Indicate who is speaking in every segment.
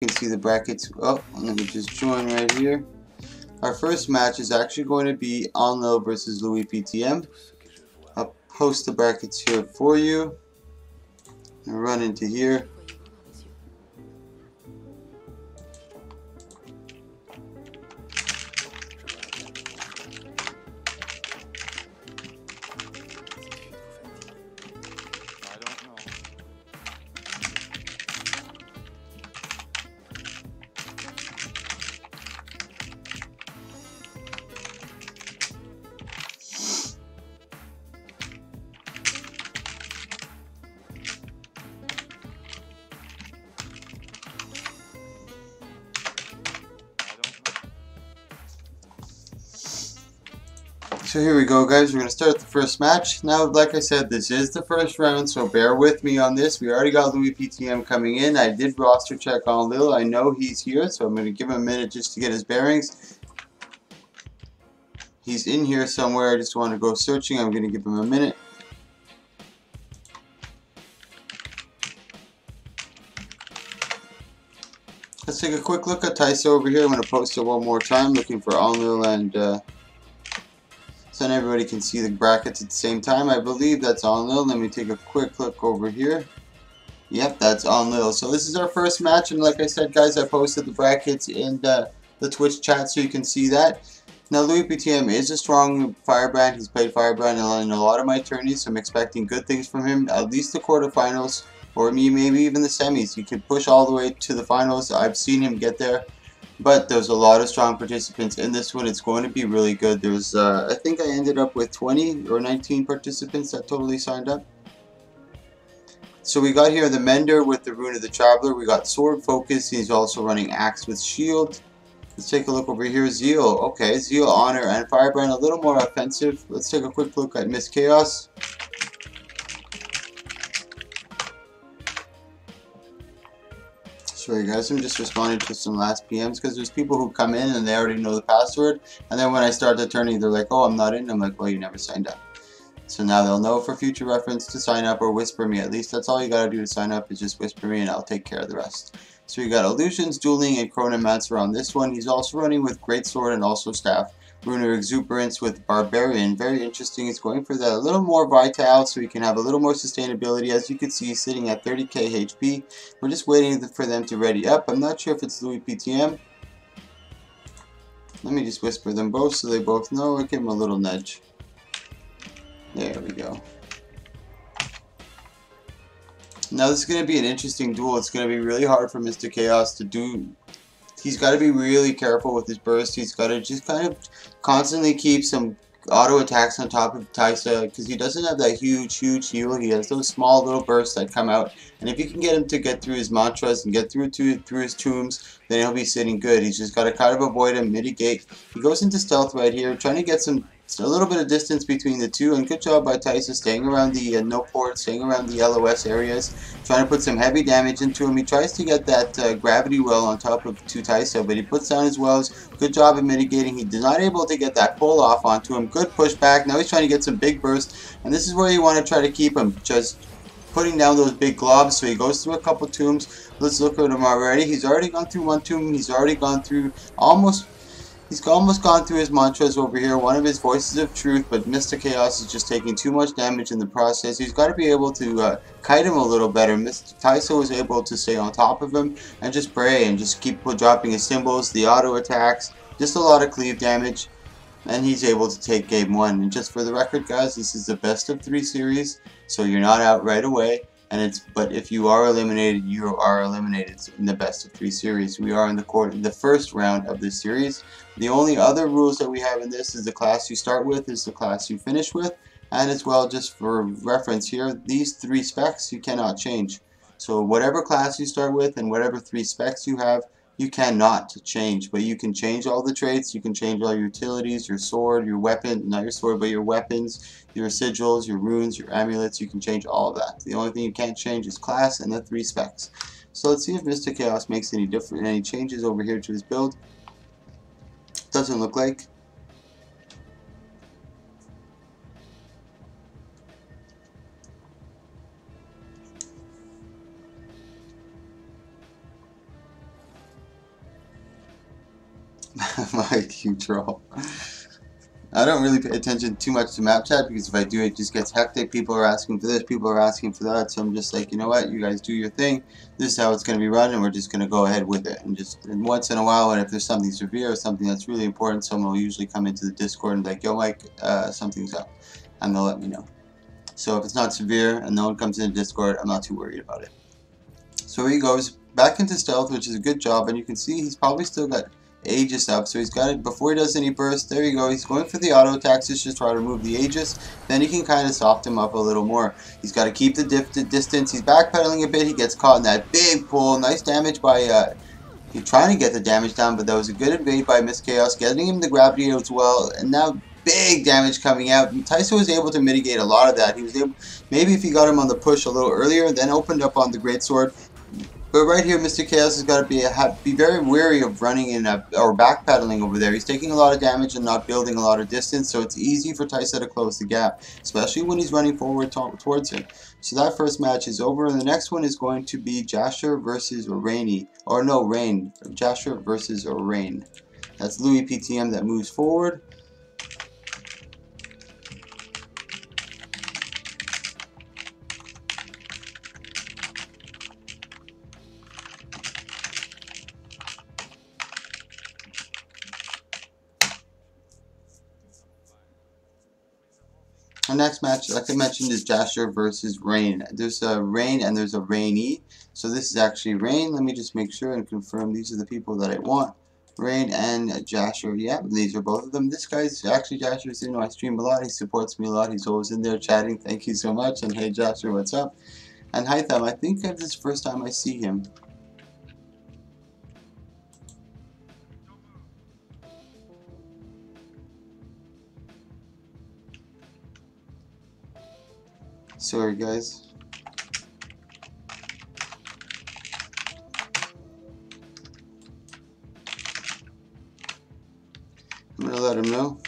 Speaker 1: You can see the brackets. Oh, let me just join right here. Our first match is actually going to be Enlil versus Louis PTM. I'll post the brackets here for you. And run into here. So here we go, guys. We're going to start the first match. Now, like I said, this is the first round, so bear with me on this. We already got Louis PTM coming in. I did roster check on Lil. I know he's here, so I'm going to give him a minute just to get his bearings. He's in here somewhere. I just want to go searching. I'm going to give him a minute. Let's take a quick look at Tyso over here. I'm going to post it one more time, looking for Enlil and so everybody can see the brackets at the same time. I believe that's Enlil. Let me take a quick look over here. Yep, that's Enlil. So this is our first match, and like I said, guys, I posted the brackets in the Twitch chat so you can see that. Now, Louis PTM is a strong Firebrand. He's played Firebrand in a lot of my tourneys, so I'm expecting good things from him. At least the quarterfinals, or maybe even the semis. He could push all the way to the finals. I've seen him get there. But there's a lot of strong participants in this one. It's going to be really good. There's, I think I ended up with 20 or 19 participants that totally signed up. So we got here the Mender with the Rune of the Traveler. We got Sword Focus. He's also running Axe with Shield. Let's take a look over here. Zeal. Okay, Zeal, Honor, and Firebrand a little more offensive. Let's take a quick look at Miss Chaos. Sorry guys, I'm just responding to some last PMs because there's people who come in and they already know the password, and then when I start the tourney they're like, oh, I'm not in. I'm like, well, you never signed up. So now they'll know for future reference to sign up or whisper me. At least that's all you gotta do to sign up is just whisper me and I'll take care of the rest. So we got Illusions, Dueling, and Chronomancer on this one. He's also running with Greatsword and also Staff. Rune Exuberance with Barbarian. Very interesting. He's going for that a little more vital so he can have a little more sustainability. As you can see, he's sitting at 30k HP. We're just waiting for them to ready up. I'm not sure if it's Louis PTM. Let me just whisper them both so they both know. I'll give them a little nudge. There we go. Now this is going to be an interesting duel. It's going to be really hard for Mr. Chaos to do. He's got to be really careful with his burst. He's got to just kind of constantly keep some auto attacks on top of Tysa because he doesn't have that huge heal. He has those small little bursts that come out, and if you can get him to get through his mantras and get through his tombs, then he'll be sitting good. He's just got to kind of avoid him, mitigate. He goes into stealth right here, trying to get a little bit of distance between the two, and good job by Tysa staying around the no port, staying around the LOS areas, trying to put some heavy damage into him. He tries to get that gravity well on top of Tysa, but he puts down his wells. Good job of mitigating. He is not able to get that pull off onto him. Good pushback. Now he's trying to get some big bursts, and this is where you want to try to keep him, just putting down those big globs. So he goes through a couple tombs. Let's look at him already. He's already gone through one tomb. He's already gone through He's almost gone through his mantras over here, one of his voices of truth, but Mr. Chaos is just taking too much damage in the process. He's got to be able to kite him a little better. Mr. Tyso was able to stay on top of him and just pray and just keep dropping his symbols, the auto attacks, just a lot of cleave damage, and he's able to take game one. And just for the record, guys, this is the best of 3 series, so you're not out right away. But if you are eliminated, you are eliminated in the best of 3 series. We are in the first round of this series. The only other rules that we have in this is the class you start with is the class you finish with, and as well, just for reference here, these 3 specs you cannot change. So whatever class you start with and whatever 3 specs you have, you cannot change, but you can change all the traits. You can change all your utilities, your sword, your weapon, not your sword, but your weapons, your sigils, your runes, your amulets. You can change all of that. The only thing you can't change is class and the 3 specs. So let's see if Mr. Chaos makes any changes over here to his build. Doesn't look like. My cute troll. I don't really pay attention too much to map chat because if I do, it just gets hectic. People are asking for this, people are asking for that. So I'm just like, you know what? You guys do your thing. This is how it's going to be run, and we're just going to go ahead with it. And once in a while, and if there's something severe or something that's really important, someone will usually come into the Discord and be like, yo, Mike, something's up. And they'll let me know. So if it's not severe and no one comes in the Discord, I'm not too worried about it. So he goes back into stealth, which is a good job, and you can see he's probably still got Aegis up, so he's got it before he does any burst. There you go, he's going for the auto attacks just to try to remove the Aegis. Then he can kind of soften him up a little more. He's got to keep the distance. He's backpedaling a bit. He gets caught in that big pull. Nice damage by he's trying to get the damage down, but that was a good invade by Miss Chaos, getting him the gravity as well. And now big damage coming out. And Tyson was able to mitigate a lot of that. He was able, maybe if he got him on the push a little earlier, then opened up on the greatsword. But right here, Mr. Chaos has got to be very wary of running in or backpedaling over there. He's taking a lot of damage and not building a lot of distance, so it's easy for Tyson to close the gap, especially when he's running forward towards him. So that first match is over, and the next one is going to be Jasher versus Rainy. Or no, Rain. Jasher versus Rain. That's Louis PTM that moves forward. Our next match, like I mentioned, is Jasher versus Rain. There's a Rain and there's a Rainy. So this is actually Rain. Let me just make sure and confirm these are the people that I want. Rain and Jasher. Yeah, these are both of them. This guy's actually Jasher's in my stream a lot. He supports me a lot. He's always in there chatting. Thank you so much. And hey Jasher, what's up? And Hytham, I think this is the first time I see him. Sorry guys. I'm gonna let him know.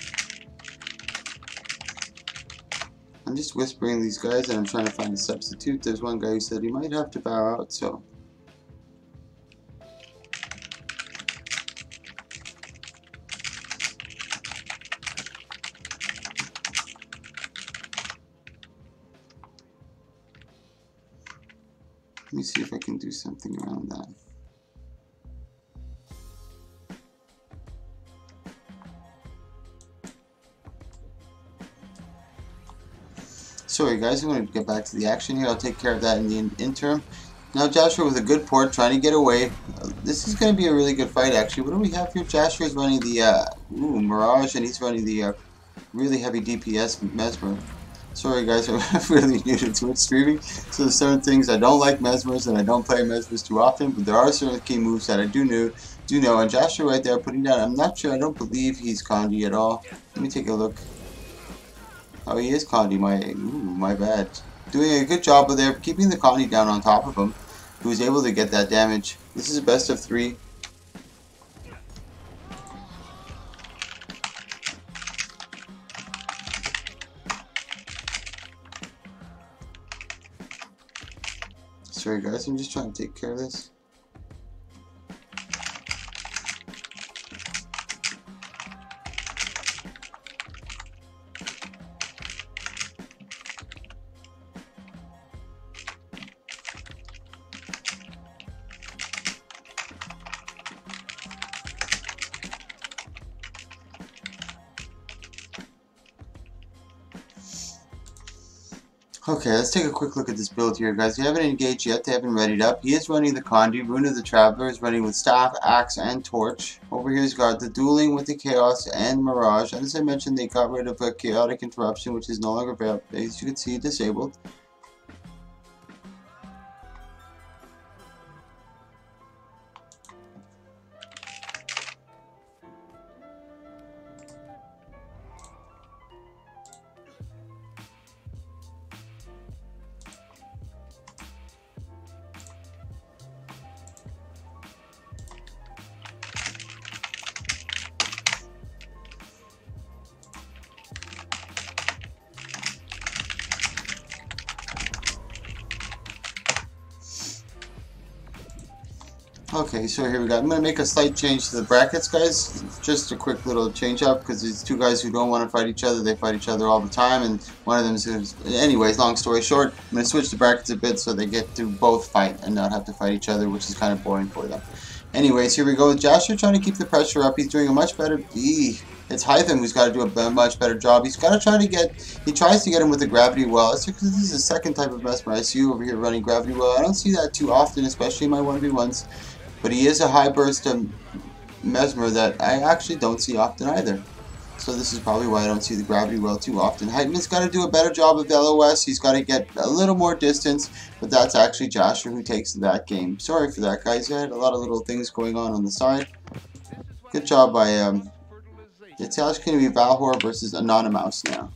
Speaker 1: I'm just whispering these guys and I'm trying to find a substitute. There's one guy who said he might have to bow out, so. Let me see if I can do something around that. Sorry guys, I'm going to get back to the action here. I'll take care of that in the interim. Now Joshua with a good port, trying to get away. This is going to be a really good fight actually. What do we have here? Joshua is running the Mirage, and he's running the really heavy DPS Mesmer. Sorry guys, I'm really new to Twitch streaming, so there's certain things I don't like Mesmers, and I don't play Mesmers too often, but there are certain key moves that I do know, and Joshua right there putting down, I'm not sure, I don't believe he's Condi at all. Let me take a look. Oh, he is Condi, my bad. Doing a good job of there, keeping the Condi down on top of him, who was able to get that damage. This is a best of 3. Sorry guys, I'm just trying to take care of this. Okay, let's take a quick look at this build here, guys. They haven't engaged yet. They haven't readied up. He is running the Condi. Rune of the Traveler is running with Staff, Axe, and Torch. Over here he's got the Dueling with the Chaos and Mirage. And as I mentioned, they got rid of a Chaotic Interruption, which is no longer available. As you can see, disabled. Okay, so here we go. I'm going to make a slight change to the brackets, guys. Just a quick little change up, because these two guys who don't want to fight each other, they fight each other all the time, and one of them is... Anyways, long story short, I'm going to switch the brackets a bit so they get to both fight and not have to fight each other, which is kind of boring for them. Anyways, here we go. Joshua trying to keep the pressure up. He's doing a much better... It's Hytham who's got to do a much better job. He's got to try to get... He tries to get him with the gravity well. That's because this is the second type of mesmer I see over here running gravity well. I don't see that too often, especially in my 1v1s. But he is a high burst mesmer that I actually don't see often either. So this is probably why I don't see the gravity well too often. Hytman's got to do a better job of LOS. He's got to get a little more distance. But that's actually Joshua who takes that game. Sorry for that, guys. I had a lot of little things going on the side. Good job by... It's actually going to be Valhor versus Anonymous now.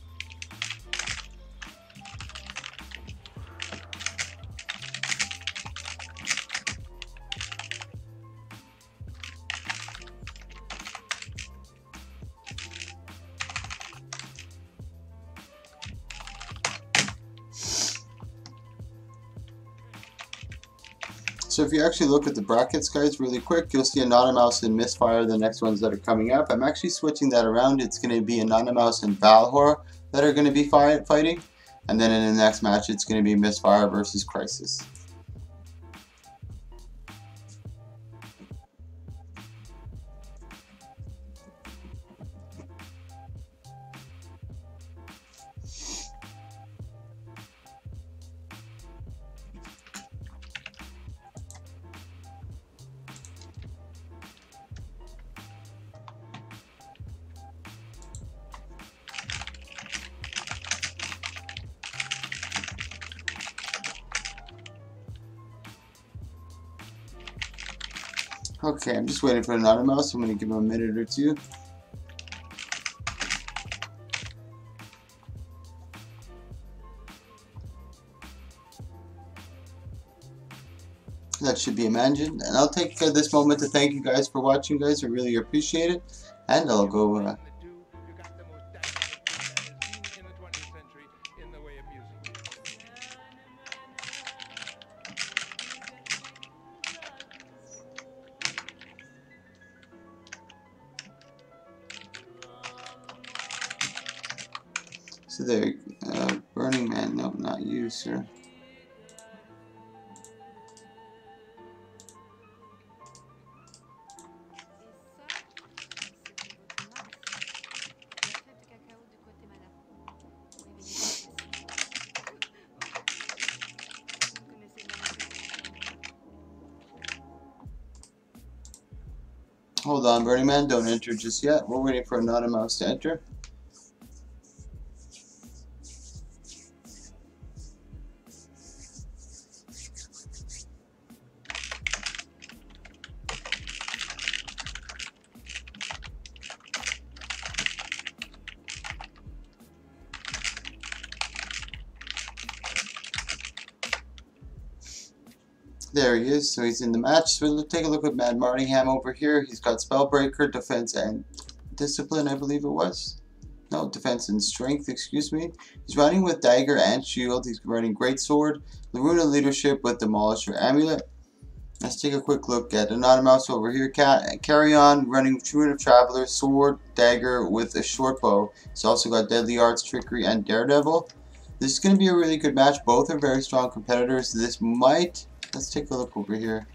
Speaker 1: So if you actually look at the brackets, guys, really quick, you'll see Anonymous and Misfire, the next ones that are coming up. I'm actually switching that around. It's going to be Anonymous and Valhor that are going to be fighting. And then in the next match, it's going to be Misfire versus Crisis. Okay, I'm just waiting for Anonymous. I'm going to give him a minute or two. That should be imagined. And I'll take this moment to thank you guys for watching, guys. I really appreciate it. And I'll go... So there, Burning Man, no, not you, sir. Hold on, Burning Man, don't enter just yet. We're waiting for Anonymous to enter. There he is, so he's in the match. So we'll take a look at Mad Martingham over here. He's got Spellbreaker, Defense, and Discipline, I believe it was. No, Defense and Strength, excuse me. He's running with Dagger and Shield. He's running Greatsword, Loruna Leadership with Demolisher Amulet. Let's take a quick look at Anonymous over here. Carry On, running Truant of Traveler, Sword, Dagger with a short bow. He's also got Deadly Arts, Trickery, and Daredevil. This is going to be a really good match. Both are very strong competitors. This might... Let's take a look over here.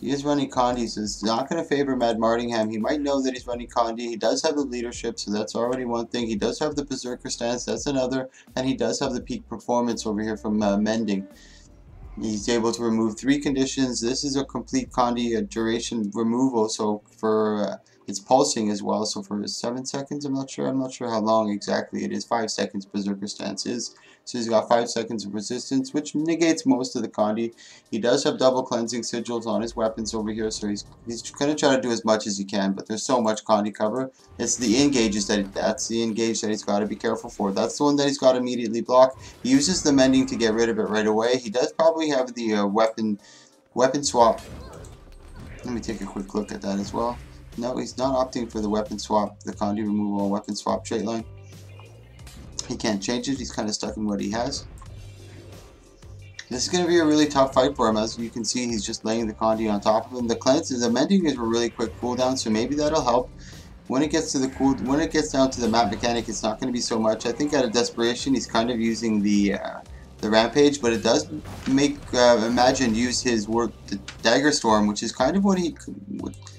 Speaker 1: He is running Condi, so it's not going to favor Mad Martingham. He might know that he's running Condi. He does have the leadership, so that's already one thing. He does have the Berserker stance, that's another. And he does have the peak performance over here from Mending. He's able to remove 3 conditions. This is a complete Condi duration removal, so for it's pulsing as well. So for 7 seconds, I'm not sure how long exactly it is. 5 seconds Berserker stance is. So he's got 5 seconds of resistance, which negates most of the Condi. He does have double cleansing sigils on his weapons over here, so he's going to try to do as much as he can, but there's so much Condi cover. It's the engages that's the engage that he's got to be careful for. That's the one that he's got to immediately block. He uses the mending to get rid of it right away. He does probably have the weapon swap. Let me take a quick look at that as well. No, he's not opting for the weapon swap, the Condi removal weapon swap trait line. He can't change it. He's kind of stuck in what he has. This is going to be a really tough fight for him. As you can see, he's just laying the Condi on top of him. The cleanses, the mending is a really quick cooldown, so maybe that'll help. When it gets to when it gets down to the map mechanic, it's not going to be so much. I think out of desperation, he's kind of using the rampage, but it does make Imagine use his the dagger storm, which is kind of what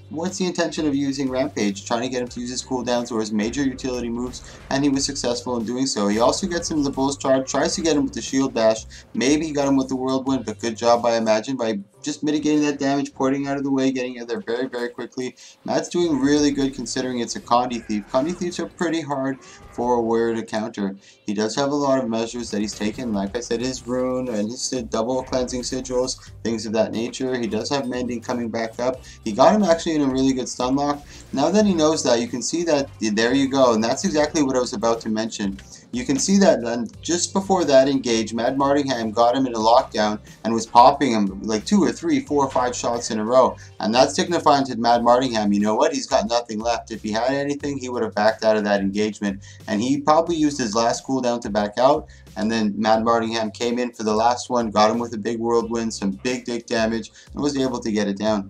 Speaker 1: what's the intention of using rampage, trying to get him to use his cooldowns or his major utility moves, and he was successful in doing so. He also gets him the bull's charge, tries to get him with the shield bash. Maybe he got him with the whirlwind, but good job by Imagine by just mitigating that damage, porting out of the way, getting out there very, very quickly. Matt's doing really good considering it's a Condi Thief. Condi Thieves are pretty hard for a warrior to counter. He does have a lot of measures that he's taken, like I said, his rune and his double cleansing sigils, things of that nature. He does have mending coming back up. He got him actually in a really good stun lock. Now that he knows that, you can see that, there you go, and that's exactly what I was about to mention. You can see that just before that engage, Mad Martingham got him in a lockdown and was popping him like 2 or 3, 4 or 5 shots in a row. And that's signifying to Mad Martingham, you know what, he's got nothing left. If he had anything, he would have backed out of that engagement. And he probably used his last cooldown to back out. And then Mad Martingham came in for the last one, got him with a big whirlwind, some big damage, and was able to get it down.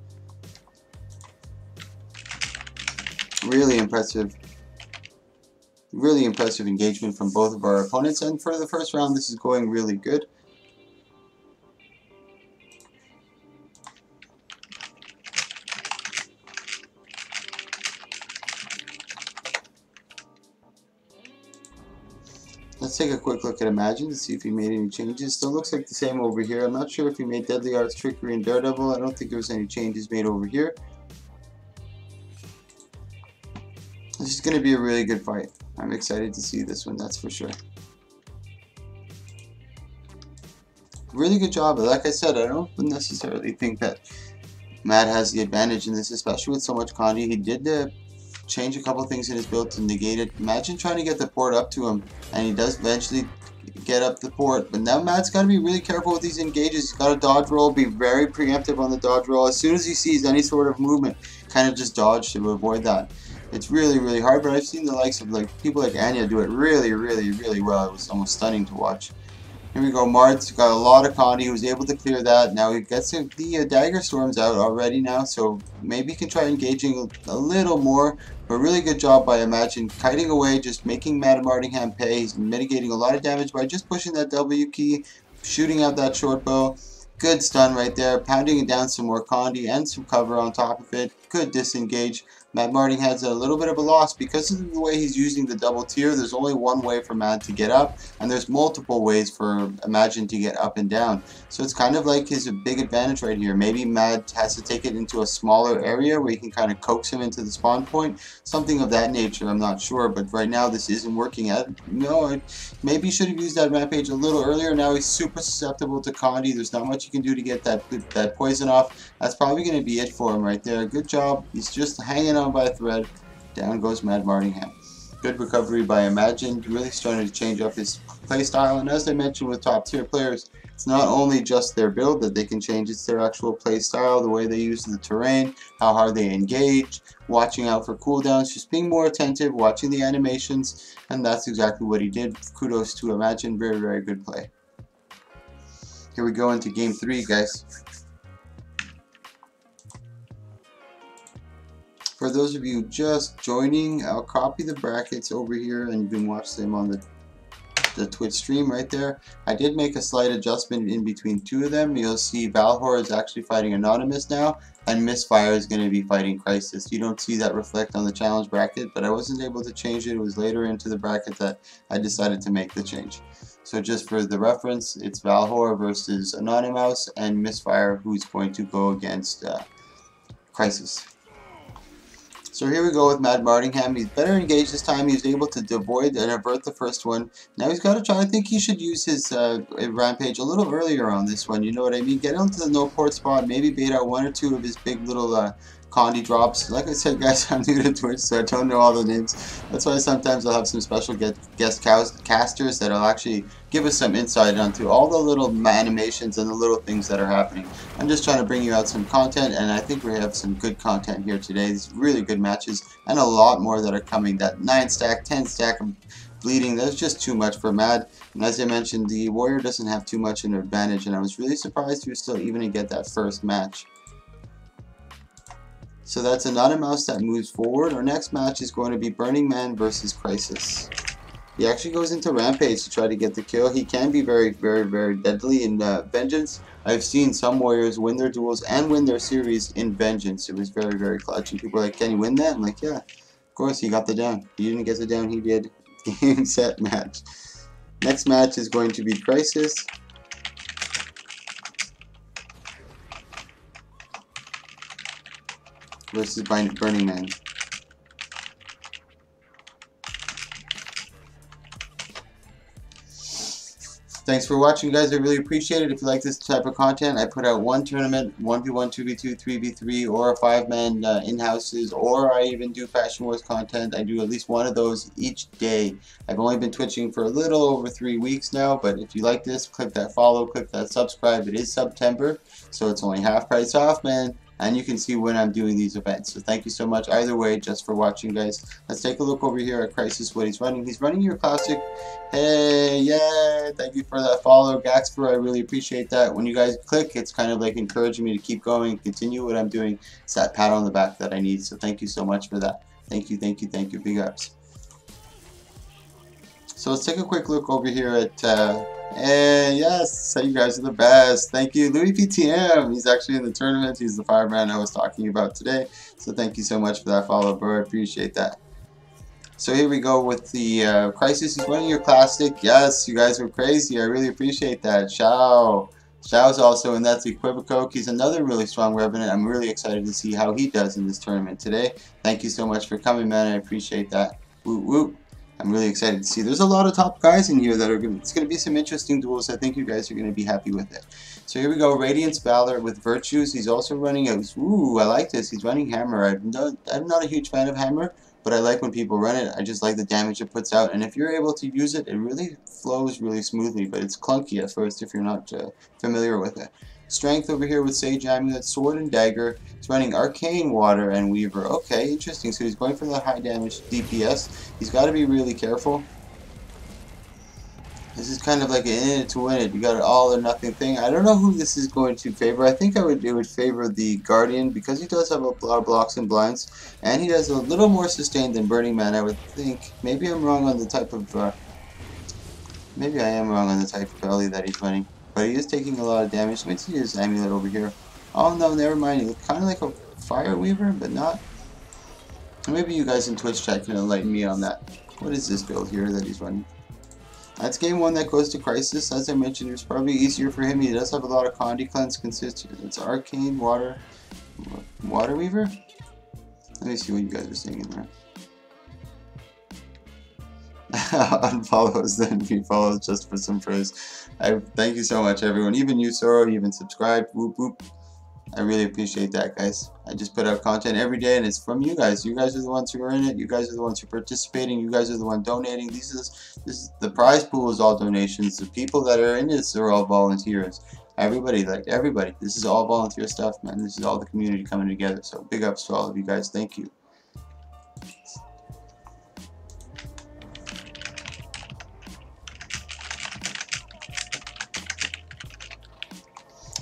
Speaker 1: Really impressive. Really impressive engagement from both of our opponents, and for the first round this is going really good. Let's take a quick look at Imagine to see if he made any changes. Still looks like the same over here. I'm not sure if he made Deadly Arts, Trickery, and Daredevil. I don't think there was any changes made over here. This is going to be a really good fight. I'm excited to see this one, that's for sure. Really good job, but like I said, I don't necessarily think that Matt has the advantage in this, especially with so much Condi. He did change a couple things in his build to negate it. Imagine trying to get the port up to him, and he does eventually get up the port, but now Matt's got to be really careful with these engages. He's got to dodge roll, be very preemptive on the dodge roll. As soon as he sees any sort of movement, kind of just dodge to avoid that. It's really, really hard, but I've seen the likes of people like Anya do it really, really, really well. It was almost stunning to watch. Here we go, Mart's got a lot of Condi. He was able to clear that. Now he gets the dagger storms out already now, so maybe he can try engaging a little more. But really good job by Imagine, kiting away, just making Mad Martingham pay. He's mitigating a lot of damage by just pushing that W key, shooting out that short bow. Good stun right there, pounding it down some more Condi and some cover on top of it. Good disengage. Mad Martin has a little bit of a loss because of the way he's using the double tier. There's only one way for Mad to get up, and there's multiple ways for Imagine to get up and down. So it's kind of like his big advantage right here. Maybe Mad has to take it into a smaller area where he can kind of coax him into the spawn point. Something of that nature, I'm not sure, but right now this isn't working out. No, maybe he should have used that rampage a little earlier. Now he's super susceptible to Condi. There's not much you can do to get that poison off. That's probably going to be it for him right there. Good job. He's just hanging on by a thread. Down goes Mad Martingham. Good recovery by Imagine, really starting to change up his playstyle, and as I mentioned with top tier players, it's not only just their build that they can change, it's their actual playstyle, the way they use the terrain, how hard they engage, watching out for cooldowns, just being more attentive, watching the animations, and that's exactly what he did. Kudos to Imagine, very, very good play. Here we go into game 3, guys. For those of you just joining, I'll copy the brackets over here and you can watch them on the Twitch stream right there. I did make a slight adjustment in between two of them. You'll see Valhor is actually fighting Anonymous now, and Misfire is going to be fighting Crisis. You don't see that reflect on the challenge bracket, but I wasn't able to change it. It was later into the bracket that I decided to make the change. So just for the reference, it's Valhor versus Anonymous and Misfire, who's going to go against Crisis. So here we go with Mad Martingham. He's better engaged this time. He was able to avoid and avert the first one. Now he's got to try. I think he should use his rampage a little earlier on this one. You know what I mean? Get onto the no port spot. Maybe bait out one or two of his big little Condi drops. Like I said, guys, I'm new to Twitch, so I don't know all the names. That's why sometimes I'll have some special guest casters that'll actually give us some insight onto all the little animations and the little things that are happening. I'm just trying to bring you out some content, and I think we have some good content here today. These really good matches, and a lot more that are coming. That 9 stack, 10 stack of bleeding, that's just too much for Mad. And as I mentioned, the Warrior doesn't have too much an advantage, and I was really surprised he was still even to get that first match. So that's another mouse that moves forward. Our next match is going to be Burning Man versus Crisis. He actually goes into Rampage to try to get the kill. He can be very, very, very deadly in Vengeance. I've seen some Warriors win their duels and win their series in Vengeance. It was very, very clutch. And people are like, can you win that? I'm like, yeah, of course, he got the down. He didn't get the down, he did. Game, set, match. Next match is going to be Crisis versus Burning Man. Thanks for watching, guys. I really appreciate it. If you like this type of content, I put out one tournament, 1v1, 2v2, 3v3, or a 5-man in-houses, or I even do Fashion Wars content. I do at least one of those each day. I've only been twitching for a little over 3 weeks now, but if you like this, click that follow, click that subscribe. It is September, so it's only half price off, man. And you can see when I'm doing these events. So thank you so much either way just for watching, guys. Let's take a look over here at Crisis, what he's running. He's running your classic. Hey, yeah, thank you for that follow, Gaxper. I really appreciate that. When you guys click, it's kind of like encouraging me to keep going and continue what I'm doing. It's that pat on the back that I need. So thank you so much for that. Thank you, thank you, thank you. Big ups. So let's take a quick look over here at and yes, you guys are the best. Thank you, Louis PTM. He's actually in the tournament. He's the fireman I was talking about today. So thank you so much for that follow, bro. I appreciate that. So here we go with the Crisis. He's running your classic. Yes, you guys were crazy. I really appreciate that. Shao. Shao's also in. That's Equivocoke. He's another really strong Revenant. I'm really excited to see how he does in this tournament today. Thank you so much for coming, man. I appreciate that. Woot woot. I'm really excited to see. There's a lot of top guys in here that are going to, it's going to be some interesting duels. I think you guys are going to be happy with it. So here we go. Radiance Valor with Virtues. He's also running a, ooh, I like this. He's running Hammer. I'm not a huge fan of Hammer, but I like when people run it. I just like the damage it puts out. And if you're able to use it, it really flows really smoothly, but it's clunky at first if you're not familiar with it. Strength over here with Sage Amulet, Sword and Dagger. He's running Arcane Water and Weaver. Okay, interesting. So he's going for the high damage DPS. He's got to be really careful. This is kind of like an in it to win it. You got an all or nothing thing. I don't know who this is going to favor. I think it would favor the Guardian because he does have a lot of blocks and blinds, and he does a little more sustain than Burning Man, I would think. Maybe I'm wrong on the type of maybe I am wrong on the type of belly that he's running. But he is taking a lot of damage. Let me see his amulet over here. Oh no, never mind. He looks kind of like a Fire Weaver, but not. Maybe you guys in Twitch chat can enlighten me on that. What is this build here that he's running? That's game one that goes to Crisis. As I mentioned, it's probably easier for him. He does have a lot of Condi Cleanse consistent. It's Arcane Water Weaver. Let me see what you guys are saying in there. Unfollows, then refollows just for some praise. I thank you so much, everyone. Even you, Soro, even subscribed. Whoop whoop. I really appreciate that, guys. I just put out content every day, and it's from you guys. You guys are the ones who are in it. You guys are the ones who are participating. You guys are the ones donating. This is the prize pool is all donations. The people that are in this are all volunteers. Everybody, like everybody. This is all volunteer stuff, man. This is all the community coming together. So big ups to all of you guys. Thank you.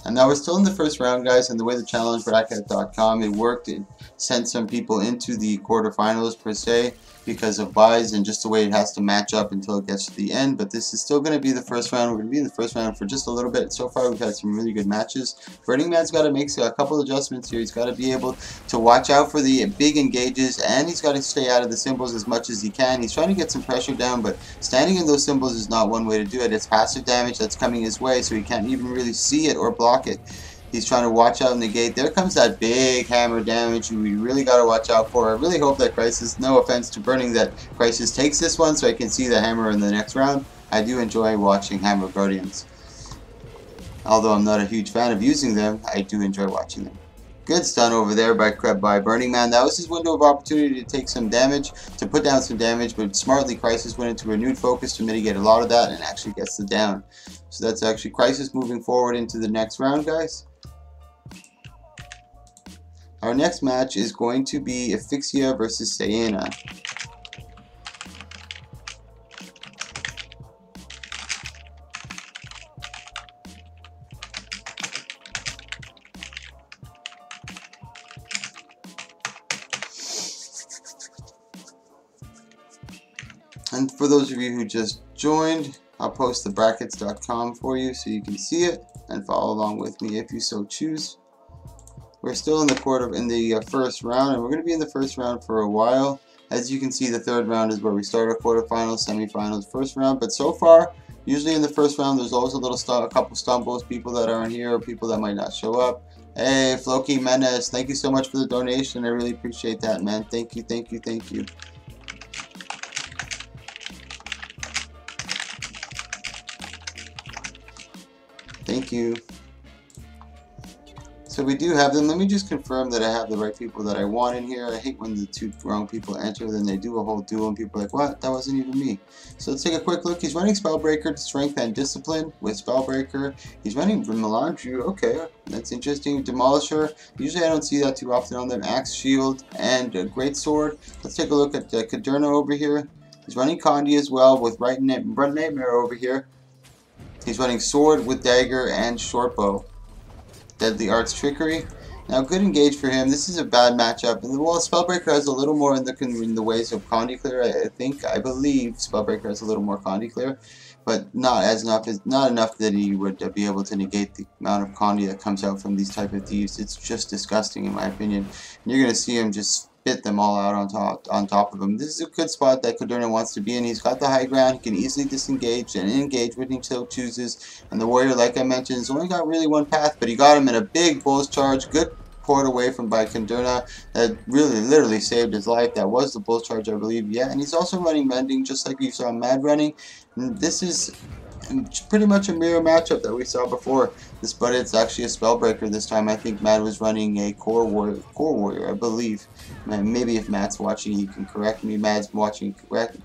Speaker 1: And now we're still in the first round, guys, and the way the challengebracket.com, it worked. It sent some people into the quarterfinals, per se, because of buys and just the way it has to match up until it gets to the end. But this is still going to be the first round. We're going to be in the first round for just a little bit. So far, we've had some really good matches. Burning Man's got to make a couple adjustments here. He's got to be able to watch out for the big engages, and he's got to stay out of the symbols as much as he can. He's trying to get some pressure down, but standing in those symbols is not one way to do it. It's passive damage that's coming his way, so he can't even really see it or block it. He's trying to watch out in the gate. There comes that big hammer damage we really got to watch out for. I really hope that Crisis, no offense to Burning, that Crisis takes this one so I can see the hammer in the next round. I do enjoy watching Hammer Guardians. Although I'm not a huge fan of using them, I do enjoy watching them. Good stun over there by Burning Man. That was his window of opportunity to take some damage, to put down some damage, but smartly Crisis went into renewed focus to mitigate a lot of that and actually gets the down. So that's actually Crisis moving forward into the next round, guys. Our next match is going to be Asphyxia versus Sienna. And for those of you who just joined, I'll post the brackets.com for you so you can see it and follow along with me if you so choose. We're still in the first round, and we're going to be in the first round for a while. As you can see, the third round is where we start our quarterfinals, semifinals, first round. But so far, usually in the first round, there's always a couple stumbles, people that aren't here, people that might not show up. Hey, Floki Menace, thank you so much for the donation. I really appreciate that, man. Thank you, thank you, thank you. Thank you. So we do have them. Let me just confirm that I have the right people that I want in here. I hate when the two wrong people enter, then they do a whole duel and people are like, what? That wasn't even me. So let's take a quick look. He's running Spellbreaker, Strength, and Discipline with Spellbreaker. He's running Melandru. Okay, that's interesting. Demolisher. Usually I don't see that too often on them. Axe, Shield, and Great Sword. Let's take a look at Cadurna over here. He's running Condi as well with Right Nightmare over here. He's running Sword with Dagger and Shortbow. Deadly Arts Trickery. Now, good engage for him. This is a bad matchup. Well, Spellbreaker has a little more in the ways of Condi Clear. I believe Spellbreaker has a little more Condi Clear, but not enough that he would be able to negate the amount of Condi that comes out from these type of thieves. It's just disgusting, in my opinion. And you're gonna see him just spit them all out on top of him. This is a good spot that Cadurna wants to be in. He's got the high ground. He can easily disengage and engage when he so chooses. And the warrior, like I mentioned, has only got really one path, but he got him in a big bull's charge. Good port away from by Cadurna that really literally saved his life. That was the bull's charge, I believe. Yeah, and he's also running Mending, just like you saw Mad running. And this is pretty much a mirror matchup that we saw before. But it's actually a Spellbreaker this time. I think Matt was running a Core Warrior, I believe. Maybe if Matt's watching, he can correct me. Matt's watching,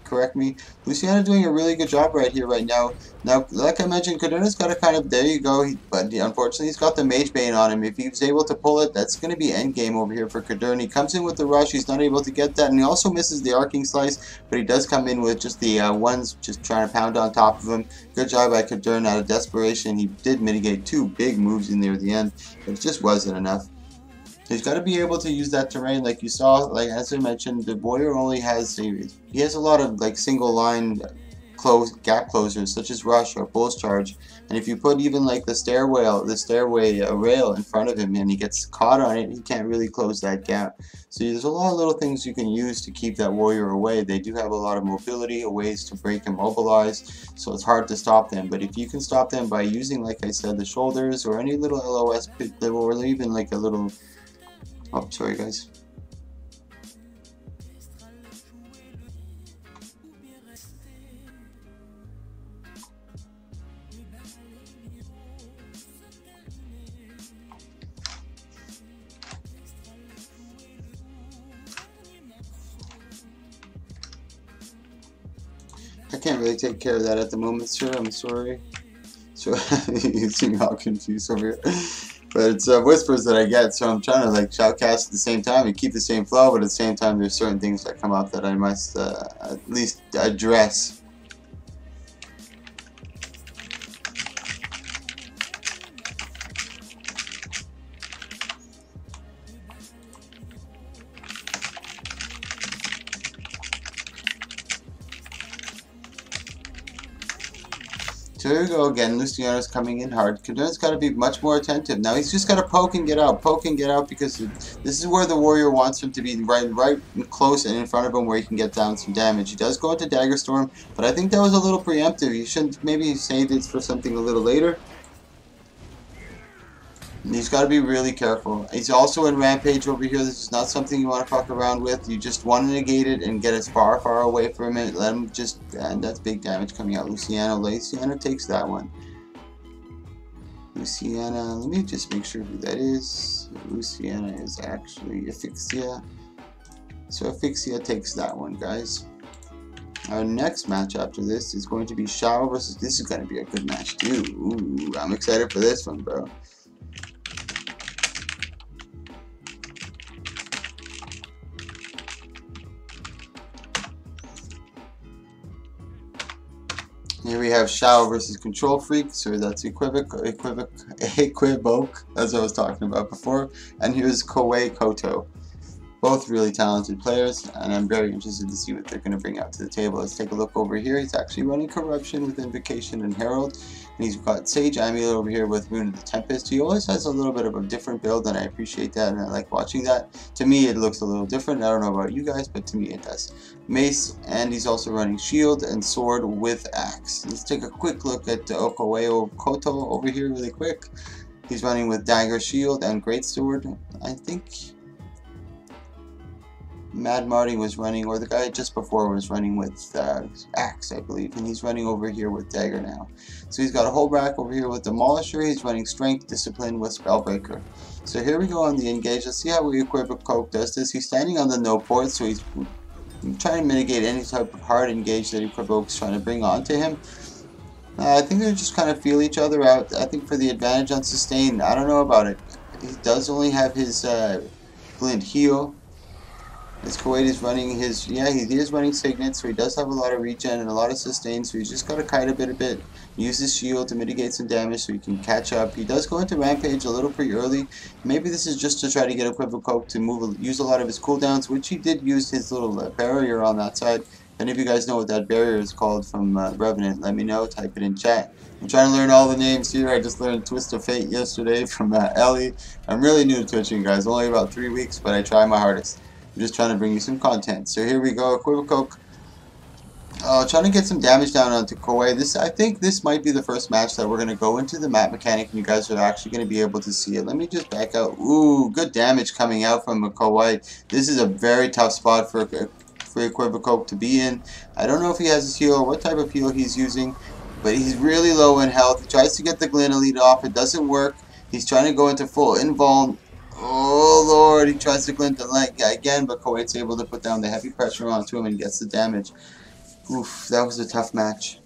Speaker 1: correct me. Luciana doing a really good job right here, right now. Now, like I mentioned, Cadurna's got to kind of, there you go. But unfortunately, he's got the Mage Bane on him. If he was able to pull it, that's going to be endgame over here for Cadurna. He comes in with the rush. He's not able to get that. And he also misses the Arcing Slice. But he does come in with just the ones just trying to pound on top of him. Good job by Cadurna out of desperation. He did mitigate two big moves in there at the end. But it just wasn't enough. He's got to be able to use that terrain, like you saw. Like as I mentioned, the warrior only has a lot of like single line gap closers such as Rush or Bull's Charge, and if you put even like the stairway rail in front of him and he gets caught on it, he can't really close that gap. So there's a lot of little things you can use to keep that warrior away. They do have a lot of mobility, ways to break immobilize, so it's hard to stop them. But if you can stop them by using, like I said, the shoulders or any little LOS pit, or even like a little, oh sorry guys. I can't really take care of that at the moment, sir. I'm sorry. So you see me all confused over here. But it's whispers that I get, so I'm trying to like shoutcast at the same time and keep the same flow, but at the same time there's certain things that come up that I must at least address. So here we go again. Luciano's coming in hard. Cadurna's got to be much more attentive. Now he's just got to poke and get out. Poke and get out because this is where the warrior wants him to be, right close and in front of him where he can get down some damage. He does go into Dagger Storm, but I think that was a little preemptive. He shouldn't, maybe save this for something a little later. He's got to be really careful. He's also in Rampage over here. This is not something you want to fuck around with. You just want to negate it and get as far away from it. Let him just, and that's big damage coming out. Luciano takes that one. Luciana. Let me just make sure who that is. Luciana is actually Asphyxia. So Asphyxia takes that one, guys. Our next match after this is going to be Shao versus. This is going to be a good match too. Ooh, I'm excited for this one, bro. Here we have Shao versus Control Freak, so that's Equivoke, as I was talking about before. And here's Koei Koto. Both really talented players, and I'm very interested to see what they're going to bring out to the table. Let's take a look over here. He's actually running Corruption with Invocation and Herald, and he's got Sage Amulet over here with Rune of the Tempest. He always has a little bit of a different build, and I appreciate that, and I like watching that. To me, it looks a little different. I don't know about you guys, but to me it does. Mace, and he's also running Shield and Sword with Axe. Let's take a quick look at Okoeo Koto over here really quick. He's running with Dagger, Shield, and Greatsword. I think Mad Marty was running, or the guy just before was running with Axe, I believe, and he's running over here with Dagger now. So he's got a whole rack over here with Demolisher. He's running Strength, Discipline with Spellbreaker. So here we go on the engage. Let's see how Equivoke does this. He's standing on the no port, so he's trying to mitigate any type of hard engage that Equivoke's trying to bring onto him. I think they just kind of feel each other out. I think for the advantage on sustain, I don't know about it. He does only have his Glint heal. This Kuwait is running his, yeah, he is running Signet, so he does have a lot of regen and a lot of sustain, so he's just got to kite a bit, use his shield to mitigate some damage so he can catch up. He does go into Rampage a little pretty early. Maybe this is just to try to get Equivoke to use a lot of his cooldowns, which he did use his little barrier on that side. If any of you guys know what that barrier is called from Revenant, let me know, type it in chat. I'm trying to learn all the names here. I just learned Twist of Fate yesterday from Ellie. I'm really new to Twitching, guys, only about 3 weeks, but I try my hardest. I'm just trying to bring you some content. So here we go, Equivoke. Trying to get some damage down onto Koei. I think this might be the first match that we're going to go into the map mechanic, and you guys are actually going to be able to see it. Let me just back out. Ooh, good damage coming out from Koei. This is a very tough spot for Equivoke to be in. I don't know if he has his heal or what type of heal he's using, but he's really low in health. He tries to get the Glint Elite off. It doesn't work. He's trying to go into full invuln. Oh lord, he tries to glint the leg again, but Kuwait's able to put down the heavy pressure onto him and gets the damage. Oof, that was a tough match.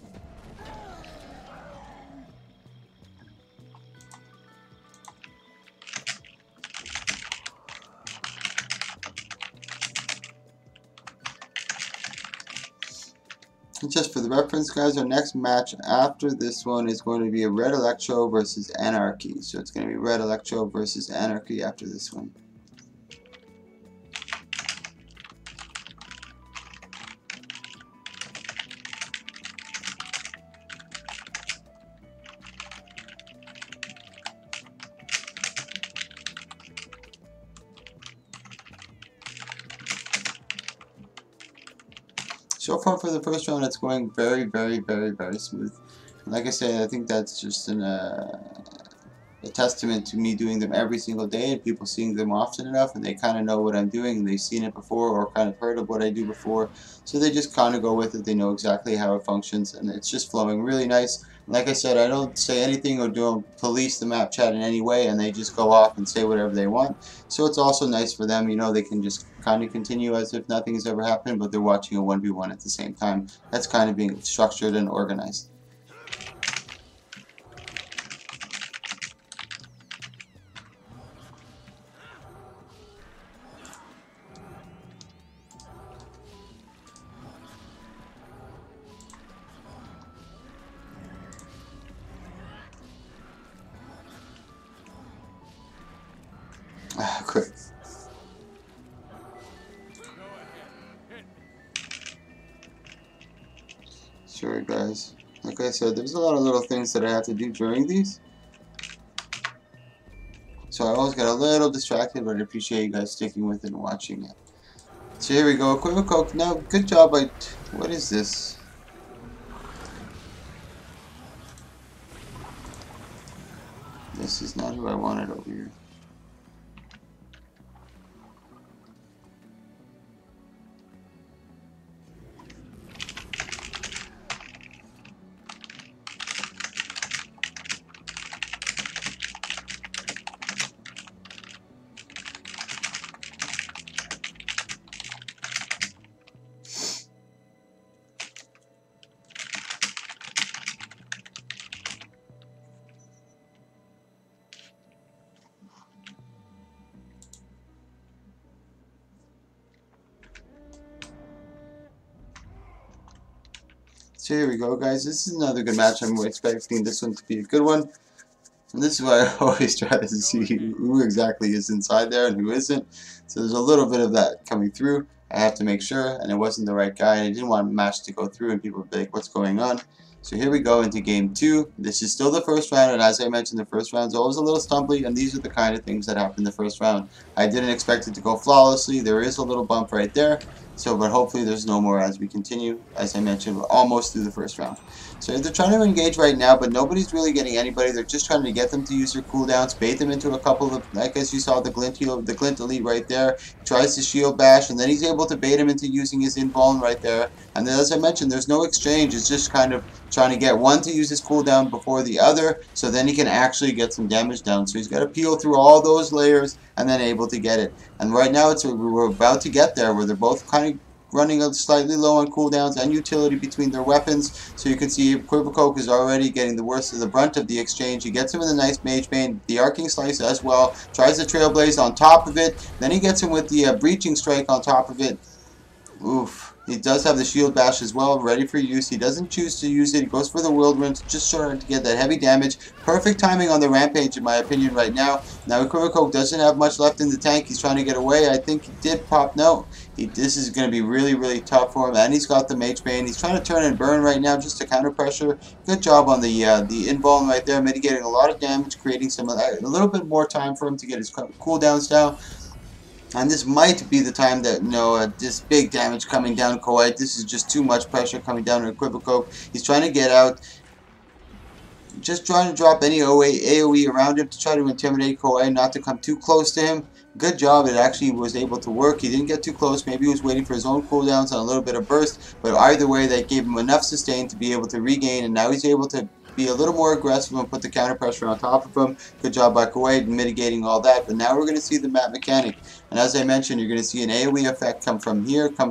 Speaker 1: And just for the reference, guys, our next match after this one is going to be a Red Electro versus Anarchy. So it's going to be Red Electro versus Anarchy after this one. So far for the first round, it's going very, very, very, very smooth. And like I said, I think that's just a testament to me doing them every single day and people seeing them often enough, and they kind of know what I'm doing and they've seen it before or kind of heard of what I do before, so they just kind of go with it. They know exactly how it functions, and it's just flowing really nice. And like I said, I don't say anything or don't police the map chat in any way, and they just go off and say whatever they want. So it's also nice for them, you know, they can just kind of continue as if nothing has ever happened, but they're watching a 1v1 at the same time. That's kind of being structured and organized. Quick. Sorry guys, like I said, there's a lot of little things that I have to do during these, so I always get a little distracted, but I appreciate you guys sticking with it and watching it. So here we go, Equivoke. Now, good job. What is this? This is not who I wanted over here. So here we go, guys. This is another good match. I'm expecting this one to be a good one. And this is why I always try to see who exactly is inside there and who isn't. So there's a little bit of that coming through. I have to make sure, and it wasn't the right guy. And I didn't want the match to go through and people would be like, what's going on? So here we go into game 2. This is still the first round, and as I mentioned, the first round is always a little stumbly, and these are the kind of things that happen in the first round. I didn't expect it to go flawlessly. There is a little bump right there. So, but hopefully there's no more as we continue. As I mentioned, we're almost through the first round. So they're trying to engage right now, but nobody's really getting anybody. They're just trying to get them to use their cooldowns, bait them into a couple of, like as you saw the Glint Elite right there. He tries to shield bash, and then he's able to bait him into using his invuln right there. And then as I mentioned, there's no exchange. It's just kind of trying to get one to use his cooldown before the other, so then he can actually get some damage down. So he's got to peel through all those layers and then able to get it. And right now we're about to get there, where they're both kind of running slightly low on cooldowns and utility between their weapons. So you can see Quivercoke is already getting the worst of the brunt of the exchange. He gets him with a nice Mage Bane, the Arcing Slice as well, tries the Trailblaze on top of it, then he gets him with the Breaching Strike on top of it. Oof. He does have the Shield Bash as well, ready for use. He doesn't choose to use it. He goes for the Whirlwind, just starting to get that heavy damage. Perfect timing on the Rampage, in my opinion, right now. Now, Quivercoke doesn't have much left in the tank. He's trying to get away. I think he did pop. No. This is going to be really, really tough for him. And he's got the Mage Bane. He's trying to turn and burn right now just to counter pressure. Good job on the invuln right there, mitigating a lot of damage, creating a little bit more time for him to get his cooldowns down. And this might be the time that, this big damage coming down Kawhi. This is just too much pressure coming down on Quivercoke. He's trying to get out. Just trying to drop any AoE around him to try to intimidate Kawhi, not to come too close to him. Good job. It actually was able to work. He didn't get too close. Maybe he was waiting for his own cooldowns and a little bit of burst. But either way, that gave him enough sustain to be able to regain. And now he's able to be a little more aggressive and put the counter pressure on top of him. Good job by Kuwait mitigating all that. But now we're going to see the map mechanic. And as I mentioned, you're going to see an AoE effect come from here, and come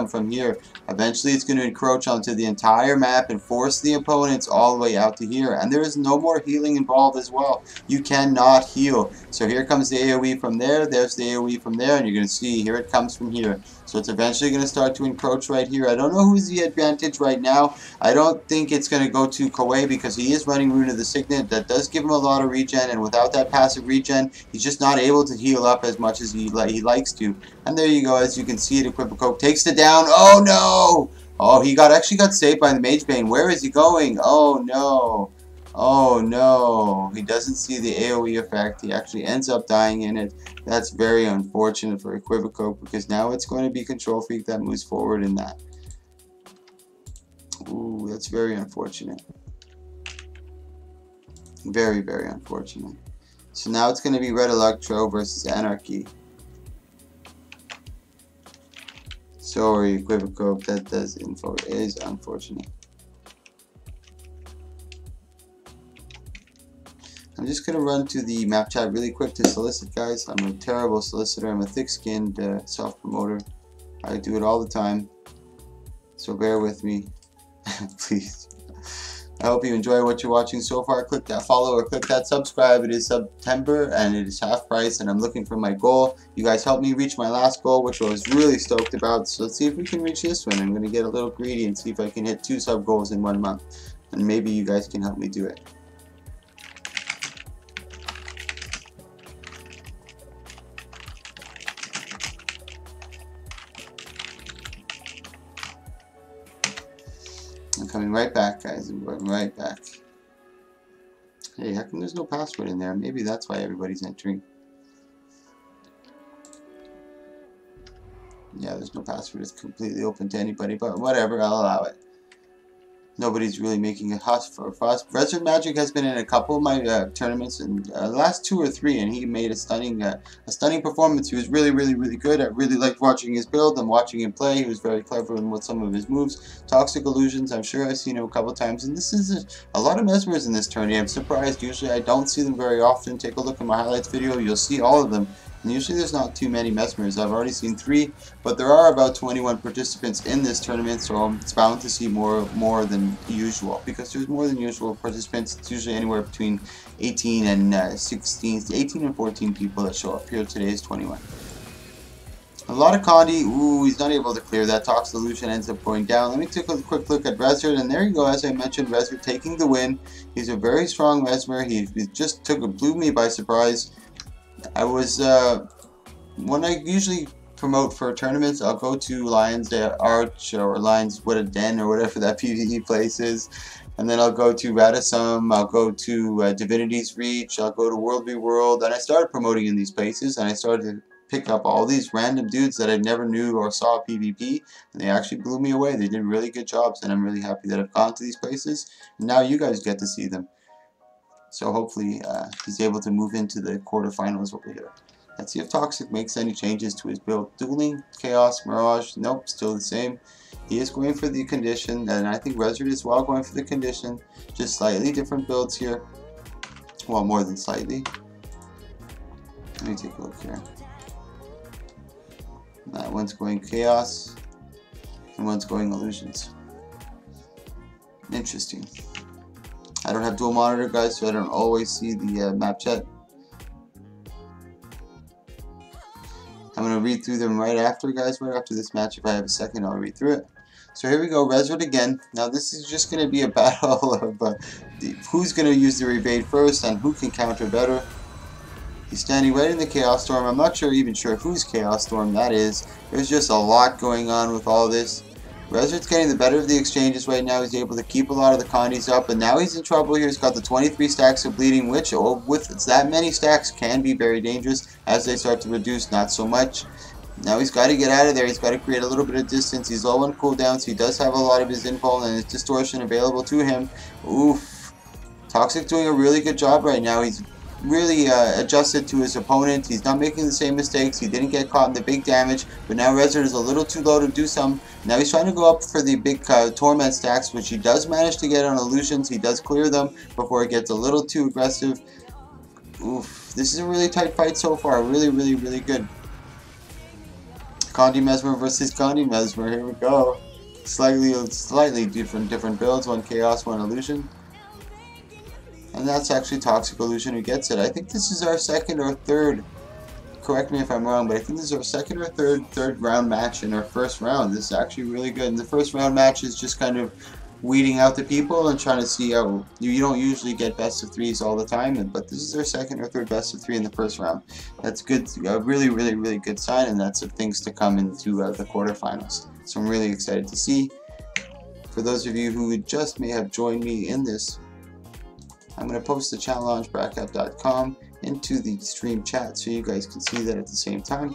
Speaker 1: from here. Eventually it's going to encroach onto the entire map and force the opponents all the way out to here. And there is no more healing involved as well. You cannot heal. So here comes the AoE from there, there's the AoE from there, and you're going to see here it comes from here. So it's eventually going to start to encroach right here. I don't know who's the advantage right now. I don't think it's going to go to Koei because he is running Rune of the Signet. That does give him a lot of regen, and without that passive regen, he's just not able to heal up as much as he likes to. And there you go, as you can see it, Quivercoke takes it down. Oh no! Oh, he actually got saved by the Mage Bane. Where is he going? Oh no. Oh no, he doesn't see the AoE effect. He actually ends up dying in it. That's very unfortunate for Quivercoke because now it's going to be Control Freak that moves forward in that. Ooh, that's very unfortunate. Very, very unfortunate. So now it's going to be Red Electro versus Anarchy. Sorry, Quivercoke, that is unfortunate. I'm just going to run to the map chat really quick to solicit, guys. I'm a terrible solicitor. I'm a thick-skinned self-promoter. I do it all the time. So bear with me, please. I hope you enjoy what you're watching so far. Click that follow or click that subscribe. It is September and it is half price and I'm looking for my goal. You guys helped me reach my last goal, which I was really stoked about. So let's see if we can reach this one. I'm going to get a little greedy and see if I can hit 2 sub goals in 1 month. And maybe you guys can help me do it. I'm coming right back, guys. I'm going right back. Hey, how come there's no password in there? Maybe that's why everybody's entering. Yeah, there's no password. It's completely open to anybody, but whatever, I'll allow it. Nobody's really making a fuss for fuss. Resident Magic has been in a couple of my tournaments, and the last 2 or 3, and he made a stunning performance. He was really, really, really good. I really liked watching his build and watching him play. He was very clever with some of his moves. Toxic Illusions, I'm sure I've seen him a couple of times, and this is a lot of mesmers in this tourney. I'm surprised. Usually I don't see them very often. Take a look at my highlights video. You'll see all of them. And usually there's not too many mesmers. I've already seen 3, but there are about 21 participants in this tournament, so it's bound to see more than usual. Because there's more than usual participants. It's usually anywhere between 18 and 14 people that show up. Here today is 21. A lot of Condi. Ooh, he's not able to clear that. Toxic Illusion ends up going down. Let me take a quick look at Resard, and there you go. As I mentioned, Resard taking the win. He's a very strong Mesmer. He just blew me by surprise. I was when I usually promote for tournaments, I'll go to Lions Arch or Lions What a Den or whatever that PvE place is. And then I'll go to Radisum, I'll go to Divinity's Reach, I'll go to World v World, and I started promoting in these places, and I started to pick up all these random dudes that I never knew or saw PvP, and they actually blew me away. They did really good jobs, and I'm really happy that I've gone to these places, and now you guys get to see them. So hopefully he's able to move into the quarterfinals over here. Let's see if Toxic makes any changes to his build. Dueling, Chaos, Mirage, nope, still the same. He is going for the condition, and I think Resard is well going for the condition. Just slightly different builds here. Well, more than slightly. Let me take a look here. That one's going Chaos, and one's going Illusions. Interesting. I don't have dual monitor, guys, so I don't always see the map chat. I'm going to read through them right after, guys, right after this match. If I have a second, I'll read through it. So here we go, Resard again. Now this is just going to be a battle of who's going to use their evade first and who can counter better. He's standing right in the Chaos Storm. I'm not even sure whose Chaos Storm that is. There's just a lot going on with all this. Resard's getting the better of the exchanges right now. He's able to keep a lot of the Condis up, but now he's in trouble here. He's got the 23 stacks of bleeding, which with that many stacks can be very dangerous. As they start to reduce, not so much. Now he's got to get out of there. He's got to create a little bit of distance. He's low on cooldowns. He does have a lot of his invuln and his distortion available to him. Oof. Toxic doing a really good job right now. He's really adjusted to his opponent. He's not making the same mistakes. He didn't get caught in the big damage, but now Resard is a little too low to do some. Now he's trying to go up for the big torment stacks, which he does manage to get on illusions. He does clear them before it gets a little too aggressive. Oof, this is a really tight fight so far. Really, really, really good. Condi Mesmer versus Condi Mesmer. Here we go. Slightly different builds. One Chaos, one Illusion. And that's actually Toxic Illusion who gets it. I think this is our second or third, correct me if I'm wrong, but I think this is our second or third round match in our first round. This is actually really good. And the first round match is just kind of weeding out the people and trying to see how you don't usually get best of threes all the time, but this is our second or third best of three in the first round. That's good, a really, really, really good sign, and that's of things to come into the quarterfinals. So I'm really excited to see. For those of you who just may have joined me in this, I'm going to post the challengebracket.com into the stream chat so you guys can see that at the same time.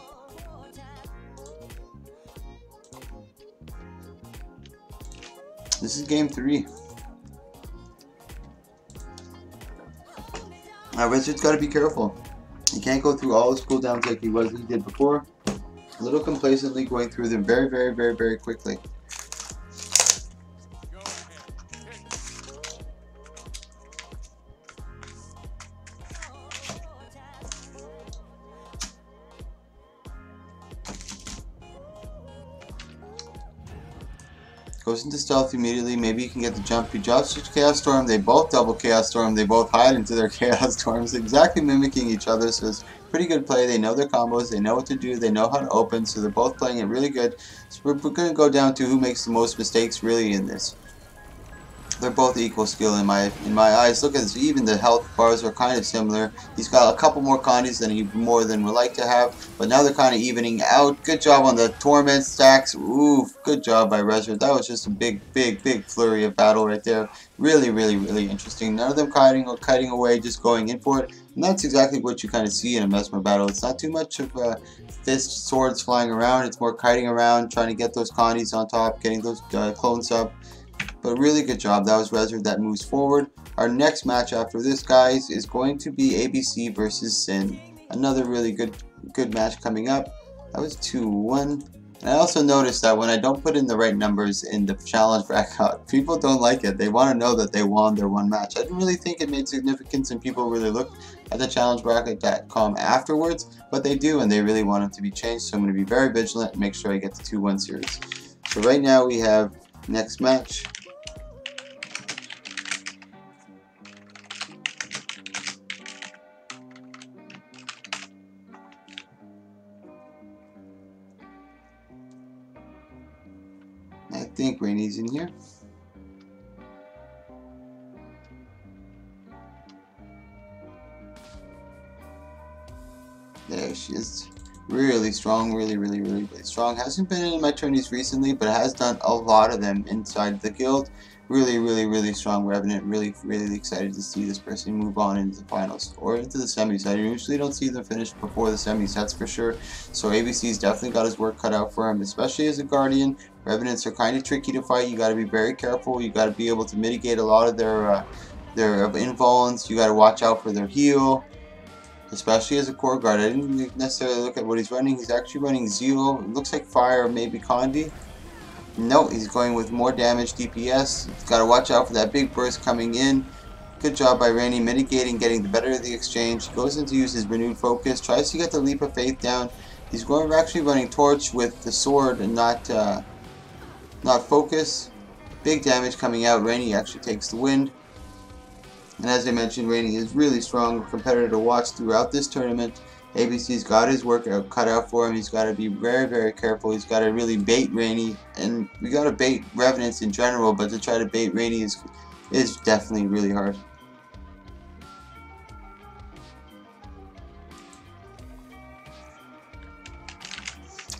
Speaker 1: This is game 3. Resard's got to be careful. He can't go through all his cooldowns like he did before. A little complacently going through them very, very, very, very quickly. Goes into stealth immediately. Maybe he can get the jump. He jumps to Chaos Storm. They both double Chaos Storm. They both hide into their Chaos Storms, exactly mimicking each other. So it's pretty good play. They know their combos. They know what to do. They know how to open. So they're both playing it really good. So we're going to go down to who makes the most mistakes really in this. They're both equal skill in my eyes. Look at this. Even the health bars are kind of similar. He's got a couple more Condis than he would like to have, but now they're kind of evening out. Good job on the torment stacks. Oof, good job by Resard. That was just a big flurry of battle right there. Really, really, really interesting. None of them kiting away, just going in for it. And that's exactly what you kind of see in a Mesmer battle. It's not too much of fist swords flying around. It's more kiting around, trying to get those Condis on top, getting those clones up. But really good job. That was Resard that moves forward. Our next match after this, guys, is going to be ABC versus Sin. Another really good match coming up. That was 2-1. And I also noticed that when I don't put in the right numbers in the challenge bracket, people don't like it. They want to know that they won their one match. I didn't really think it made significance and people really looked at the challengebracket.com afterwards, but they do, and they really want it to be changed. So I'm going to be very vigilant and make sure I get the 2-1 series. So right now we have next match. think Rainy's in here. There she is. Really strong, really strong. Hasn't been in my tourneys recently, but has done a lot of them inside the guild. Really strong Revenant. Really excited to see this person move on into the finals or into the semis. I usually don't see them finish before the semis, that's for sure. So ABC's definitely got his work cut out for him, especially as a Guardian. Revenants are kind of tricky to fight. You got to be very careful. You got to be able to mitigate a lot of their invulns. You got to watch out for their heal. Especially as a core guard. I didn't necessarily look at what he's running. He's actually running Zero. It looks like Fire or maybe Condi. No, he's going with more damage DPS. He's got to watch out for that big burst coming in. Good job by Rainy mitigating, getting the better of the exchange. He goes in to use his renewed focus. Tries to get the leap of faith down. He's actually running Torch with the sword and not focus. Big damage coming out. Rainy actually takes the wind. And as I mentioned, Rainy is really strong competitor to watch throughout this tournament. ABC's got his work cut out for him. He's got to be very careful. He's got to really bait Rainy, and we got to bait Revenants in general, but to try to bait Rainy is definitely really hard.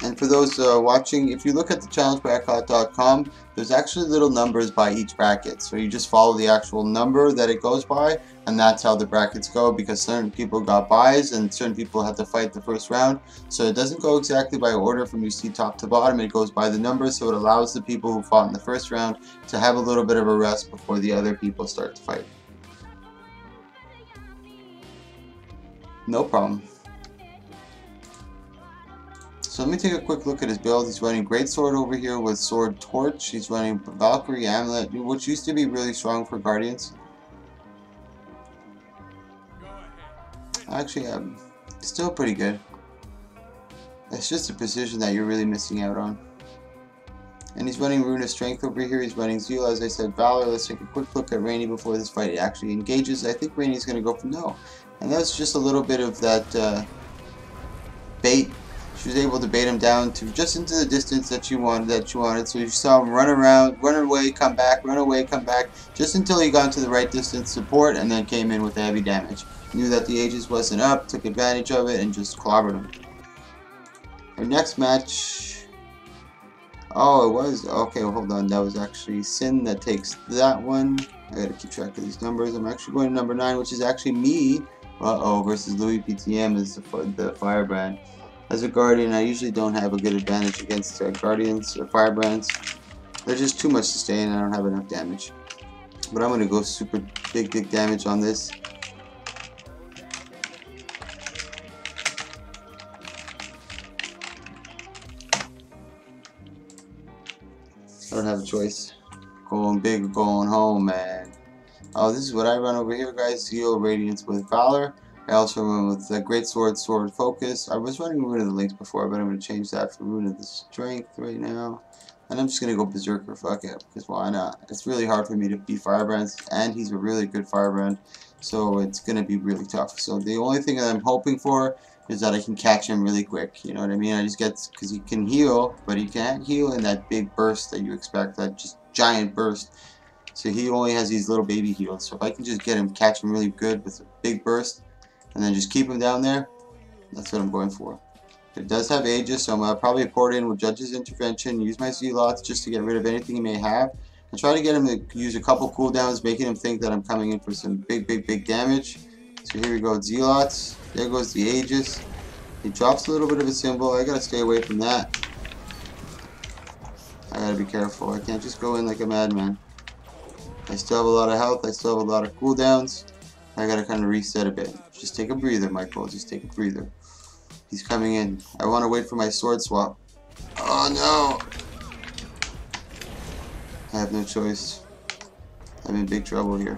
Speaker 1: And for those watching, if you look at the challengebracket.com, there's actually little numbers by each bracket. So you just follow the actual number that it goes by, and that's how the brackets go, because certain people got buys and certain people had to fight the first round. So it doesn't go exactly by order from you see top to bottom, it goes by the numbers, so it allows the people who fought in the first round to have a little bit of a rest before the other people start to fight. No problem. So let me take a quick look at his build. He's running Greatsword over here with Sword Torch. He's running Valkyrie Amulet, which used to be really strong for Guardians. Actually, still pretty good. It's just the precision that you're really missing out on. And he's running Rune of Strength over here. He's running Zeal, as I said, Valor. Let's take a quick look at Rainy before this fight actually engages. I think Rainy's going to go for no. And that's just a little bit of that bait. She was able to bait him down to just into the distance that you wanted. So you saw him run around, run away, come back, run away, come back, just until he got to the right distance support, and then came in with the heavy damage. Knew that the Aegis wasn't up, took advantage of it, and just clobbered him. Our next match. Oh, it was okay. Hold on, that was actually Sin that takes that one. I gotta keep track of these numbers. I'm actually going to number 9, which is actually me. Versus Louis PTM is the Firebrand. As a Guardian, I usually don't have a good advantage against Guardians or Firebrands. They're just too much to stay in, I don't have enough damage. But I'm going to go super big damage on this. I don't have a choice. Going big or going home, man. Oh, this is what I run over here, guys. Zeal Radiance with Valor. I also run with the Greatsword, Sword Focus. I was running Rune of the Links before, but I'm going to change that for Rune of the Strength right now. And I'm just going to go Berserker, fuck it, because why not? It's really hard for me to beat Firebrands, and he's a really good Firebrand, so it's going to be really tough. So the only thing that I'm hoping for is that I can catch him really quick, you know what I mean? I just get, because he can heal, but he can't heal in that big burst that you expect, that just giant burst. So he only has these little baby heals, so if I can just get him, catch him really good with a big burst, and then just keep him down there, that's what I'm going for. It does have Aegis, so I'm going to probably port in with Judge's Intervention, use my Zealots just to get rid of anything he may have, and try to get him to use a couple cooldowns, making him think that I'm coming in for some big damage. So here we go, Zealots, there goes the Aegis. He drops a little bit of a symbol, I gotta stay away from that. I gotta be careful, I can't just go in like a madman. I still have a lot of health, I still have a lot of cooldowns. I gotta kind of reset a bit. Just take a breather, Michael. Just take a breather. He's coming in. I want to wait for my sword swap. Oh no! I have no choice. I'm in big trouble here.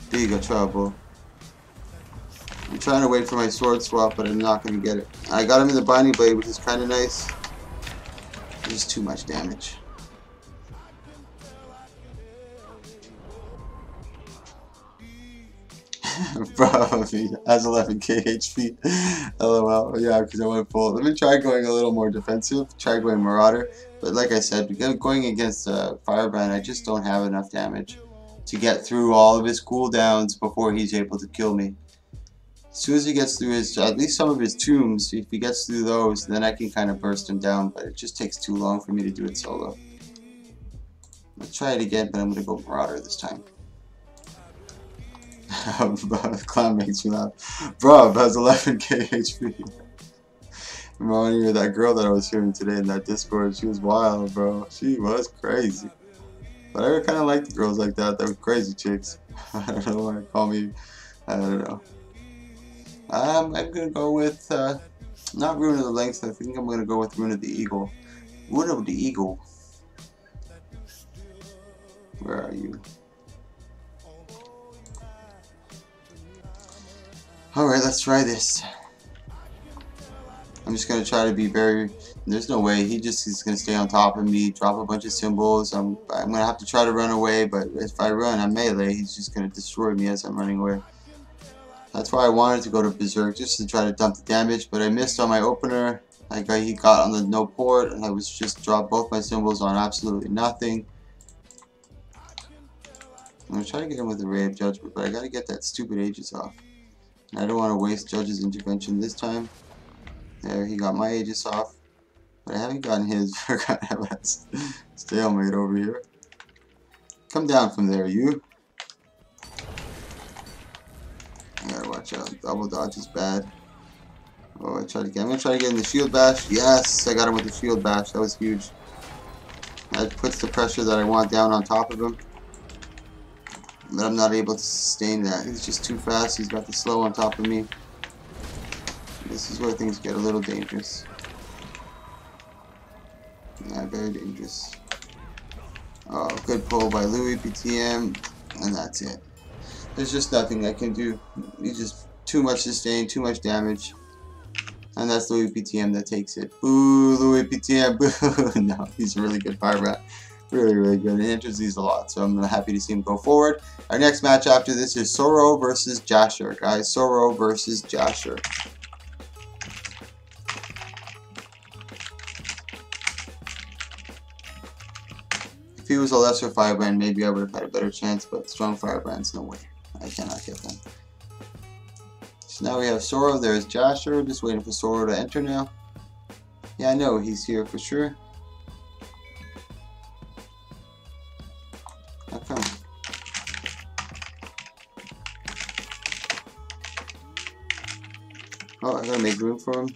Speaker 1: Big trouble. I'm trying to wait for my sword swap, but I'm not going to get it. I got him in the Binding Blade, which is kind of nice. Just too much damage. Bro, he has 11k HP. LOL. Yeah, because I went full. Let me try going a little more defensive. Try going Marauder. But like I said, going against Firebrand, I just don't have enough damage to get through all of his cooldowns before he's able to kill me. As soon as he gets through his, at least some of his tombs, if he gets through those, then I can kind of burst him down. But it just takes too long for me to do it solo. Let's try it again, but I'm going to go Marauder this time. Clown makes me laugh. Bro, has 11k HP. Reminding me of that girl that I was hearing today in that Discord. She was wild, bro. She was crazy. But I kind of like the girls like that. They were crazy chicks. I don't know why they call me. I don't know. I'm gonna go with not Rune of the Lynx. I think I'm gonna go with Rune of the Eagle. Rune of the Eagle. Where are you? Alright, let's try this. I'm just gonna try to be very. There's no way he's gonna stay on top of me, drop a bunch of symbols. I'm gonna have to try to run away, but if I run, I'm melee. He's just gonna destroy me as I'm running away. That's why I wanted to go to Berserk, just to try to dump the damage, but I missed on my opener. He got on the no port, and I was just dropped both my symbols on absolutely nothing. I'm gonna try to get him with a Ray of Judgment, but I gotta get that stupid Aegis off. And I don't want to waste Judge's intervention this time. There, he got my Aegis off, but I haven't gotten his. I have a stalemate over here. Come down from there, you. I gotta watch out. Double dodge is bad. Oh, I'm gonna try to get in the shield bash. Yes, I got him with the shield bash. That was huge. That puts the pressure that I want down on top of him. But I'm not able to sustain that. He's just too fast. He's got the slow on top of me. This is where things get a little dangerous. Yeah, very dangerous. Oh, good pull by Louis PTM, and that's it. There's just nothing I can do. He's just too much sustain, too much damage. And that's Louis PTM that takes it. Boo, Louis PTM, boo. No, he's a really good firebrand. Really, really good. He enters these a lot, so I'm happy to see him go forward. Our next match after this is Soro versus Jasher, guys. Soro versus Jasher. If he was a lesser firebrand, maybe I would have had a better chance, but strong firebrands, no way. I cannot get them. So now we have Soro, there's Jasher, just waiting for Soro to enter now. Yeah, I know, he's here for sure. How come? Oh, I gotta make room for him.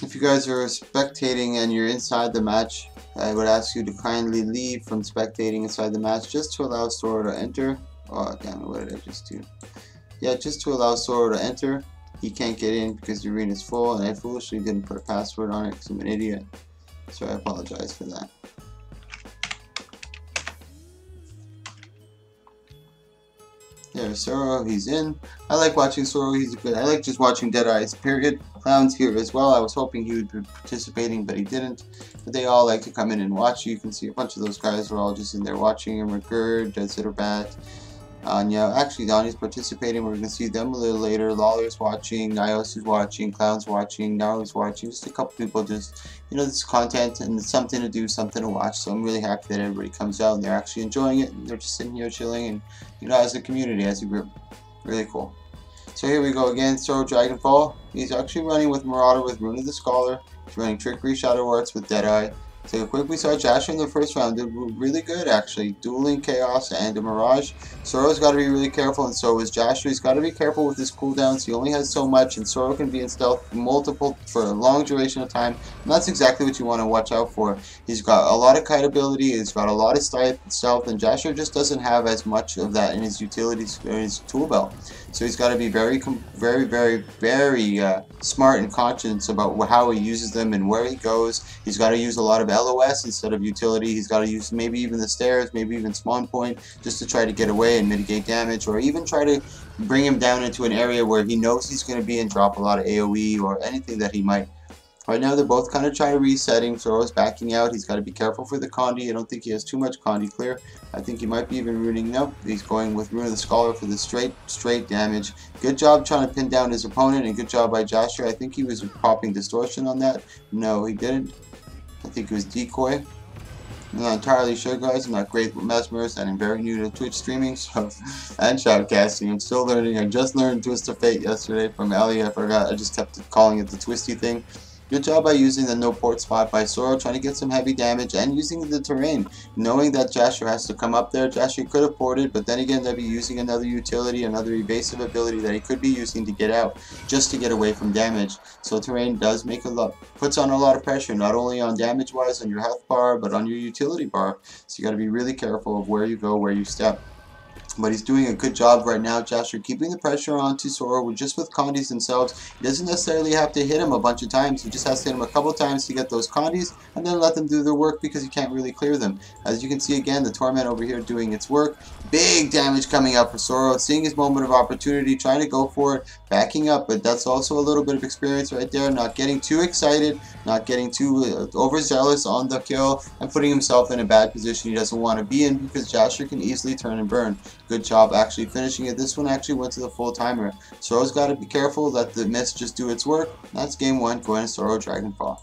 Speaker 1: If you guys are spectating and you're inside the match, I would ask you to kindly leave from spectating inside the match just to allow Soro to enter. Oh, damn it, what did I just do? Yeah, just to allow Soro to enter. He can't get in because the arena is full, and I foolishly didn't put a password on it because I'm an idiot. So I apologize for that. There's Soro, he's in. I like watching Soro, he's good. I like just watching Dead Eyes, period. Clown's here as well. I was hoping he would be participating, but he didn't. But they all like to come in and watch. You can see a bunch of those guys are all just in there watching him. Regurd, Zitterbat, Anya. Actually, Donnie's participating. We're going to see them a little later. Lawler's watching, Nios is watching, Clown's watching, Naru's watching. Just a couple people just, you know, this is content and it's something to do, something to watch. So I'm really happy that everybody comes out and they're actually enjoying it. And they're just sitting here chilling and, you know, as a community, as a group. Really cool. So here we go again. Soro Dragonfall. He's actually running with Marauder with Rune of the Scholar. He's running Trickery Shadow Arts with Deadeye. So quick, we saw Jasher in the first round. Did really good actually. Dueling Chaos and a Mirage. Soro's got to be really careful, and so is Jasher. He's got to be careful with his cooldowns. He only has so much, and Soro can be in stealth for a long duration of time. And that's exactly what you want to watch out for. He's got a lot of kite ability. He's got a lot of stealth, and Jasher just doesn't have as much of that in his utilities or his tool belt. So he's got to be very smart and conscious about how he uses them and where he goes. He's got to use a lot of LOS instead of utility. He's got to use maybe even the stairs, maybe even spawn point, just to try to get away and mitigate damage, or even try to bring him down into an area where he knows he's going to be and drop a lot of AoE or anything that he might. Right now, they're both kind of trying to reset him. Zoro's backing out. He's got to be careful for the Condi. I don't think he has too much Condi clear. I think he might be even ruining. Nope, he's going with Rune of the Scholar for the straight damage. Good job trying to pin down his opponent, and good job by Jasher. I think he was popping distortion on that. No, he didn't. I think it was decoy. I'm not entirely sure, guys. I'm not great with Mesmerist, and I'm very new to Twitch streaming and shoutcasting. I'm still learning. I just learned Twist of Fate yesterday from Ellie. I forgot. I just kept calling it the twisty thing. Good job by using the no port spot by Zoro, trying to get some heavy damage and using the terrain. Knowing that Jasher has to come up there, Jasher could have ported, but then again they'd be using another utility, another evasive ability that he could be using to get out, just to get away from damage. So terrain does make puts on a lot of pressure, not only on damage wise on your health bar, but on your utility bar. So you got to be really careful of where you go, where you step. But he's doing a good job right now, Jasher, keeping the pressure on to Zoro just with Condis themselves. He doesn't necessarily have to hit him a bunch of times. He just has to hit him a couple times to get those Condis, and then let them do their work because you can't really clear them. As you can see again, the Torment over here doing its work. Big damage coming up for Zoro, seeing his moment of opportunity, trying to go for it, backing up, but that's also a little bit of experience right there, not getting too excited, not getting too overzealous on the kill, and putting himself in a bad position he doesn't want to be in because Jasher can easily turn and burn. Good job actually finishing it. This one actually went to the full timer. Zoro's got to be careful, let the mist just do its work. That's game one, going to Zoro Dragonfall.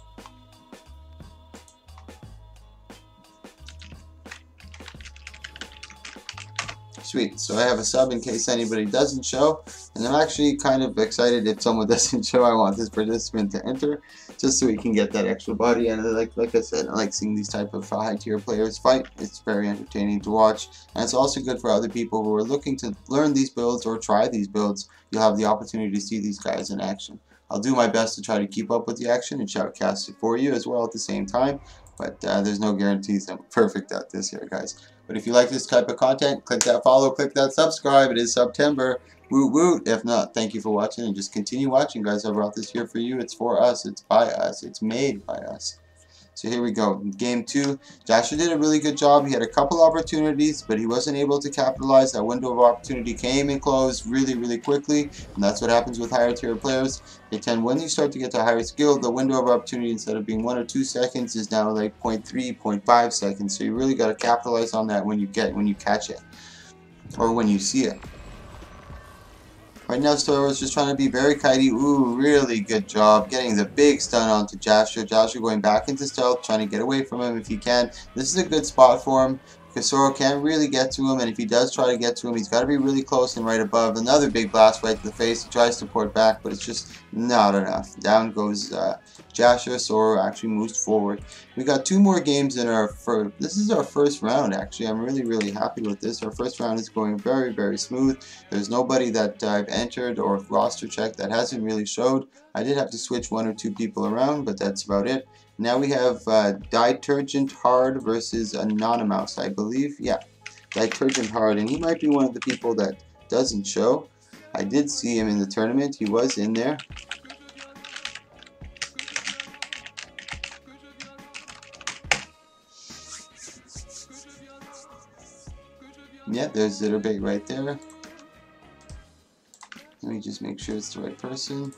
Speaker 1: Sweet, so I have a sub in case anybody doesn't show, and I'm actually kind of excited if someone doesn't show. I want this participant to enter, just so we can get that extra body, and like I said, I like seeing these type of high tier players fight. It's very entertaining to watch, and it's also good for other people who are looking to learn these builds or try these builds. You'll have the opportunity to see these guys in action. I'll do my best to try to keep up with the action and shoutcast it for you as well at the same time, but there's no guarantees I'm perfect at this here, guys. But if you like this type of content, click that follow, click that subscribe. It is September. Woot woot. If not, thank you for watching, and just continue watching, guys. I brought this here for you. It's for us. It's by us. It's made by us. So here we go. Game 2. Jasher did a really good job. He had a couple opportunities, but he wasn't able to capitalize. That window of opportunity came and closed really quickly, and that's what happens with higher tier players. They tend, when you start to get to higher skill, the window of opportunity, instead of being 1 or 2 seconds, is now like 0.3, 0.5 seconds. So you really got to capitalize on that when you catch it, or when you see it. Right now, Zoro's just trying to be very kitey. Ooh, really good job getting the big stun onto Jasher. Jasher going back into stealth, trying to get away from him if he can. This is a good spot for him because Zoro can't really get to him, and if he does try to get to him, he's got to be really close and right above. Another big blast right to the face. He tries to port back, but it's just not enough. Down goes Jasher. Zoro actually moves forward. We got 2 more games in our first. This is our first round, actually. I'm really happy with this. Our first round is going very smooth. There's nobody that I've entered or roster checked that hasn't really showed. I did have to switch 1 or 2 people around, but that's about it. Now we have Detergent Hard versus Anonymous, I believe. Yeah, Detergent Hard, and he might be one of the people that doesn't show. I did see him in the tournament. He was in there. Yeah, there's Zitterbait right there. Let me just make sure it's the right person.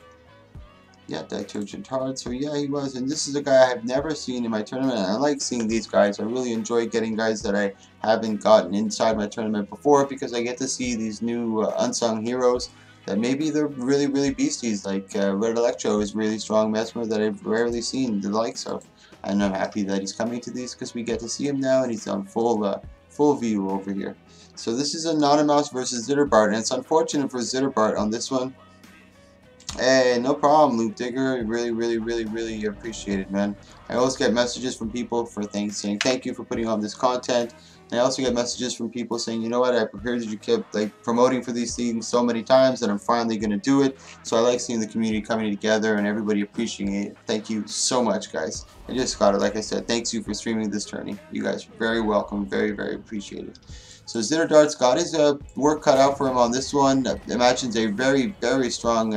Speaker 1: Yeah, Detergent Hard. So yeah, he was. And this is a guy I've never seen in my tournament. And I like seeing these guys. I really enjoy getting guys that I haven't gotten inside my tournament before, because I get to see these new unsung heroes that maybe they're really beasties. Like Red Electro is really strong Mesmer that I've rarely seen the likes of. And I'm happy that he's coming to these because we get to see him now, and he's on full view over here. So this is Anonymous versus Zitterbart, and it's unfortunate for Zitterbart on this one. Hey, no problem, Loot Digger. Really appreciate it, man. I always get messages from people saying thank you for putting on this content. And I also get messages from people saying, you know what, I heard that you kept promoting for these things so many times that I'm finally going to do it. So I like seeing the community coming together and everybody appreciating it. Thank you so much, guys. I just got it, like I said, thanks you for streaming this tourney. You guys are very welcome, very appreciated. So Zitterdart's got his work cut out for him on this one. Imagines a very, very strong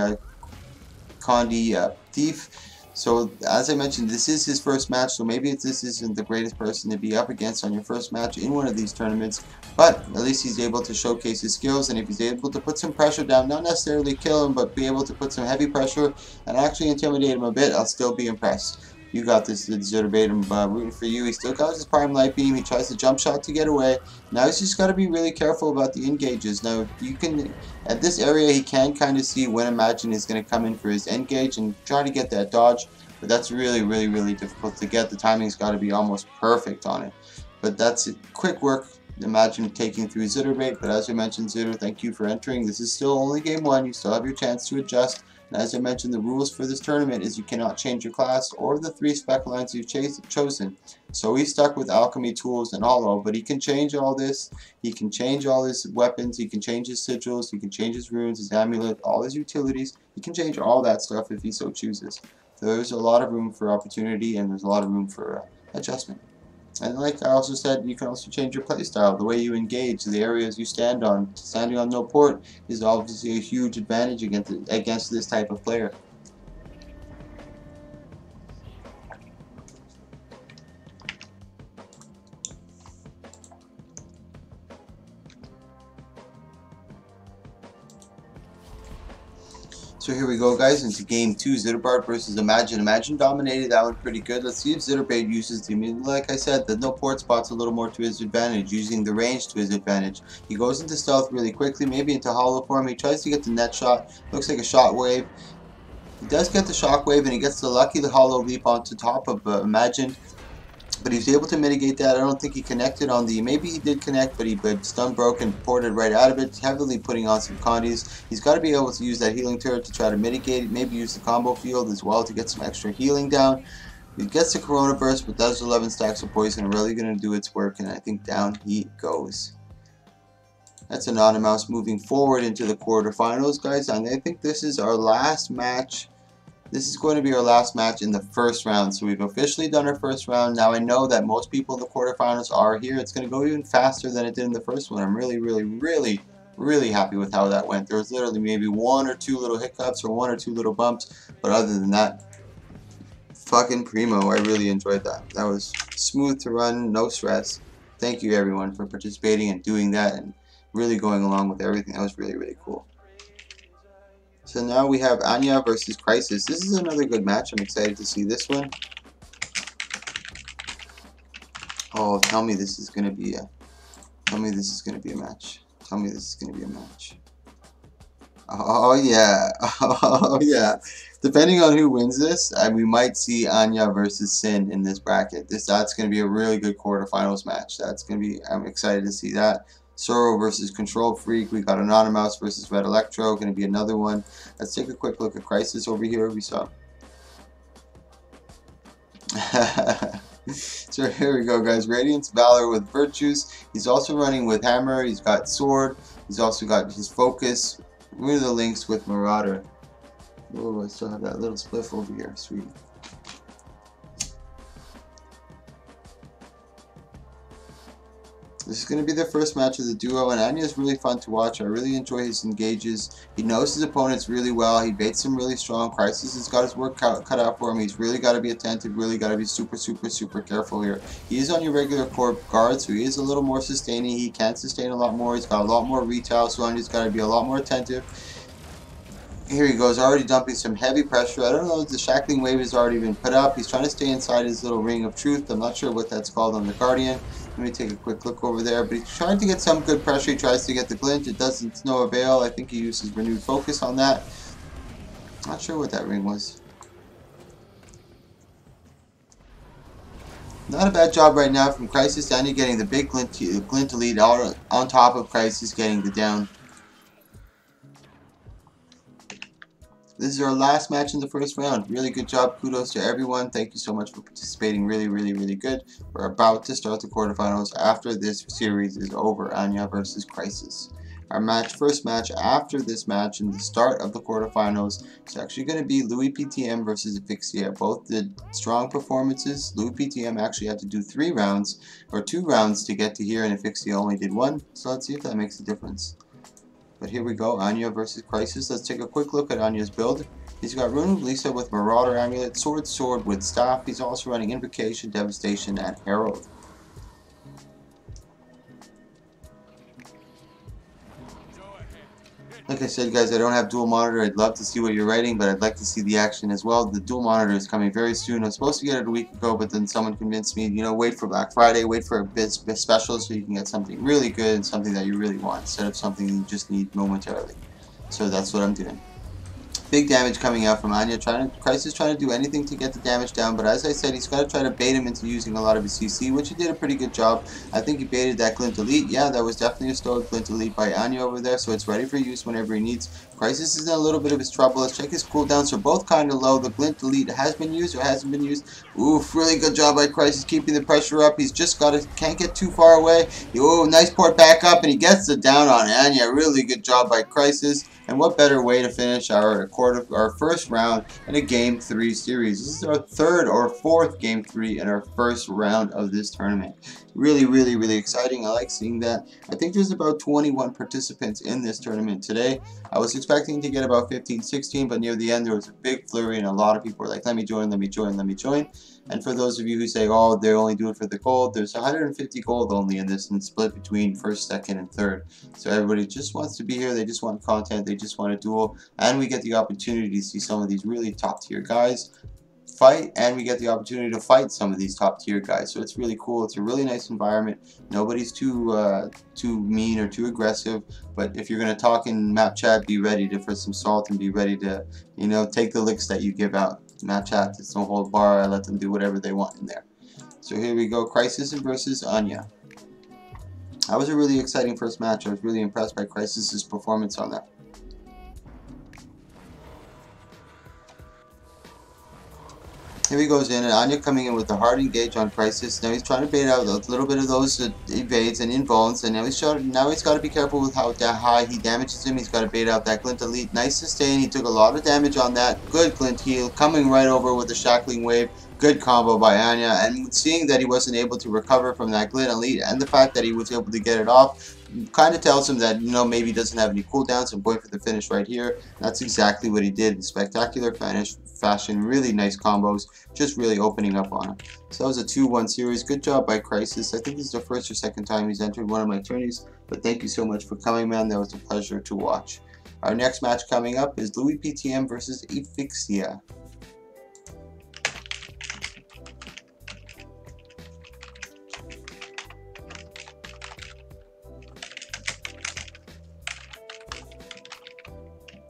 Speaker 1: Condi Thief. So as I mentioned, this is his first match, so maybe this isn't the greatest person to be up against on your first match in one of these tournaments, but at least he's able to showcase his skills, and if he's able to put some pressure down, not necessarily kill him, but be able to put some heavy pressure and actually intimidate him a bit, I'll still be impressed. You got this, Zitterbait. I'm rooting for you. He still got his prime light beam. He tries to jump shot to get away. Now he's just got to be really careful about the engages. Now you can, at this area, he can kind of see when Imagine is going to come in for his engage and try to get that dodge. But that's really, really, really difficult to get. The timing's got to be almost perfect on it. But that's it. Quick work. Imagine taking through Zitterbait. But as I mentioned, Zitter, thank you for entering. This is still only game 1. You still have your chance to adjust. And as I mentioned, the rules for this tournament is you cannot change your class or the 3 spec lines you've chosen. So he's stuck with alchemy, tools, and hollow, but he can change all this. He can change all his weapons, he can change his sigils, he can change his runes, his amulet, all his utilities. He can change all that stuff if he so chooses. So there's a lot of room for opportunity, and there's a lot of room for adjustment. And like I also said, you can also change your playstyle, the way you engage, the areas you stand on. Standing on no port is obviously a huge advantage against this type of player. So here we go, guys, into game 2, Zitterbart versus Imagine. Imagine dominated that one pretty good. Let's see if Zitterbait uses the, like I said, the no port spot's a little more to his advantage, using the range to his advantage. He goes into stealth really quickly, maybe into hollow form. He tries to get the net shot, looks like a shot wave. He does get the shock wave, and he gets the lucky hollow leap onto top of Imagine. But he's able to mitigate that. I don't think he connected on the, maybe he did connect, but he stun broke and ported right out of it, heavily putting on some condis. He's got to be able to use that healing turret to try to mitigate it, maybe use the combo field as well to get some extra healing down. He gets the Corona Burst, but does 11 stacks of poison, really going to do its work, and I think down he goes. That's Anonymous moving forward into the quarterfinals, guys, and I think this is our last match. This is going to be our last match in the first round. So we've officially done our first round. Now I know that most people in the quarterfinals are here. It's going to go even faster than it did in the first one. I'm really, really, really, really happy with how that went. There was literally maybe 1 or 2 little hiccups or 1 or 2 little bumps. But other than that, fucking primo. I really enjoyed that. That was smooth to run, no stress. Thank you everyone for participating and doing that and really going along with everything. That was really, really cool. So now we have Anya versus Crisis. This is another good match. I'm excited to see this one. Oh, tell me this is gonna be a. Tell me this is gonna be a match. Tell me this is gonna be a match. Oh yeah, oh yeah. Depending on who wins this, we might see Anya versus Sin in this bracket. That's gonna be a really good quarterfinals match. That's gonna be. I'm excited to see that. Sorrow versus Control Freak. We got Anonymous versus Red Electro. Going to be another one. Let's take a quick look at Crisis over here. We saw. So here we go, guys. Radiance Valor with Virtues. He's also running with Hammer. He's got Sword. He's also got his Focus. Where are the links with Marauder? Oh, I still have that little spliff over here. Sweet. This is going to be their first match of the duo, and Anya is really fun to watch. I really enjoy his engages. He knows his opponents really well. He baits them really strong. Crisis has got his work cut out for him. He's really got to be attentive, really got to be super, super, super careful here. He is on your regular core guard, so he is a little more sustaining. He can sustain a lot more. He's got a lot more retail, so Anya's got to be a lot more attentive. Here he goes, already dumping some heavy pressure. I don't know if the shackling wave has already been put up. He's trying to stay inside his little ring of truth. I'm not sure what that's called on the Guardian. Let me take a quick look over there. But he's trying to get some good pressure. He tries to get the glint. It doesn't, it's no avail. I think he uses renewed focus on that. Not sure what that ring was. Not a bad job right now from Crisis. Anya getting the big glint elite on top of Crisis getting the down. This is our last match in the first round. Really good job. Kudos to everyone. Thank you so much for participating. Really, really, really good. We're about to start the quarterfinals after this series is over. Anya versus Crisis. Our first match after this match in the start of the quarterfinals is actually going to be Louis PTM versus Asphyxia. Both did strong performances. Louis PTM actually had to do 3 rounds or 2 rounds to get to here, and Asphyxia only did 1. So let's see if that makes a difference. But here we go, Anya versus Crisis. Let's take a quick look at Anya's build. He's got Rune of Lisa with Marauder Amulet, Sword with Staff. He's also running Invocation, Devastation, and Herald. Like I said, guys, I don't have dual monitor. I'd love to see what you're writing, but I'd like to see the action as well. The dual monitor is coming very soon. I was supposed to get it a week ago, but then someone convinced me, you know, wait for Black Friday, wait for a bit special so you can get something really good and something that you really want instead of something you just need momentarily. So that's what I'm doing. Big damage coming out from Anya. Crisis trying to do anything to get the damage down, but as I said, he's got to try to bait him into using a lot of his CC, which he did a pretty good job. I think he baited that Glint Elite. Yeah, that was definitely a stored Glint Elite by Anya over there, so it's ready for use whenever he needs. Crisis is in a little bit of his trouble. Let's check his cooldowns. They're both kind of low. The Glint Elite has been used or hasn't been used. Oof, really good job by Crisis keeping the pressure up. He's just got to, can't get too far away. Oh, nice port back up, and he gets the down on Anya. Really good job by Crisis. And what better way to finish our first round in a Game 3 series. This is our 3rd or 4th Game 3 in our first round of this tournament. Really exciting. I like seeing that. I think there's about 21 participants in this tournament today. I was expecting to get about 15, 16, but near the end there was a big flurry and a lot of people were like, let me join, let me join, let me join. And for those of you who say, oh, they only do it for the gold, there's 150 gold only in this, and it's split between 1st, 2nd, and 3rd. So everybody just wants to be here, they just want content, they just want a duel, and we get the opportunity to see some of these really top tier guys fight, and we get the opportunity to fight some of these top tier guys. So it's really cool. It's a really nice environment. Nobody's too mean or too aggressive, but if you're going to talk in map chat, be ready for some salt and be ready to, you know, take the licks that you give out. Map chat, it's no hold bar. I let them do whatever they want in there. So here we go, Crisis versus Anya. That was a really exciting first match. I was really impressed by Crisis's performance on that. Here he goes in, and Anya coming in with the hard engage on Crisis. Now he's trying to bait out a little bit of those evades and invuls, and now he's got to be careful with how high he damages him. He's got to bait out that Glint Elite. Nice sustain. He took a lot of damage on that. Good Glint heal, coming right over with the Shackling Wave. Good combo by Anya, and seeing that he wasn't able to recover from that Glint Elite, and the fact that he was able to get it off, kind of tells him that, you know, maybe he doesn't have any cooldowns and going for the finish right here. That's exactly what he did. Spectacular fashion, really nice combos, just really opening up on him. So that was a 2-1 series. Good job by Crisis. I think this is the 1st or 2nd time he's entered one of my tourneys, but thank you so much for coming, man. That was a pleasure to watch. Our next match coming up is Louis PTM versus Asphyxia.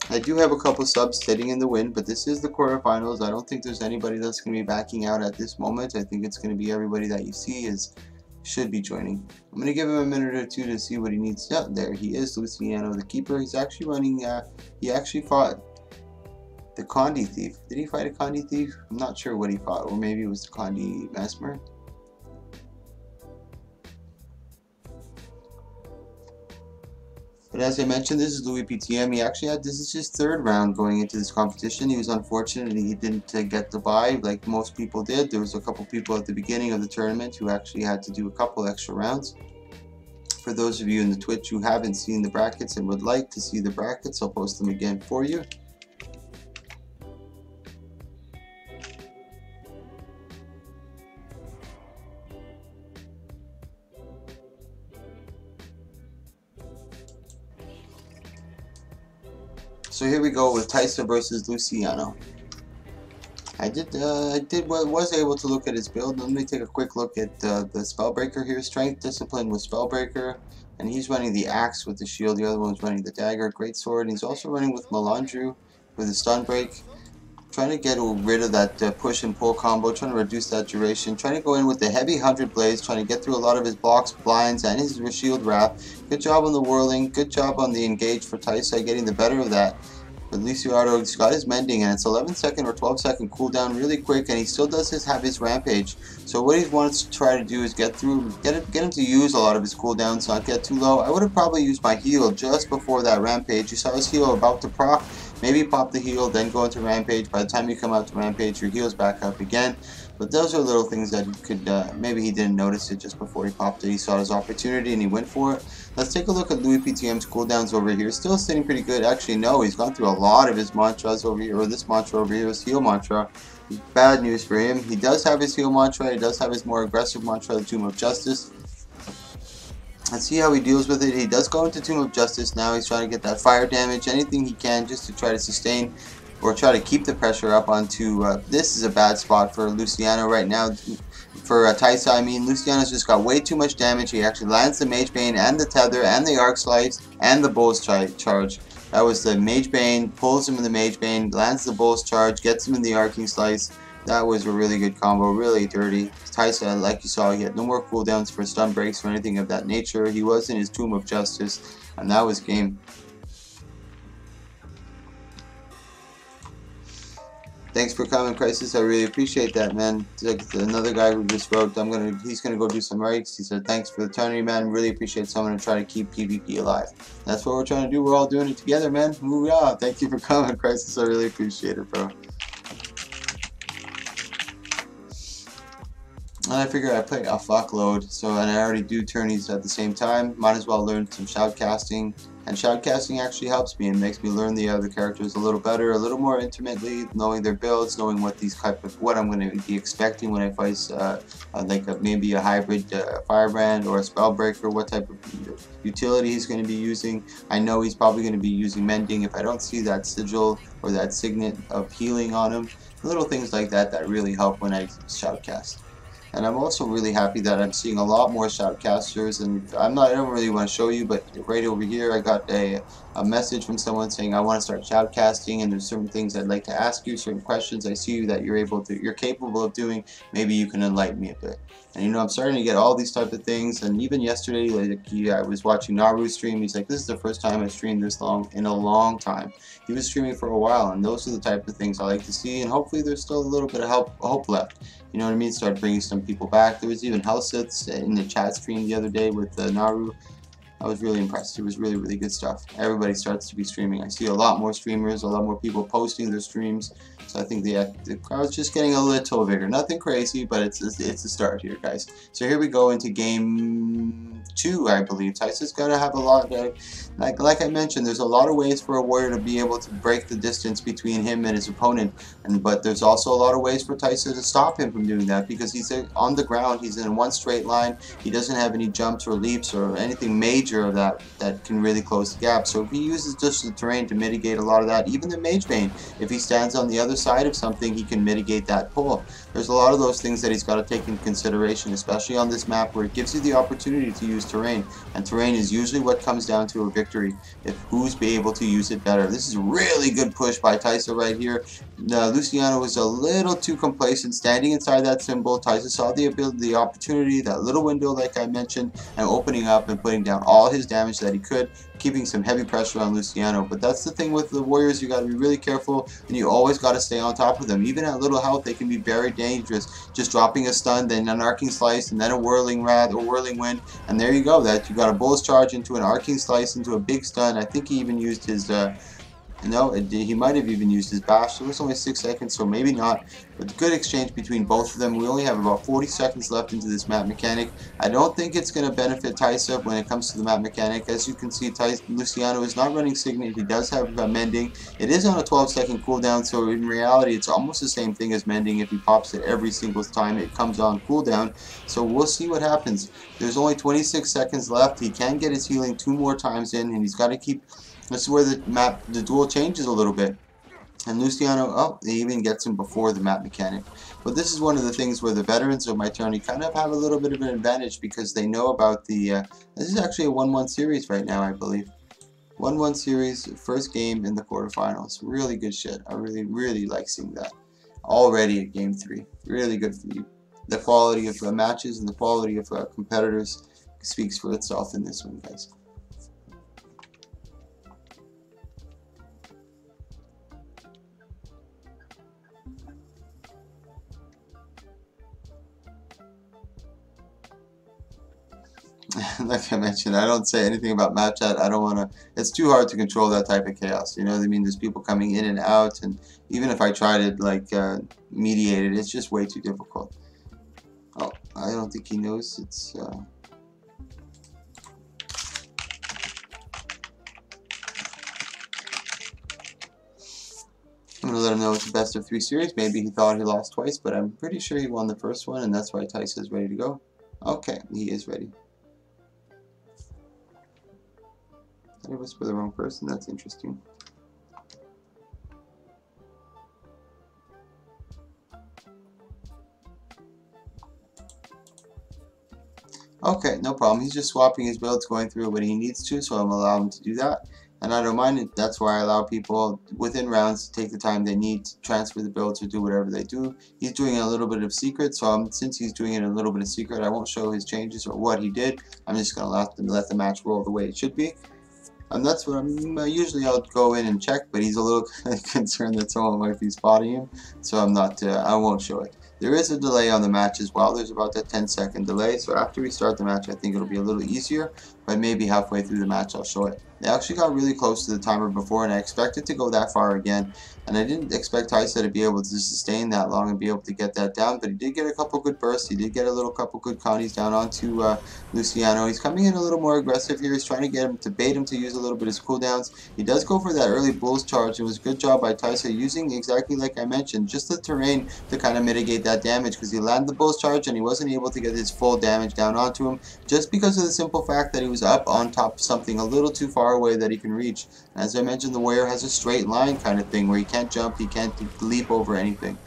Speaker 1: I do have a couple subs sitting in the wind, but this is the quarterfinals. I don't think there's anybody that's going to be backing out at this moment. I think it's going to be everybody that you see should be joining. I'm going to give him a minute or two to see what he needs. Yeah, there he is, Luciano, the keeper. He's actually running, he actually fought the Condi Thief. Did he fight a Condi Thief? I'm not sure what he fought, or maybe it was the Condi Mesmer. But as I mentioned, this is Louis PTM. He actually had, this is his 3rd round going into this competition. He was unfortunate he didn't get the bye like most people did. There was a couple people at the beginning of the tournament who actually had to do a couple extra rounds. For those of you in the Twitch who haven't seen the brackets and would like to see the brackets, I'll post them again for you. So here we go with Taisa versus Luciano. I was able to look at his build. Let me take a quick look at the Spellbreaker here. Strength, Discipline with Spellbreaker, and he's running the Axe with the shield. The other one's running the Dagger, Great Sword, and he's also running with Melandru with the Stun Break. Trying to get rid of that push and pull combo, trying to reduce that duration, trying to go in with the heavy 100 Blades, trying to get through a lot of his blocks, blinds, and his shield wrap. Good job on the whirling, good job on the engage for Taisa, getting the better of that. But Luciano's got his mending, and it's 11-second or 12-second cooldown, really quick, and he still does have his rampage. So what he wants to try to do is get him to use a lot of his cooldowns, not get too low. I would have probably used my heal just before that rampage. You saw his heal about to proc. Maybe pop the heal, then go into rampage. By the time you come out to rampage, your heal's back up again. But those are little things that could, maybe he didn't notice it just before he popped it. He saw his opportunity and he went for it. Let's take a look at Louis PTM's cooldowns over here. Still sitting pretty good. Actually, no, he's gone through a lot of his mantras over here, or this mantra over here, his heal mantra. Bad news for him. He does have his heal mantra. He does have his more aggressive mantra, the Tomb of Justice. Let's see how he deals with it. He does go into Tomb of Justice now. He's trying to get that fire damage, anything he can just to try to sustain or try to keep the pressure up onto, this is a bad spot for Luciano right now. For Taisa, I mean, Luciano's just got way too much damage. He actually lands the Mage Bane and the Tether and the Arc Slice and the Bull's Charge. That was the Mage Bane, pulls him in the Mage Bane, lands the Bull's Charge, gets him in the Arcing Slice. That was a really good combo, really dirty. Taisa, like you saw, he had no more cooldowns for stun breaks or anything of that nature. He was in his Tomb of Justice, and that was game. Thanks for coming, Crisis. I really appreciate that, man. Another guy who just wrote, he's gonna go do some rights. He said, thanks for the tourney, man. Really appreciate someone to try to keep PvP alive. That's what we're trying to do. We're all doing it together, man. Hoorah! Thank you for coming, Crisis. I really appreciate it, bro. And I figure I play a fuckload, and I already do tourneys at the same time. Might as well learn some shoutcasting. And shoutcasting actually helps me and makes me learn the other characters a little better, a little more intimately, knowing their builds, knowing what what I'm going to be expecting when I fight, maybe a hybrid Firebrand or a Spellbreaker, what type of utility he's going to be using. I know he's probably going to be using Mending if I don't see that sigil or that signet of healing on him. Little things like that that really help when I shoutcast. And I'm also really happy that I'm seeing a lot more shoutcasters, and I don't really want to show you, but right over here I got a message from someone saying I want to start shoutcasting, and there's certain things I'd like to ask you, certain questions I see that you're capable of doing. Maybe you can enlighten me a bit. And you know, I'm starting to get all these type of things, and even yesterday, I was watching Naru's stream. He's like, this is the first time I streamed this long in a long time. He was streaming for a while, and those are the type of things I like to see, and hopefully there's still a little bit of hope left. You know what I mean? Start bringing some people back. There was even Helsiths in the chat stream the other day with Naru. I was really impressed. It was really, really good stuff. Everybody starts to be streaming. I see a lot more streamers, a lot more people posting their streams. So I think the crowd's just getting a little bigger. Nothing crazy, but it's a start here, guys. So here we go into game 2, I believe. Taisa's got to have a lot of, like I mentioned, there's a lot of ways for a warrior to be able to break the distance between him and his opponent. But there's also a lot of ways for Taisa to stop him from doing that, because he's on the ground. He's in one straight line. He doesn't have any jumps or leaps or anything major that can really close the gap. So if he uses just the terrain to mitigate a lot of that, even the Mage Bane, if he stands on the other side of something, he can mitigate that pull. There's a lot of those things that he's got to take into consideration, especially on this map where it gives you the opportunity to use terrain. And terrain is usually what comes down to a victory, if who's be able to use it better. This is a really good push by Taisa right here. Luciano was a little too complacent standing inside that symbol. Taisa saw the opportunity, that little window like I mentioned, and opening up and putting down all his damage that he could, keeping some heavy pressure on Luciano. But that's the thing with the warriors, you got to be really careful, and you always got to stay on top of them. Even at little health, they can be very dangerous. Just dropping a stun, then an arcing slice, and then a whirling wrath or whirling wind, and there you go. That you got a bull's charge into an arcing slice into a big stun. I think he even used his no, he might have even used his bash. It was only 6 seconds, so maybe not. But good exchange between both of them. We only have about 40 seconds left into this map mechanic. I don't think it's going to benefit Taisa when it comes to the map mechanic. As you can see, Luciano is not running Signet. He does have Mending. It is on a 12-second cooldown, so in reality, it's almost the same thing as Mending. If he pops it every single time it comes on cooldown. So we'll see what happens. There's only 26 seconds left. He can get his healing 2 more times in, and he's got to keep... This is where the duel changes a little bit. And Luciano, oh, he even gets him before the map mechanic. But this is one of the things where the veterans of my tourney kind of have a little bit of an advantage, because they know about the... this is actually a 1-1 series right now, I believe. 1-1 series, first game in the quarterfinals. Really good shit. I really, really like seeing that. Already at game 3. Really good for you. The quality of matches and the quality of competitors speaks for itself in this one, guys. Like I mentioned, I don't say anything about match chat. I don't want to. It's too hard to control that type of chaos. You know what I mean? There's people coming in and out, and even if I try to like mediate it, it's just way too difficult. Oh, I don't think he knows it's. I'm gonna let him know it's a best of 3 series. Maybe he thought he lost twice, but I'm pretty sure he won the first one, and that's why Tyson is ready to go. Okay, he is ready. Did I whisper the wrong person? That's interesting. Okay, no problem. He's just swapping his builds, going through it when he needs to, so I'm allowing him to do that. And I don't mind it. That's why I allow people within rounds to take the time they need to transfer the builds or do whatever they do. He's doing a little bit of secret, so since he's doing it in a little bit of secret, I won't show his changes or what he did. I'm just going to let the match roll the way it should be. And that's what I'm usually I'll go in and check, but he's a little concerned that someone might be spotting him, so I'm not. I won't show it. There is a delay on the match as well. There's about a 10-second delay, so after we start the match, I think it'll be a little easier. But maybe halfway through the match, I'll show it. They actually got really close to the timer before, and I expected to go that far again. And I didn't expect Tyson to be able to sustain that long and be able to get that down, but he did get a couple good bursts. He did get a couple good connies down onto Luciano. He's coming in a little more aggressive here. He's trying to get him to bait him to use a little bit of his cooldowns. He does go for that early Bulls charge. It was a good job by Tyson using exactly like I mentioned, just the terrain to kind of mitigate that damage, because he landed the Bulls charge and he wasn't able to get his full damage down onto him just because of the simple fact that he was up on top of something a little too far away that he can reach. As I mentioned, the warrior has a straight line kind of thing where he can't jump, he can't leap over anything.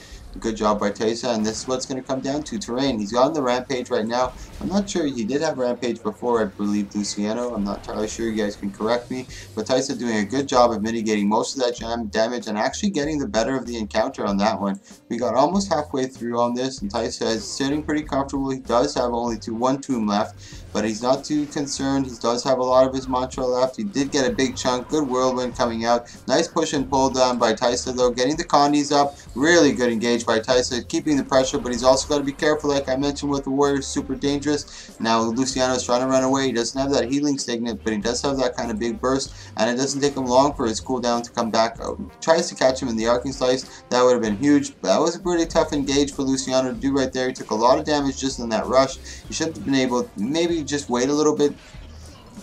Speaker 1: Good job by Taysa, and this is what's going to come down to terrain. He's on the rampage right now. I'm not sure, he did have rampage before, I believe, Luciano. I'm not entirely sure, you guys can correct me. But Taysa doing a good job of mitigating most of that damage and actually getting the better of the encounter on that one. We got almost halfway through on this, and Taysa is sitting pretty comfortable. He does have only one tomb left, but he's not too concerned. He does have a lot of his mantra left. He did get a big chunk. Good whirlwind coming out. Nice push and pull down by Taysa though. Getting the condies up. Really good engage by Tyson, keeping the pressure, but he's also got to be careful, like I mentioned, with the warrior, super dangerous. Now Luciano's trying to run away. He doesn't have that healing signet, but he does have that kind of big burst, and it doesn't take him long for his cooldown to come back. Tries to catch him in the arcing slice. That would have been huge. But that was a pretty tough engage for Luciano to do right there. He took a lot of damage just in that rush. He should have been able to maybe just wait a little bit.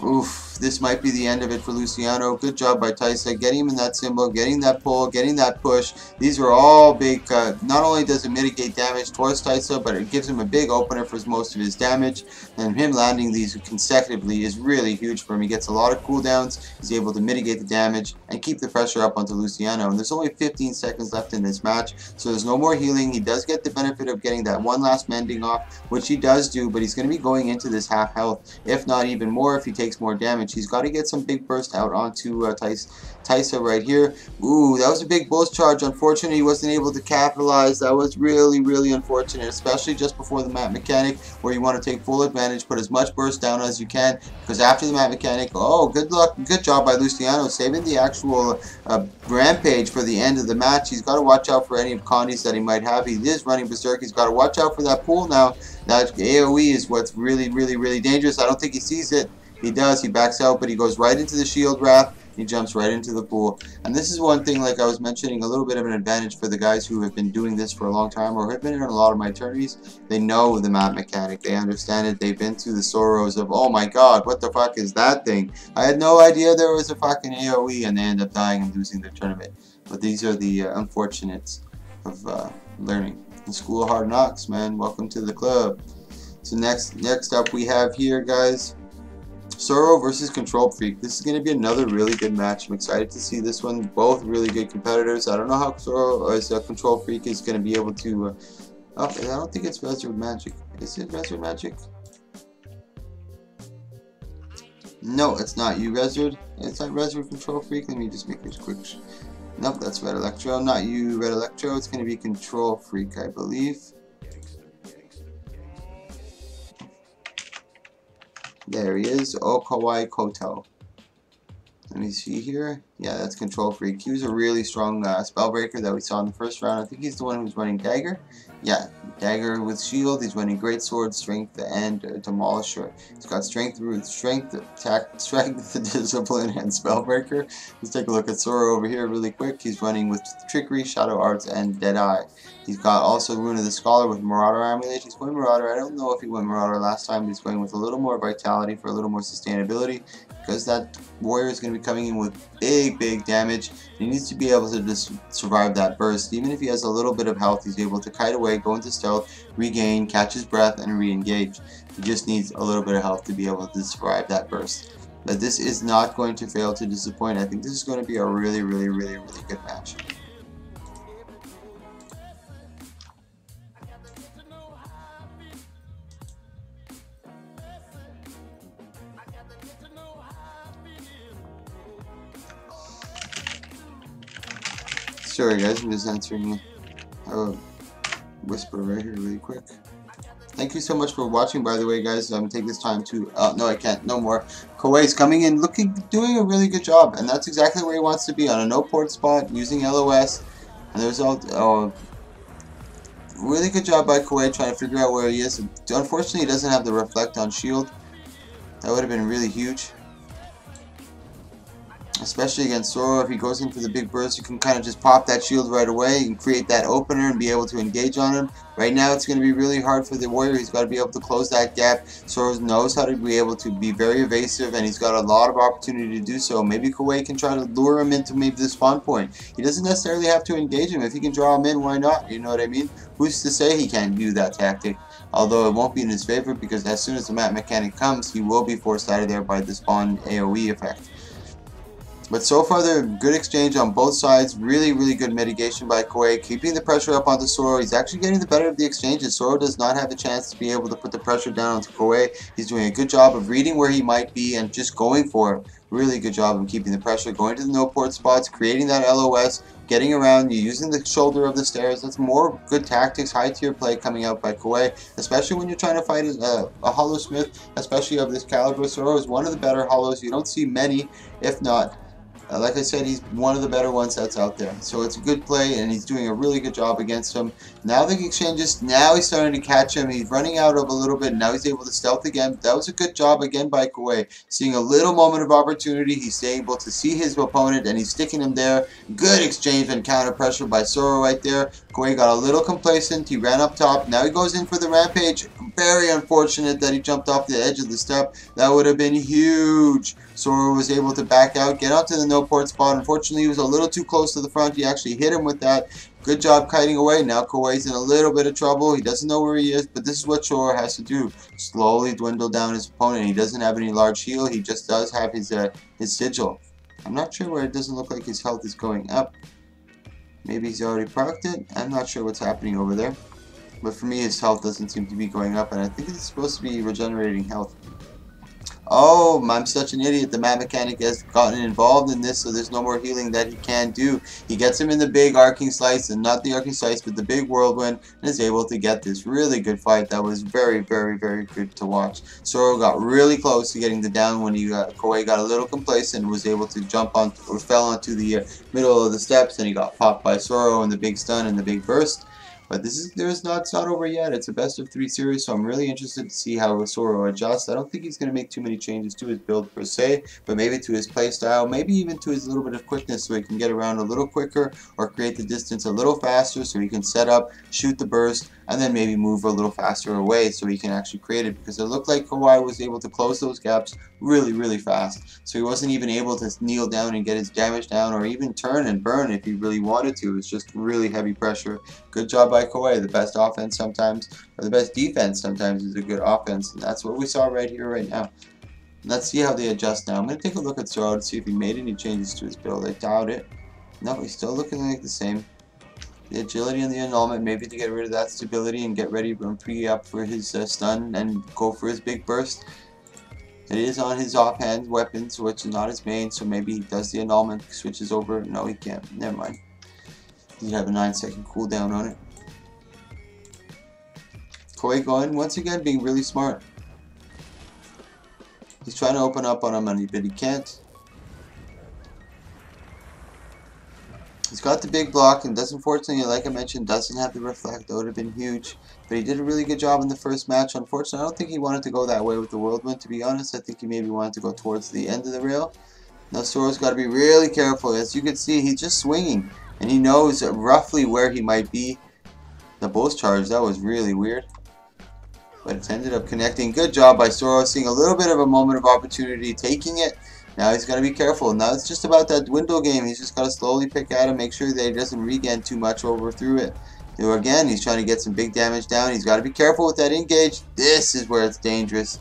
Speaker 1: Oof, this might be the end of it for Luciano. Good job by Tysa, getting him in that symbol, getting that pull, getting that push. These are all big, not only does it mitigate damage towards Tysa, but it gives him a big opener for most of his damage. And him landing these consecutively is really huge for him. He gets a lot of cooldowns, he's able to mitigate the damage and keep the pressure up onto Luciano. And there's only 15 seconds left in this match, so there's no more healing. He does get the benefit of getting that one last mending off, which he does do, but he's going to be going into this half health, if not even more if he takes more damage. He's got to get some big burst out onto Tysa right here. Ooh, that was a big Bulls charge. Unfortunately, he wasn't able to capitalize. That was really, really unfortunate, especially just before the map mechanic, where you want to take full advantage, put as much burst down as you can, because after the map mechanic, oh, good luck, good job by Luciano, saving the actual rampage for the end of the match. He's got to watch out for any condies that he might have. He is running berserk. He's got to watch out for that pool now. That AoE is what's really, really, really dangerous. I don't think he sees it. He does, he backs out, but he goes right into the shield wrath. He jumps right into the pool. And this is one thing, like I was mentioning, a little bit of an advantage for the guys who have been doing this for a long time or have been in a lot of my tourneys. They know the map mechanic. They understand it. They've been through the sorrows of, oh my god, what the fuck is that thing? I had no idea there was a fucking AoE, and they end up dying and losing their tournament. But these are the unfortunates of learning. The School of Hard Knocks, man. Welcome to the club. So next up we have here, guys, Sorrow versus Control Freak. This is going to be another really good match. I'm excited to see this one. Both really good competitors. I don't know how Sorrow as Control Freak is going to be able to... oh, I don't think it's Resurrect Magic. Is it Resurrect Magic? No, it's not. You Resurrect. It's not Resurrect Control Freak. Let me just make this quick. Nope, that's Red Electro. Not you, Red Electro. It's going to be Control Freak, I believe. There he is, Okawai Koto. Let me see here. Yeah, that's Control Freak. He was a really strong Spellbreaker that we saw in the first round. I think he's the one who's running Dagger. Yeah, Dagger with Shield. He's running Great Sword, Strength, and Demolisher. He's got Strength, Attack, Strength, Discipline, and Spellbreaker. Let's take a look at Sora over here really quick. He's running with Trickery, Shadow Arts, and Deadeye. He's got also Rune of the Scholar with Marauder Amulet. He's going Marauder. I don't know if he went Marauder last time, but he's going with a little more Vitality for a little more sustainability. Because that warrior is going to be coming in with big damage. He needs to be able to just survive that burst. Even if he has a little bit of health, he's able to kite away, go into stealth, regain, catch his breath, and re-engage. He just needs a little bit of health to be able to survive that burst. But this is not going to fail to disappoint. I think this is going to be a really good match. Sorry guys, I'm just answering a whisper right here really quick. Thank you so much for watching, by the way, guys. Take this time to no, I can't, no more. Kuwai's coming in doing a really good job, and that's exactly where he wants to be, on a no port spot using LOS. And there's all really good job by Kuwait trying to figure out where he is. Unfortunately, he doesn't have the reflect on shield. That would have been really huge. Especially against Zoro, if he goes in for the big burst, you can kind of just pop that shield right away and create that opener and be able to engage on him. Right now, it's going to be really hard for the warrior. He's got to be able to close that gap. Zoro knows how to be able to be very evasive, and he's got a lot of opportunity to do so. Maybe Kuwait can try to lure him into maybe the spawn point. He doesn't necessarily have to engage him. If he can draw him in, why not? You know what I mean? Who's to say he can't do that tactic? Although it won't be in his favor, because as soon as the map mechanic comes, he will be forced out of there by the spawn AoE effect. But so far, they're good exchange on both sides. Really good mitigation by Kuwait, keeping the pressure up onto Zoro. He's actually getting the better of the exchanges. Zoro does not have a chance to be able to put the pressure down onto Kuwait. He's doing a good job of reading where he might be and just going for it. Really good job of keeping the pressure, going to the no port spots, creating that LOS, getting around, you using the shoulder of the stairs. That's more good tactics, high tier play coming out by Kuwait, especially when you're trying to fight a Hollow Smith, especially of this caliber. Zoro is one of the better Hollows. You don't see many, if not. Like I said, he's one of the better ones that's out there. So it's a good play, and he's doing a really good job against him. Now the exchanges, now he's starting to catch him. He's running out of a little bit. Now he's able to stealth again. That was a good job again by Kuwait. Seeing a little moment of opportunity, he's able to see his opponent, and he's sticking him there. Good exchange and counter pressure by Zoro right there. Kuwait got a little complacent. He ran up top. Now he goes in for the rampage. Very unfortunate that he jumped off the edge of the step. That would have been huge. Zoro was able to back out, get out to the no port spot. Unfortunately, he was a little too close to the front. He actually hit him with that. Good job kiting away. Now Kuwait's in a little bit of trouble. He doesn't know where he is, but this is what Zoro has to do. Slowly dwindle down his opponent. He doesn't have any large heal. He just does have his sigil. I'm not sure where it doesn't look like his health is going up. Maybe he's already procced it. I'm not sure what's happening over there. But for me, his health doesn't seem to be going up, and I think it's supposed to be regenerating health. Oh, I'm such an idiot. The map mechanic has gotten involved in this, so there's no more healing that he can do. He gets him in the big arcing slice, and not the arcing slice, but the big whirlwind, and is able to get this really good fight. That was very good to watch. Zoro got really close to getting the down when Kuwait got a little complacent and was able to jump on, or fell onto the middle of the steps, and he got popped by Zoro in the big stun and the big burst. But it's not over yet. It's a best of 3 series, so I'm really interested to see how Zoro adjusts. I don't think he's going to make too many changes to his build per se, but maybe to his playstyle, maybe even to his little bit of quickness, so he can get around a little quicker or create the distance a little faster, so he can set up, shoot the burst, and then maybe move a little faster away so he can actually create it, because it looked like Kawhi was able to close those gaps really fast. So he wasn't even able to kneel down and get his damage down, or even turn and burn if he really wanted to. It was just really heavy pressure. Good job by Kawhi. The best offense sometimes, or the best defense sometimes, is a good offense, and that's what we saw right here, right now. Let's see how they adjust now. I'm going to take a look at Zoro to see if he made any changes to his build. I doubt it. No, he's still looking like the same. The agility and the annulment, maybe to get rid of that stability and get ready and pre-up for his stun and go for his big burst. It is on his offhand weapons, which is not his main, so maybe he does the annulment, switches over. No, he can't. Never mind. He'd have a 9-second cooldown on it. Koi going, once again, being really smart. He's trying to open up on him, but he can't. He's got the big block and does, unfortunately, like I mentioned, doesn't have the reflect. That would have been huge. But he did a really good job in the first match. Unfortunately, I don't think he wanted to go that way with the whirlwind, to be honest. I think he maybe wanted to go towards the end of the rail. Now Soro's got to be really careful. As you can see, he's just swinging. And he knows roughly where he might be. The both charge, that was really weird. But it's ended up connecting. Good job by Soro, seeing a little bit of a moment of opportunity, taking it. Now he's got to be careful. Now it's just about that dwindle game. He's just got to slowly pick at him, make sure that he doesn't regen too much over through it. So again, he's trying to get some big damage down. He's got to be careful with that engage. This is where it's dangerous.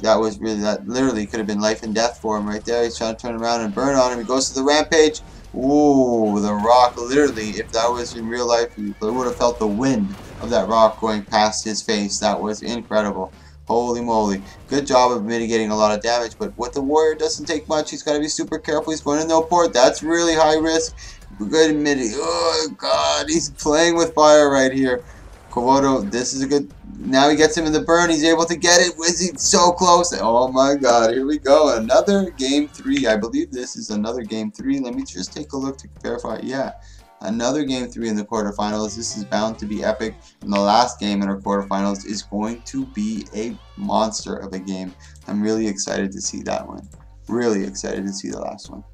Speaker 1: That was really, that literally could have been life and death for him right there. He's trying to turn around and burn on him. He goes to the rampage. Ooh, the rock, literally, if that was in real life, he would have felt the wind of that rock going past his face. That was incredible. Holy moly. Good job of mitigating a lot of damage, but with the warrior, doesn't take much. He's got to be super careful. He's going to no port. That's really high risk. Good midi. Oh, God. He's playing with fire right here. Komodo, this is a good... Now he gets him in the burn. He's able to get it. Is he so close? Oh, my God. Here we go. Another game 3. I believe this is another game 3. Let me just take a look to verify. Yeah. Another game 3 in the quarterfinals. This is bound to be epic. And the last game in our quarterfinals is going to be a monster of a game. I'm really excited to see that one. Really excited to see the last one.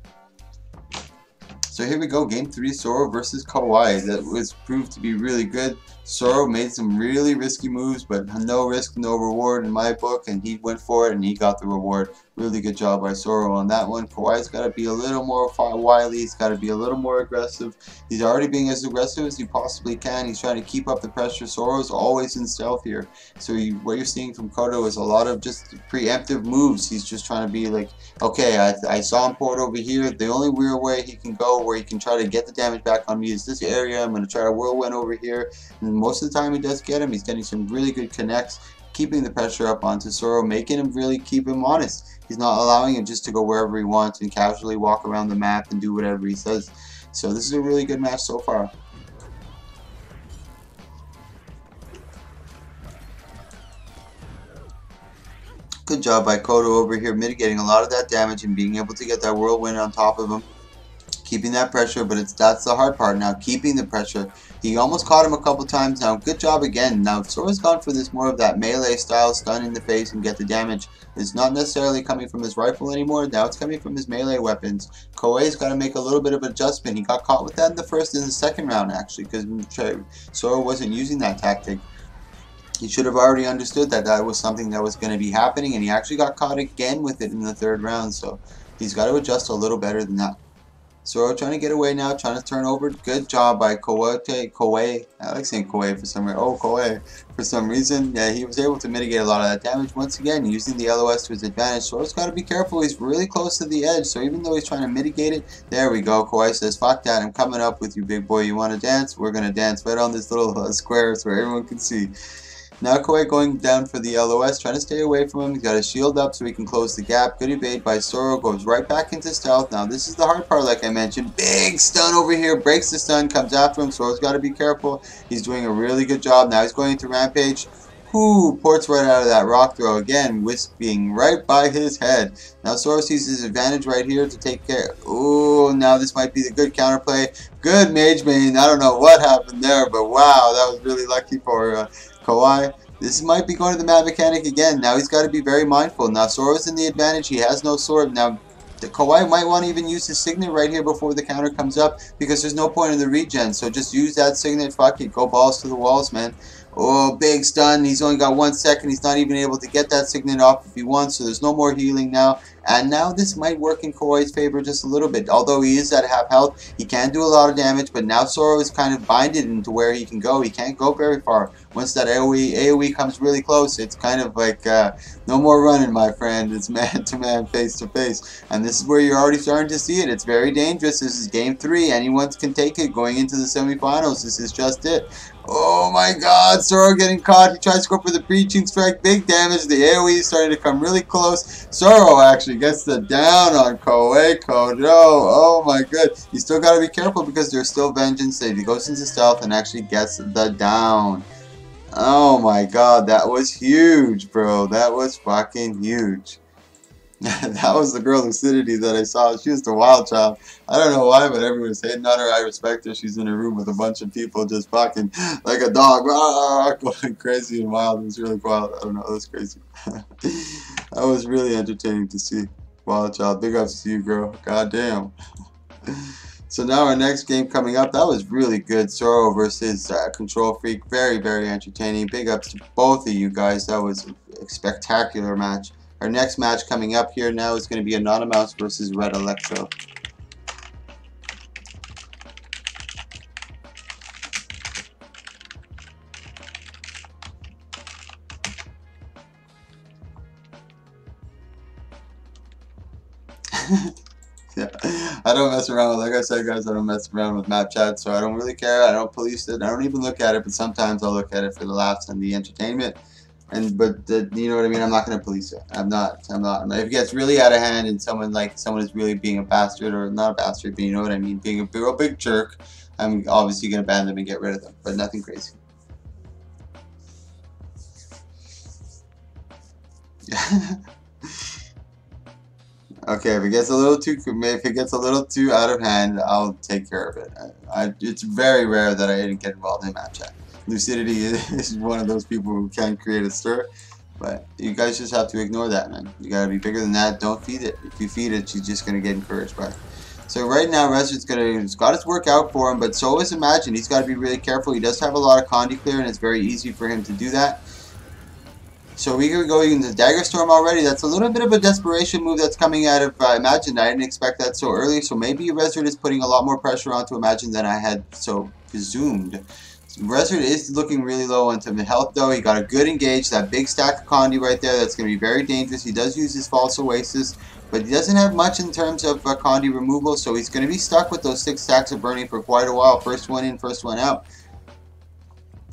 Speaker 1: So here we go, game 3, Soro versus Kawhi. That was proved to be really good. Soro made some really risky moves, but no risk, no reward in my book, and he went for it and he got the reward. Really good job by Soro on that one. Kawhi's got to be a little more wily. He's got to be a little more aggressive. He's already being as aggressive as he possibly can. He's trying to keep up the pressure. Soro's always in stealth here. So what you're seeing from Kodo is a lot of just preemptive moves. He's just trying to be like, okay, I saw him port over here. The only real way he can go where he can try to get the damage back on me is this area. I'm going to try to whirlwind over here. And most of the time he does get him. He's getting some really good connects, keeping the pressure up onto Soro, making him really keep him honest. He's not allowing him just to go wherever he wants and casually walk around the map and do whatever he says. So this is a really good match so far. Good job by Kodo over here, mitigating a lot of that damage and being able to get that whirlwind on top of him. Keeping that pressure, but that's the hard part now, keeping the pressure. He almost caught him a couple times now. Good job again. Now Soro's gone for this more of that melee style, stun in the face and get the damage. It's not necessarily coming from his rifle anymore. Now it's coming from his melee weapons. Koei's got to make a little bit of adjustment. He got caught with that in the first and the second round actually, because Soro wasn't using that tactic. He should have already understood that that was something that was going to be happening, and he actually got caught again with it in the third round. So he's got to adjust a little better than that. Soro trying to get away now, trying to turn over. Good job by Koei. I like saying Koei for some reason. Oh, Koei. For some reason, yeah, he was able to mitigate a lot of that damage. Once again, using the LOS to his advantage. Soro's got to be careful. He's really close to the edge. So even though he's trying to mitigate it, there we go. Koei says, fuck that. I'm coming up with you, big boy. You want to dance? We're going to dance right on this little square so everyone can see. Now Koei going down for the LOS, trying to stay away from him. He's got his shield up so he can close the gap. Good evade by Soro, goes right back into stealth. Now this is the hard part, like I mentioned. Big stun over here, breaks the stun, comes after him. Soro's got to be careful. He's doing a really good job. Now he's going into Rampage. Whoo, ports right out of that rock throw again, whisping right by his head. Now Soro sees his advantage right here to take care. Ooh, now this might be the good counterplay. Good mage main. I don't know what happened there, but wow, that was really lucky for Kawhi. This might be going to the map mechanic again. Now he's got to be very mindful. Now Soro's in the advantage. He has no sword. Now the Kawhi might want to even use his signet right here before the counter comes up, because there's no point in the regen. So just use that signet. Fuck it. Go balls to the walls, man. Oh, big stun. He's only got 1 second. He's not even able to get that signet off if he wants, so there's no more healing now. And now this might work in Kawhi's favor just a little bit. Although he is at half health, he can do a lot of damage, but now Soro is kind of binded into where he can go. He can't go very far. Once that AoE comes really close, it's kind of like no more running, my friend. It's man-to-man, face-to-face. And this is where you're already starting to see it. It's very dangerous. This is game 3. Anyone can take it going into the semifinals. This is just it. Oh my god, Soro getting caught. He tries to go for the breaching strike. Big damage. The AoE is starting to come really close. Soro actually gets the down on Koei Kodo. Oh my god. You still got to be careful because there's still vengeance. He goes into stealth and actually gets the down. Oh my god, that was huge, bro. That was fucking huge. That was the girl Lucidity that I saw. She was the wild child. I don't know why, but everyone's hating on her. I respect her. She's in a room with a bunch of people just barking like a dog, going crazy and wild. It was really wild. I don't know. It was crazy. That was really entertaining to see. Wild child. Big ups to you, girl. God damn. So now our next game coming up, that was really good. Zoro versus Control Freak. Very, very entertaining. Big ups to both of you guys. That was a spectacular match. Our next match coming up here now is going to be Anonymous versus Red Electro. Yeah, I don't mess around with, like I said, guys, I don't mess around with map chat, so I don't really care. I don't police it. I don't even look at it, but sometimes I'll look at it for the laughs and the entertainment. You know what I mean? I'm not going to police it. I'm not. If it gets really out of hand and someone is really being a bastard, or not a bastard, but you know what I mean, being a real big jerk, I'm obviously going to ban them and get rid of them, but nothing crazy. Okay, if it gets a little too out of hand, I'll take care of it. It's very rare that I didn't get involved in map chat. Lucidity is one of those people who can create a stir, but you guys just have to ignore that, man. You gotta be bigger than that. Don't feed it. If you feed it, she's just gonna get encouraged by it. So right now, Rezzard's got his work out for him, but so is Imagine. He's got to be really careful. He does have a lot of Condi clear, and it's very easy for him to do that. So we are going into Dagger Storm already. That's a little bit of a desperation move that's coming out of Imagine. I didn't expect that so early, so maybe Rezzard is putting a lot more pressure onto Imagine than I had so presumed. Rezzard is looking really low on the health, though. He got a good engage, that big stack of Condi right there. That's going to be very dangerous. He does use his False Oasis, but he doesn't have much in terms of Condi removal, so he's going to be stuck with those 6 stacks of burning for quite a while. First one in, first one out.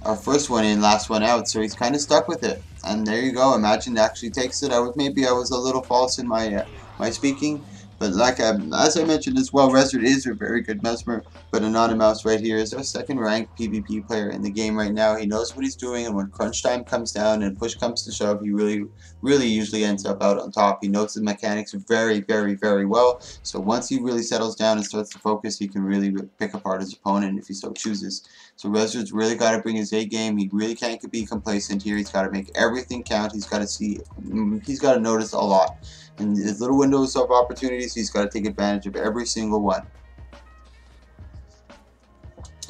Speaker 1: Our first one in, last one out, so he's kind of stuck with it. And there you go. Imagine actually takes it. Maybe I was a little false in my my speaking, but as I mentioned as well, Rezzard is a very good Mesmer, but Anonymous right here is our second ranked PvP player in the game right now. He knows what he's doing, and when crunch time comes down and push comes to shove, he really usually ends up out on top. He knows the mechanics very, very, very well, so once he really settles down and starts to focus, he can really pick apart his opponent if he so chooses. So Rezzard's really got to bring his A game. He really can't be complacent here. He's got to make everything count. He's got to notice a lot. And his little windows of opportunities, he's got to take advantage of every single one.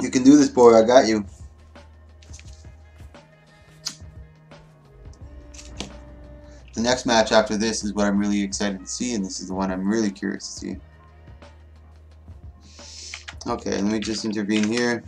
Speaker 1: You can do this, boy. I got you. The next match after this is what I'm really excited to see, and this is the one I'm really curious to see. Okay, let me just intervene here.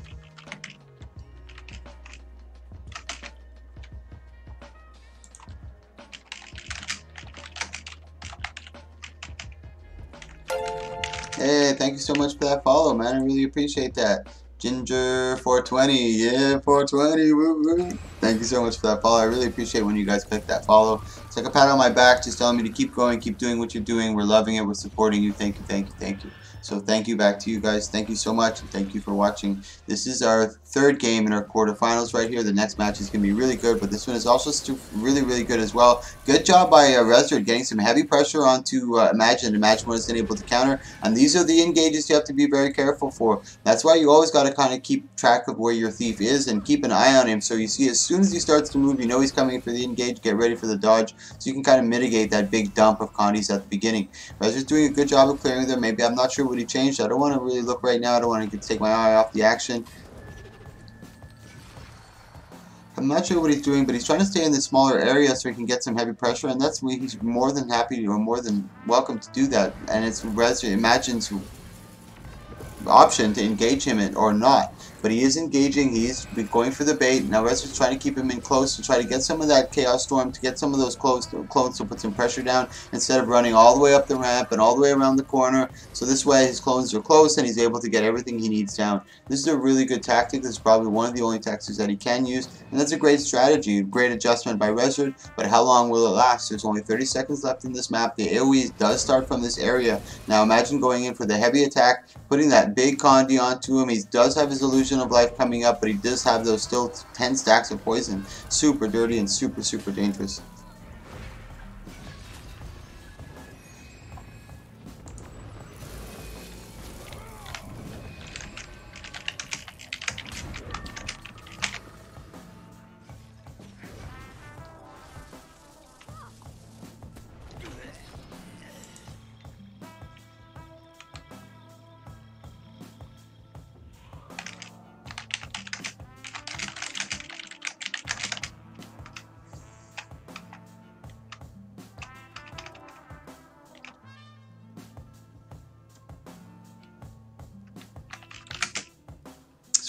Speaker 1: Hey, thank you so much for that follow, man. I really appreciate that. Ginger420, yeah, 420, woo woo. Thank you so much for that follow. I really appreciate when you guys click that follow. It's like a pat on my back, just telling me to keep going, keep doing what you're doing. We're loving it. We're supporting you. Thank you, thank you, thank you. So thank you back to you guys. Thank you so much, and thank you for watching. This is our third game in our quarterfinals right here. The next match is going to be really good, but this one is also really, really good as well. Good job by Rezzard getting some heavy pressure onto Imagine. Imagine wasn't able to counter, and these are the engages you have to be very careful for. That's why you always got to kind of keep track of where your thief is and keep an eye on him, so you see as soon as he starts to move, you know he's coming for the engage, get ready for the dodge, so you can kind of mitigate that big dump of Condis at the beginning. Rezzard's doing a good job of clearing them. Maybe I'm not sure what he changed. I don't want to really look right now. I don't want to take my eye off the action. I'm not sure what he's doing, but he's trying to stay in the smaller area so he can get some heavy pressure, and that's why he's more than happy or more than welcome to do that. And it's Rezzard Imagine's option to engage him or not. But he is engaging, he's going for the bait. Now Rezzard's trying to keep him in close to try to get some of that Chaos Storm, to get some of those clones to put some pressure down instead of running all the way up the ramp and all the way around the corner. So this way his clones are close and he's able to get everything he needs down. This is a really good tactic. This is probably one of the only tactics that he can use, and that's a great strategy, great adjustment by Rezzard. But how long will it last? There's only 30 seconds left in this map. The AoE does start from this area. Now imagine going in for the heavy attack, putting that big Condi onto him. He does have his illusion of life coming up, but he does have those still 10 stacks of poison. Super dirty and super, super dangerous.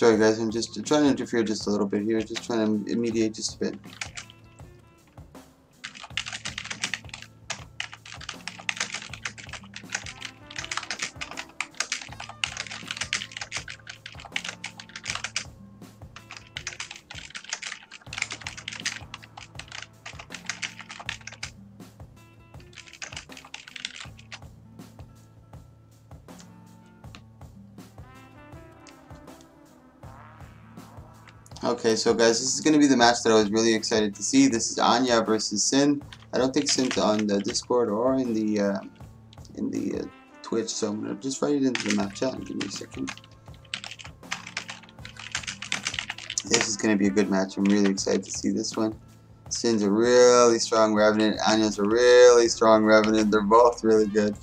Speaker 1: Sorry guys, I'm just trying to interfere just a little bit here, just trying to mediate just a bit. Okay, so guys, this is going to be the match that I was really excited to see. This is Anya versus Sin. I don't think Sin's on the Discord or in the Twitch, so I'm going to just write it into the map chat. Give me a second. This is going to be a good match. I'm really excited to see this one. Sin's a really strong Revenant. Anya's a really strong Revenant. They're both really good.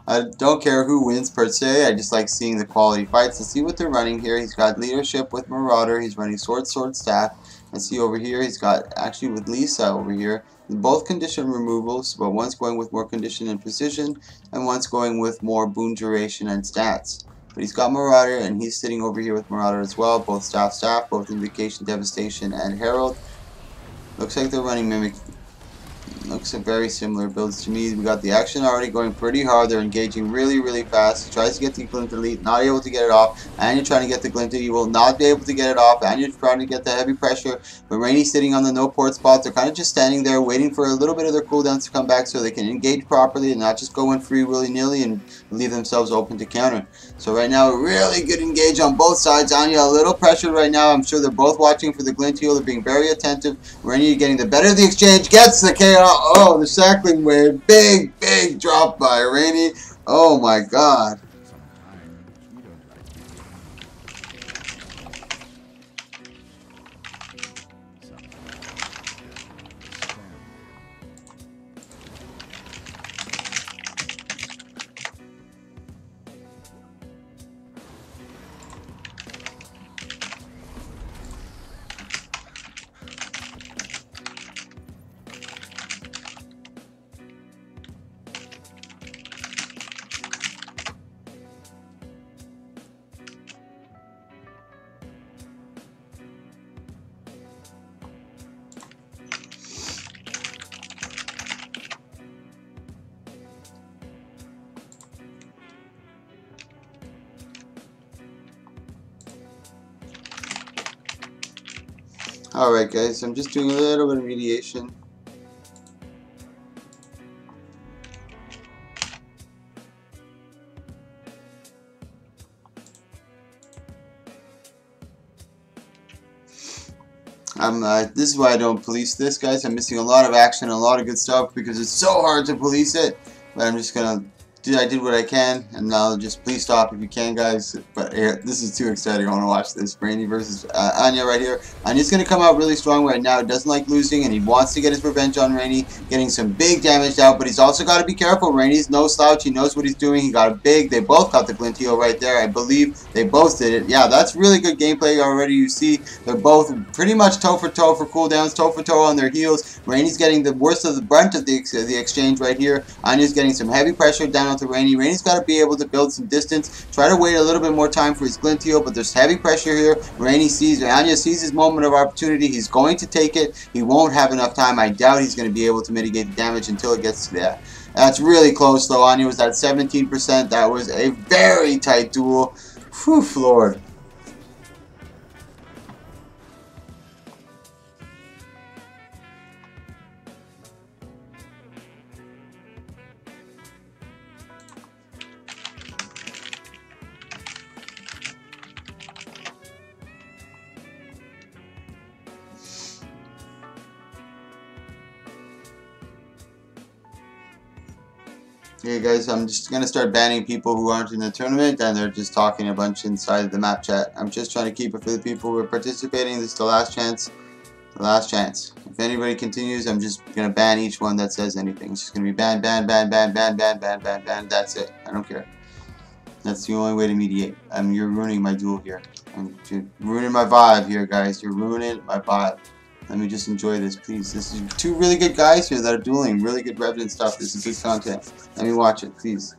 Speaker 1: I don't care who wins per se, I just like seeing the quality fights. Let's see what they're running here. He's got leadership with Marauder, he's running sword, staff. And see over here, he's got actually with Lisa over here. Both condition removals, but one's going with more condition and precision, and one's going with more boon duration and stats. But he's got Marauder, and he's sitting over here with Marauder as well. Both staff, both Invocation, Devastation, and Herald. Looks like they're running Mimic. Looks like very similar builds to me. We got the action already going pretty hard. They're engaging really fast. He tries to get the Glint Elite, not able to get it off. And you're trying to get the Glint Elite, you will not be able to get it off. And you're trying to get the heavy pressure. But Rainy's sitting on the no port spot. They're kind of just standing there waiting for a little bit of their cooldowns to come back so they can engage properly and not just go in free willy-nilly and leave themselves open to counter. So right now, really good engage on both sides. Anya a little pressured right now. I'm sure they're both watching for the Glint heal. They're being very attentive. Rainy getting the better of the exchange. Gets the KO. Oh, the Shackling Wave. Big drop by Rainy. Oh my god. Alright guys, I'm just doing a little bit of mediation. This is why I don't police this, guys. I'm missing a lot of action and a lot of good stuff because it's so hard to police it. But I'm just gonna I did what I can, and now just please stop if you can, guys. But this is too exciting. I want to watch this. Rainy versus Anya right here. Anya's going to come out really strong right now. He doesn't like losing, and he wants to get his revenge on Rainy, getting some big damage out. But he's also got to be careful. Rainy's no slouch. He knows what he's doing. He got a big. They both got the glint heal right there. I believe they both did it. Yeah, that's really good gameplay already. You see, they're both pretty much toe for toe for cooldowns, toe for toe on their heals. Rainy's getting the worst of the brunt of the exchange right here. Anya's getting some heavy pressure down onto Rainy. Rainy's got to be able to build some distance. Try to wait a little bit more time for his glint heal, but there's heavy pressure here. Anya sees his moment of opportunity. He's going to take it. He won't have enough time. I doubt he's going to be able to mitigate the damage until it gets to that. That's really close though. Anya was at 17%. That was a very tight duel. Whew, Lord. Hey guys, I'm just going to start banning people who aren't in the tournament and they're just talking a bunch inside the map chat. I'm just trying to keep it for the people who are participating. This is the last chance. The last chance. If anybody continues, I'm just going to ban each one that says anything. It's just going to be ban, ban, ban, ban, ban, ban, ban, ban, ban. That's it. I don't care. That's the only way to mediate. You're ruining my duel here. You're ruining my vibe here, guys. You're ruining my vibe. Let me just enjoy this, please. This is two really good guys here that are dueling. Really good Revenant stuff. This is good content. Let me watch it, please.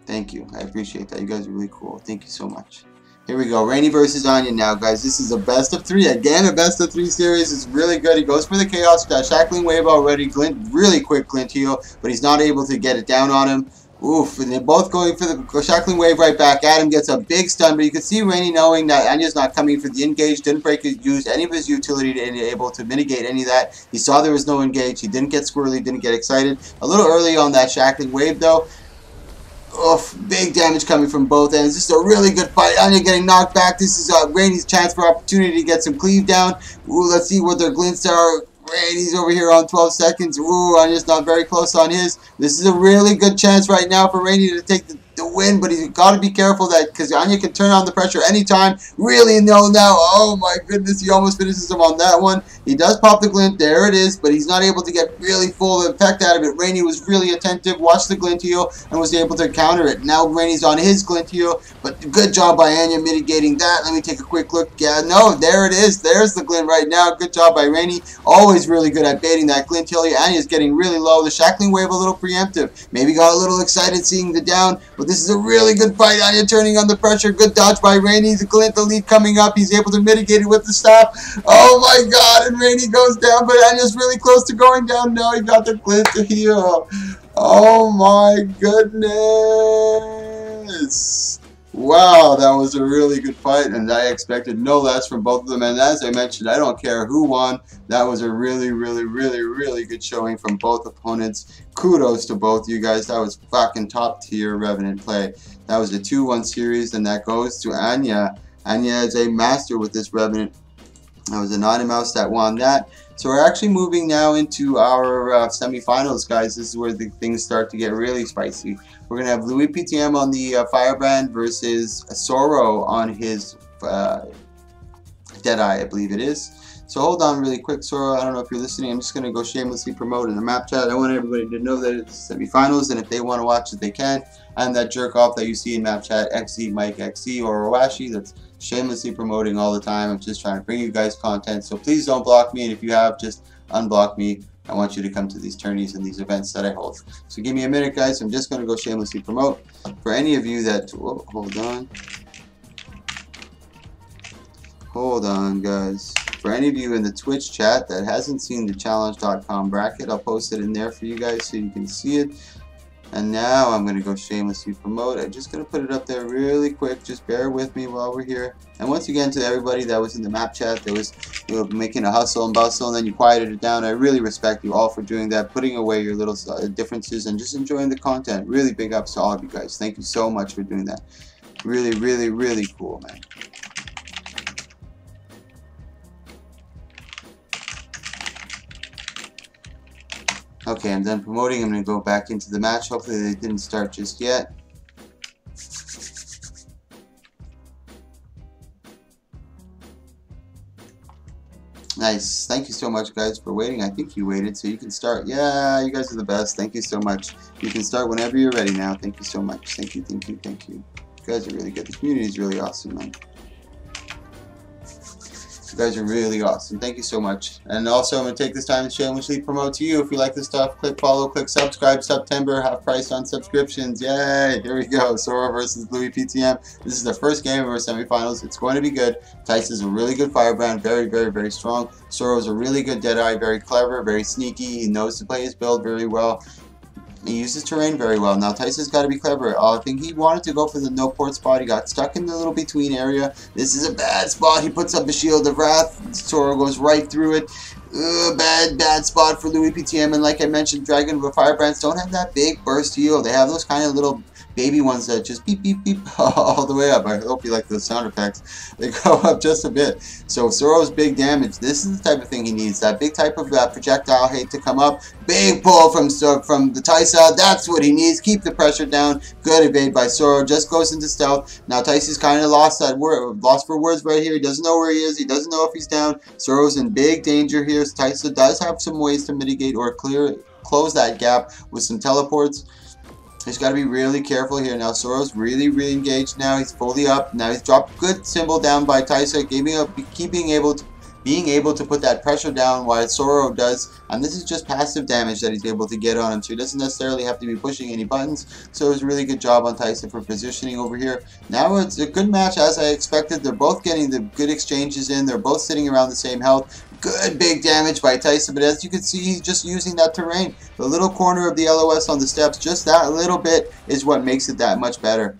Speaker 1: Thank you. I appreciate that. You guys are really cool. Thank you so much. Here we go. Rainy versus Anya now, guys. This is a best of 3. Again, a best of 3 series. It's really good. He goes for the Chaos. Shackling Wave already. Glint, really quick Glint heal, but he's not able to get it down on him. Oof, and they're both going for the Shackling Wave right back at him. Gets a big stun, but you can see Rainy knowing that Anya's not coming for the engage. Didn't use any of his utility to be able to mitigate any of that. He saw there was no engage. He didn't get squirrely, didn't get excited. A little early on that Shackling Wave, though. Oof, big damage coming from both ends. This is a really good fight. Anya getting knocked back. This is Rainy's chance for opportunity to get some cleave down. Ooh, let's see what their glints are. Rainy's over here on 12 seconds. Ooh, Anya's not very close on his. This is a really good chance right now for Rainy to take the win, but he's got to be careful that because Anya can turn on the pressure anytime. Really no now. Oh my goodness, he almost finishes him on that one. He does pop the glint. There it is, but he's not able to get really full effect out of it. Rainy was really attentive, watched the glint heal, and was able to counter it. Now Rainy's on his glint heal, but good job by Anya mitigating that. Let me take a quick look. Yeah, no, there it is. There's the glint right now. Good job by Rainy. Always really good at baiting that glint heal. Anya's getting really low. The Shackling Wave a little preemptive. Maybe got a little excited seeing the down, but this is a really good fight. Anya turning on the pressure. Good dodge by Rainy. The glint, the lead coming up. He's able to mitigate it with the staff. Oh my god, and Rainy goes down, but Anya's really close to going down. No, he got the glint to heal. Oh my goodness. Wow, that was a really good fight, and I expected no less from both of them. And as I mentioned, I don't care who won. That was a really, really, really, really good showing from both opponents. Kudos to both you guys. That was fucking top tier Revenant play. That was a 2-1 series, and that goes to Anya. Anya is a master with this Revenant. That was a Naughty Mouse that won that. So we're actually moving now into our semifinals, guys. This is where the things start to get really spicy. We're going to have Louis PTM on the Firebrand versus Soro on his Deadeye, I believe it is. So hold on really quick, Soro. I don't know if you're listening. I'm just going to go shamelessly promote in the map chat. I want everybody to know that it's semifinals, and if they want to watch it, they can. I'm that jerk off that you see in map chat, XZ, Mike XZ, or Owashi. That's shamelessly promoting all the time. I'm just trying to bring you guys content. So please don't block me, and if you have, just unblock me. I want you to come to these tourneys and these events that I hold. So give me a minute, guys. I'm just going to go shamelessly promote. For any of you that... Whoa, hold on. Hold on, guys. For any of you in the Twitch chat that hasn't seen the challenge.com bracket, I'll post it in there for you guys so you can see it. And now I'm going to go shamelessly promote. I'm just going to put it up there really quick. Just bear with me while we're here. And once again, to everybody that was in the map chat, that was making a hustle and bustle, and then you quieted it down. I really respect you all for doing that, putting away your little differences and just enjoying the content. Really big ups to all of you guys. Thank you so much for doing that. Really, really, really cool, man. Okay, I'm done promoting. I'm going to go back into the match. Hopefully they didn't start just yet. Nice. Thank you so much, guys, for waiting. I think you waited, so you can start. Yeah, you guys are the best. Thank you so much. You can start whenever you're ready now. Thank you so much. Thank you, thank you, thank you. You guys are really good. The community is really awesome, man. You guys are really awesome. Thank you so much. And also, I'm going to take this time to shamelessly promote to you. If you like this stuff, click follow, click subscribe. September, half price on subscriptions. Yay! Here we go. Sora versus Louis PTM. This is the first game of our semifinals. It's going to be good. Tice is a really good Firebrand. Very, very, very strong. Soro's a really good Deadeye. Very clever, very sneaky. He knows to play his build very well. He uses terrain very well. Now, Tyson's got to be clever. I think he wanted to go for the no port spot. He got stuck in the little between area. This is a bad spot. He puts up the Shield of Wrath. Sora goes right through it. Bad spot for Louis PTM. And like I mentioned, Dragon with Firebrands don't have that big burst heal. They have those kind of little baby ones that just beep, beep, beep all the way up. I hope you like those sound effects. They go up just a bit. So Soro's big damage. This is the type of thing he needs. That big type of projectile hate to come up. Big pull from the Taisa. That's what he needs. Keep the pressure down. Good evade by Soro. Just goes into stealth. Now Taisa's kind of lost for words right here. He doesn't know where he is. He doesn't know if he's down. Soro's in big danger here. Taisa does have some ways to mitigate or close that gap with some teleports. He's got to be really careful here. Now Soro's really engaged now. He's fully up. Now he's dropped good symbol down by Taisa, keeping able to being able to put that pressure down while Soro does, and this is just passive damage that he's able to get on him, so he doesn't necessarily have to be pushing any buttons. So it was a really good job on Tyson for positioning over here. Now it's a good match as I expected. They're both getting the good exchanges in. They're both sitting around the same health. Good big damage by Tyson, but as you can see, he's just using that terrain. The little corner of the LOS on the steps, just that little bit is what makes it that much better.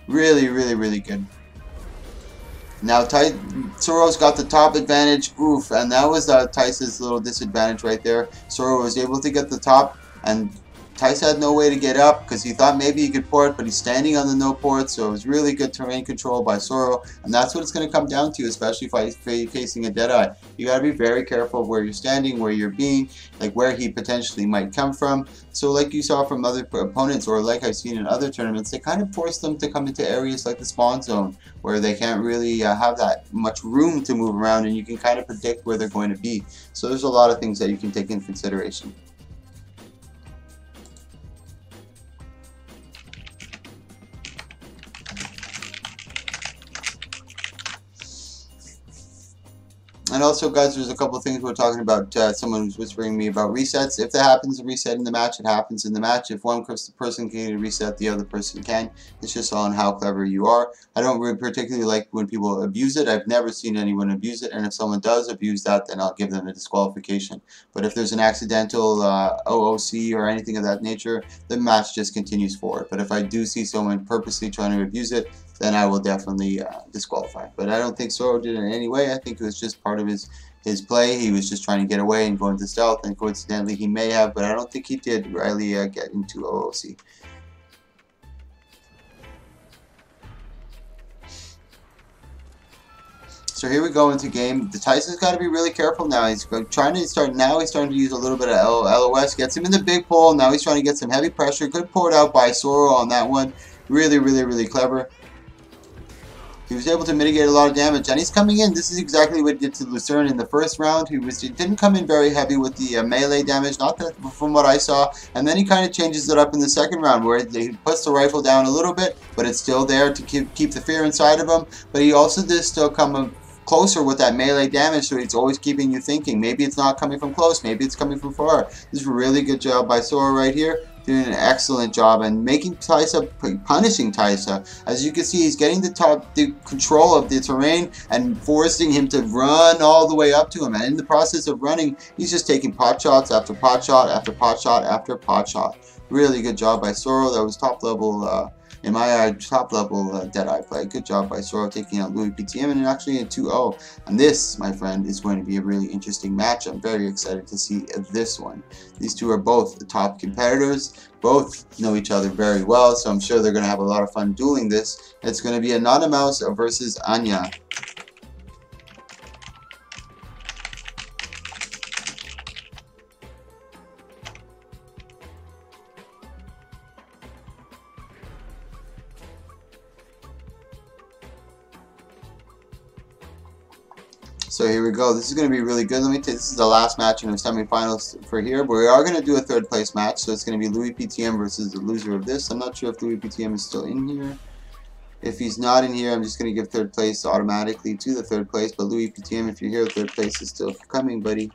Speaker 1: Really, really, really good. Now Soro's got the top advantage. Oof, and that was Tyson's little disadvantage right there. Soro was able to get the top, and Tyson had no way to get up because he thought maybe he could port, but he's standing on the no port, so it was really good terrain control by Soro, and that's what it's going to come down to, especially facing a Deadeye. You got to be very careful of where you're standing, where you're being, like where he potentially might come from. So like you saw from other opponents, or like I've seen in other tournaments, they kind of force them to come into areas like the spawn zone, where they can't really have that much room to move around, and you can kind of predict where they're going to be. So there's a lot of things that you can take into consideration. And also, guys, there's a couple of things we're talking about. Someone was whispering me about resets. If that happens, a reset in the match, it happens in the match. If one person can get a reset, the other person can. It's just on how clever you are. I don't really particularly like when people abuse it. I've never seen anyone abuse it. And if someone does abuse that, then I'll give them a disqualification. But if there's an accidental OOC or anything of that nature, the match just continues forward. But if I do see someone purposely trying to abuse it, then I will definitely disqualify. But I don't think Soro did it in any way. I think it was just part of his play. He was just trying to get away and go into stealth, and coincidentally he may have, but I don't think he did really get into OOC. So here we go into game. The Tyson's got to be really careful now. He's trying to start. Now he's starting to use a little bit of LOS. Gets him in the big pole. Now he's trying to get some heavy pressure. Good poured out by Soro on that one. Really, really, really clever. He was able to mitigate a lot of damage, and he's coming in. This is exactly what he did to Lucerne in the first round. He didn't come in very heavy with the melee damage, not that from what I saw, and then he kind of changes it up in the second round where he puts the rifle down a little bit, but it's still there to keep the fear inside of him. But he also did still come closer with that melee damage, so it's always keeping you thinking, maybe it's not coming from close, maybe it's coming from far. This is a really good job by Soro right here. Doing an excellent job and making Tysa, punishing Tysa. As you can see, he's getting the control of the terrain and forcing him to run all the way up to him. And in the process of running, he's just taking pot shots after pot shot after pot shot after pot shot. Really good job by Soro. That was top level, in my eye, top level Deadeye play. Good job by Soro taking out Louis PTM and actually a 2-0. And this, my friend, is going to be a really interesting match. I'm very excited to see this one. These two are both the top competitors. Both know each other very well, so I'm sure they're going to have a lot of fun dueling this. It's going to be Anonymous versus Anya. So here we go. This is going to be really good. This is the last match in the semifinals for here, but we are going to do a third place match. So it's going to be Louis PTM versus the loser of this. I'm not sure if Louis PTM is still in here. If he's not in here, I'm just going to give third place automatically to the third place. But Louis PTM, if you're here, third place is still coming, buddy.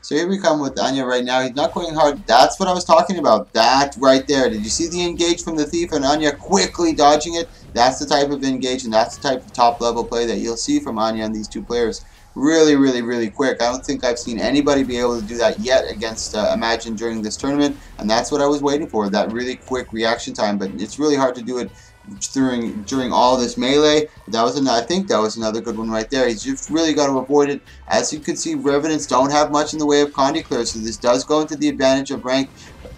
Speaker 1: So here we come with Anya right now. He's not going hard. That's what I was talking about. That right there. Did you see the engage from the Thief and Anya quickly dodging it? That's the type of engage and that's the type of top level play that you'll see from Anya and these two players. Really, really, really quick. I don't think I've seen anybody be able to do that yet against Imagine during this tournament. And that's what I was waiting for, that really quick reaction time. But it's really hard to do it during all this melee. I think that was another good one right there. He's just really got to avoid it. As you can see, Revenants don't have much in the way of Condi clear, so this does go into the advantage of rank.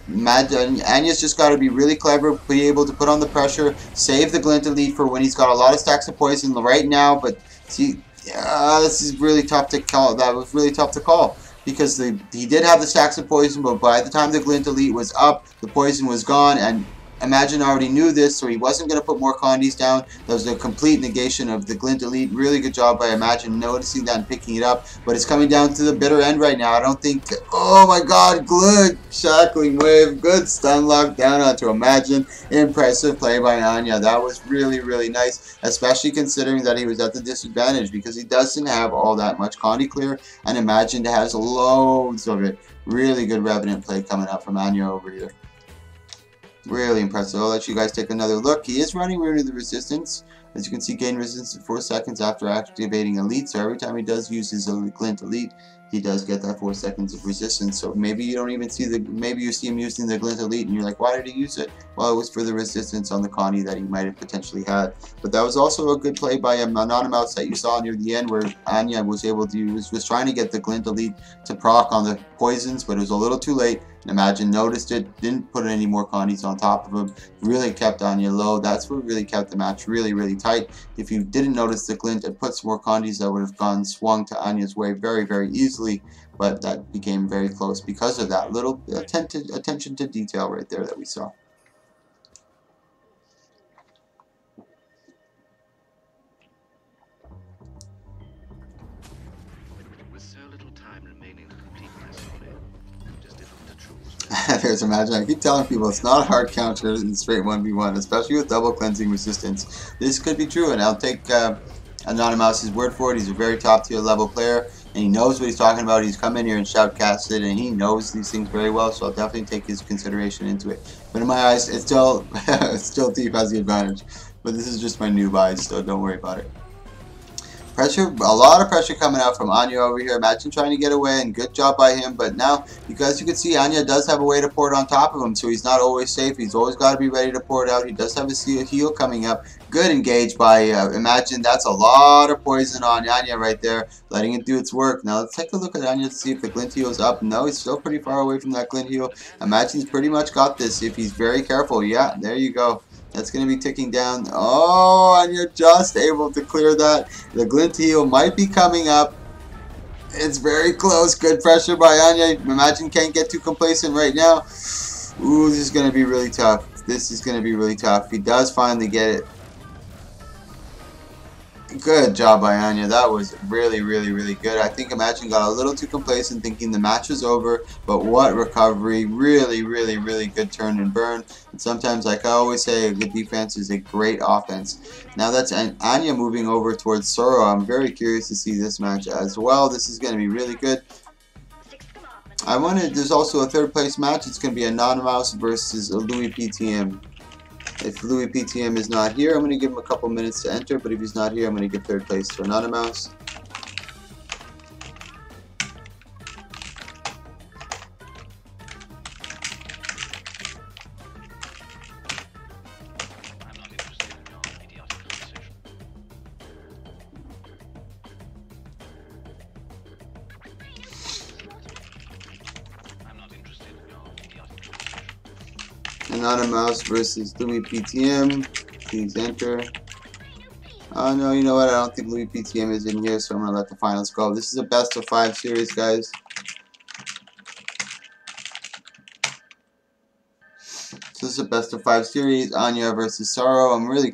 Speaker 1: Anya's just got to be really clever, be able to put on the pressure, save the Glint Elite for when he's got a lot of stacks of poison right now. But see, this is really tough to call. That was really tough to call. Because he did have the stacks of poison, but by the time the Glint Elite was up, the poison was gone, and Imagine already knew this, so he wasn't going to put more condies down. That was a complete negation of the Glint Elite. Really good job by Imagine noticing that and picking it up. But it's coming down to the bitter end right now. I don't think... Oh my god, good shackling wave. Good stun lock down onto Imagine. Impressive play by Anya. That was really, really nice. Especially considering that he was at the disadvantage because he doesn't have all that much condi clear. And Imagine has loads of it. Really good Revenant play coming out from Anya over here. Really impressive. I'll let you guys take another look. He is running Rune of the Resistance. As you can see, gain resistance in 4 seconds after activating Elite. So every time he does use his Glint Elite, he does get that 4 seconds of resistance. So maybe you don't even see the, maybe you see him using the Glint Elite and you're like, why did he use it? Well, it was for the resistance on the Connie that he might have potentially had. But that was also a good play by Anonymous that you saw near the end where Anya was able to use, was trying to get the Glint Elite to proc on the poisons, but it was a little too late. Imagine noticed it, didn't put any more condies on top of him, really kept Anya low. That's what really kept the match really, really tight. If you didn't notice the glint and put some more condies, that would have swung to Anya's way very, very easily, but that became very close because of that little attention to detail right there that we saw. There's Imagine. I keep telling people it's not a hard counter in straight 1v1, especially with double cleansing resistance. This could be true, and I'll take Anonymous's word for it. He's a very top tier level player, and he knows what he's talking about. He's come in here and shoutcasted, and he knows these things very well, so I'll definitely take his consideration into it. But in my eyes, it's still Thief has the advantage. But this is just my noob eyes, so don't worry about it. Pressure, a lot of pressure coming out from Anya over here. Imagine trying to get away, and good job by him. But now, because you can see, Anya does have a way to pour it on top of him, so he's not always safe. He's always got to be ready to pour it out. He does have a heal coming up. Good engage by Imagine. That's a lot of poison on Anya right there, letting it do its work. Now let's take a look at Anya to see if the glint heal's up. No, he's still pretty far away from that glint heal. Imagine's pretty much got this if he's very careful. Yeah, there you go. That's going to be ticking down. Oh, and you're just able to clear that. The glint heal might be coming up. It's very close. Good pressure by Anya. Imagine can't get too complacent right now. Ooh, this is going to be really tough. This is going to be really tough. He does finally get it. Good job by Anya. That was really, really, really good. I think Imagine got a little too complacent thinking the match was over, but what recovery. Really, really, really good turn and burn. And sometimes, like I always say, a good defense is a great offense. Now that's Anya moving over towards Soro. I'm very curious to see this match as well. This is going to be really good. There's also a third place match. It's going to be Anonymous versus Louis PTM. If Louis PTM is not here, I'm going to give him a couple minutes to enter, but if he's not here, I'm going to give third place to Anonymous. Anonymous versus Louis PTM. Please enter. Oh no, you know what? I don't think Louis PTM is in here, so I'm going to let the finals go. This is a best of 5 series, guys. So this is a best of 5 series, Anya versus Soro. I'm really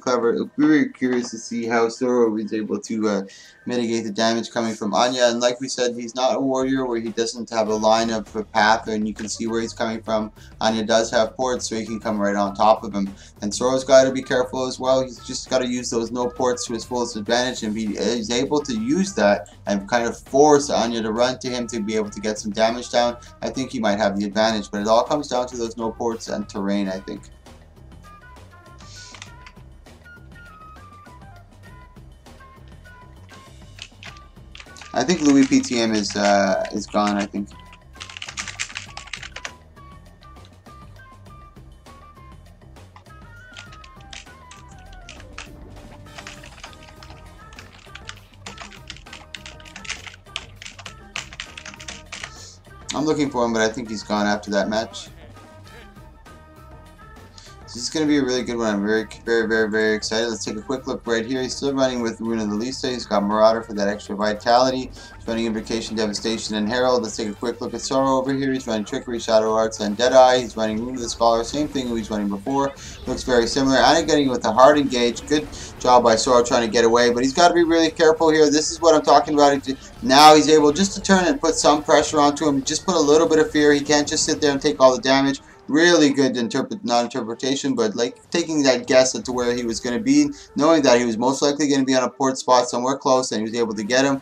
Speaker 1: very curious to see how Soro is able to mitigate the damage coming from Anya. And like we said, he's not a warrior where he doesn't have a line of a path and you can see where he's coming from. Anya does have ports, so he can come right on top of him. And Soro's got to be careful as well. He's just got to use those no ports to his fullest advantage, and he is able to use that and kind of force Anya to run to him to be able to get some damage down. I think he might have the advantage, but it all comes down to those no ports and terrain, I think. I think Louis PTM is gone, I think. I'm looking for him, but I think he's gone after that match. This is going to be a really good one. I'm very excited. Let's take a quick look right here. He's still running with Runa the Lisa. He's got Marauder for that extra vitality. He's running Invocation, Devastation, and Herald. Let's take a quick look at Sorrow over here. He's running Trickery, Shadow Arts, and Deadeye. He's running Runa the Scholar. Same thing he was running before. Looks very similar. And getting with the hard engage. Good job by Sorrow trying to get away. But he's got to be really careful here. This is what I'm talking about. Now he's able just to turn and put some pressure onto him. Just put a little bit of fear. He can't just sit there and take all the damage. Really good not interpretation, but like taking that guess as to where he was going to be, knowing that he was most likely going to be on a port spot somewhere close, and he was able to get him.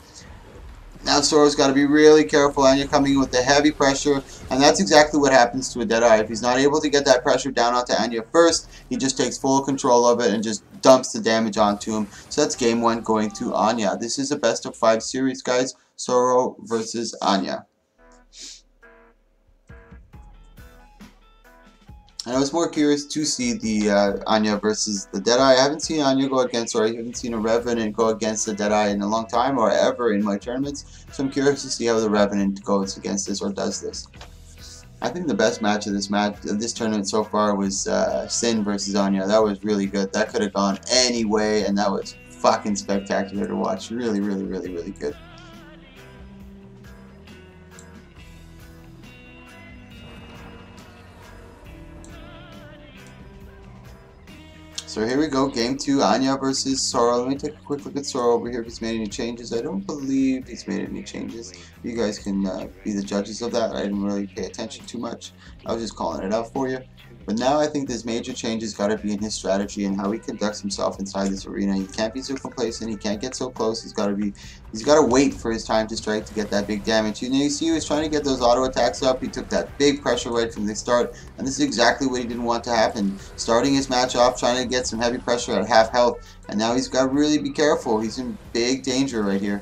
Speaker 1: Now Sorrow's got to be really careful, and you're coming in with the heavy pressure, and that's exactly what happens to a Deadeye. If he's not able to get that pressure down onto Anya first, he just takes full control of it and just dumps the damage onto him. So that's game 1 going to Anya. This is a best of 5 series, guys. Sorrow versus Anya. And I was more curious to see the Anya versus the Deadeye. I haven't seen Anya go against, or I haven't seen a Revenant go against the Deadeye in a long time, or ever in my tournaments. So I'm curious to see how the Revenant goes against this, or does this. I think the best match of this tournament so far was Sin versus Anya. That was really good. That could have gone any way, and that was fucking spectacular to watch. Really good. So here we go, game 2, Anya versus Sorrow. Let me take a quick look at Sorrow over here if he's made any changes. I don't believe he's made any changes. You guys can be the judges of that. I didn't really pay attention too much. I was just calling it out for you. But now I think this major change has got to be in his strategy and how he conducts himself inside this arena. He can't be so complacent. He can't get so close. He's got to wait for his time to strike to get that big damage. You see, he was trying to get those auto attacks up. He took that big pressure right from the start, and this is exactly what he didn't want to happen. Starting his match off, trying to get some heavy pressure at half health, and now he's got to really be careful. He's in big danger right here.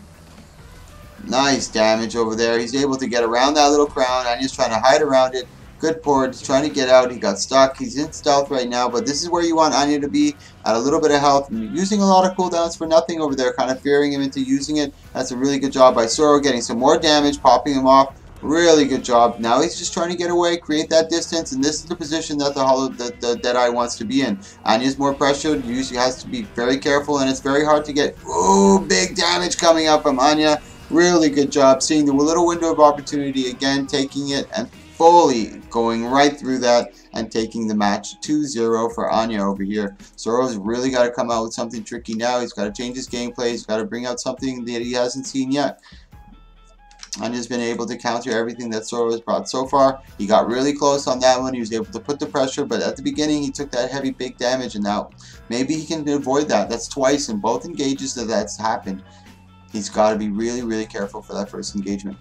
Speaker 1: Nice damage over there. He's able to get around that little crown, and he's trying to hide around it. Good port. He's trying to get out. He got stuck. He's in stealth right now, but this is where you want Anya to be, at a little bit of health. And using a lot of cooldowns for nothing over there, kind of fearing him into using it. That's a really good job by Sorrow, getting some more damage, popping him off. Really good job. Now he's just trying to get away, create that distance, and this is the position that the Deadeye wants to be in. Anya's more pressured. Usually has to be very careful, and it's very hard to get. Ooh, big damage coming up from Anya. Really good job seeing the little window of opportunity again, taking it and fully going right through that and taking the match 2-0 for Anya over here. Sorrow's really got to come out with something tricky now. He's got to change his gameplay. He's got to bring out something that he hasn't seen yet. Anya's been able to counter everything that Sorrow has brought so far. He got really close on that one. He was able to put the pressure, but at the beginning he took that heavy big damage, and now maybe he can avoid that. That's twice in both engages that's happened. He's got to be really careful for that first engagement.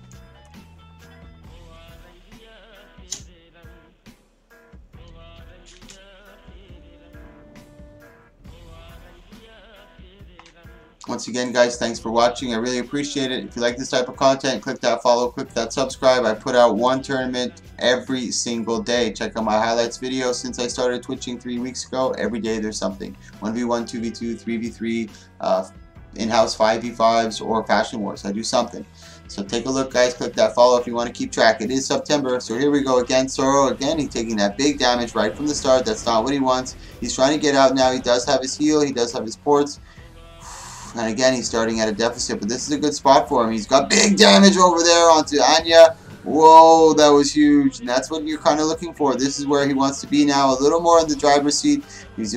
Speaker 1: Once again, guys, thanks for watching. I really appreciate it. If you like this type of content, click that follow, click that subscribe. I put out one tournament every single day. Check out my highlights video since I started twitching 3 weeks ago. Every day there's something. 1v1, 2v2, 3v3, in-house 5v5s, or Fashion Wars. I do something. So take a look, guys. Click that follow if you want to keep track. It is September, so here we go again. Sorrow, again, he's taking that big damage right from the start. That's not what he wants. He's trying to get out now. He does have his heal. He does have his ports. And again, he's starting at a deficit, but this is a good spot for him. He's got big damage over there onto Anya. Whoa, that was huge. And that's what you're kind of looking for. This is where he wants to be now, a little more in the driver's seat. He's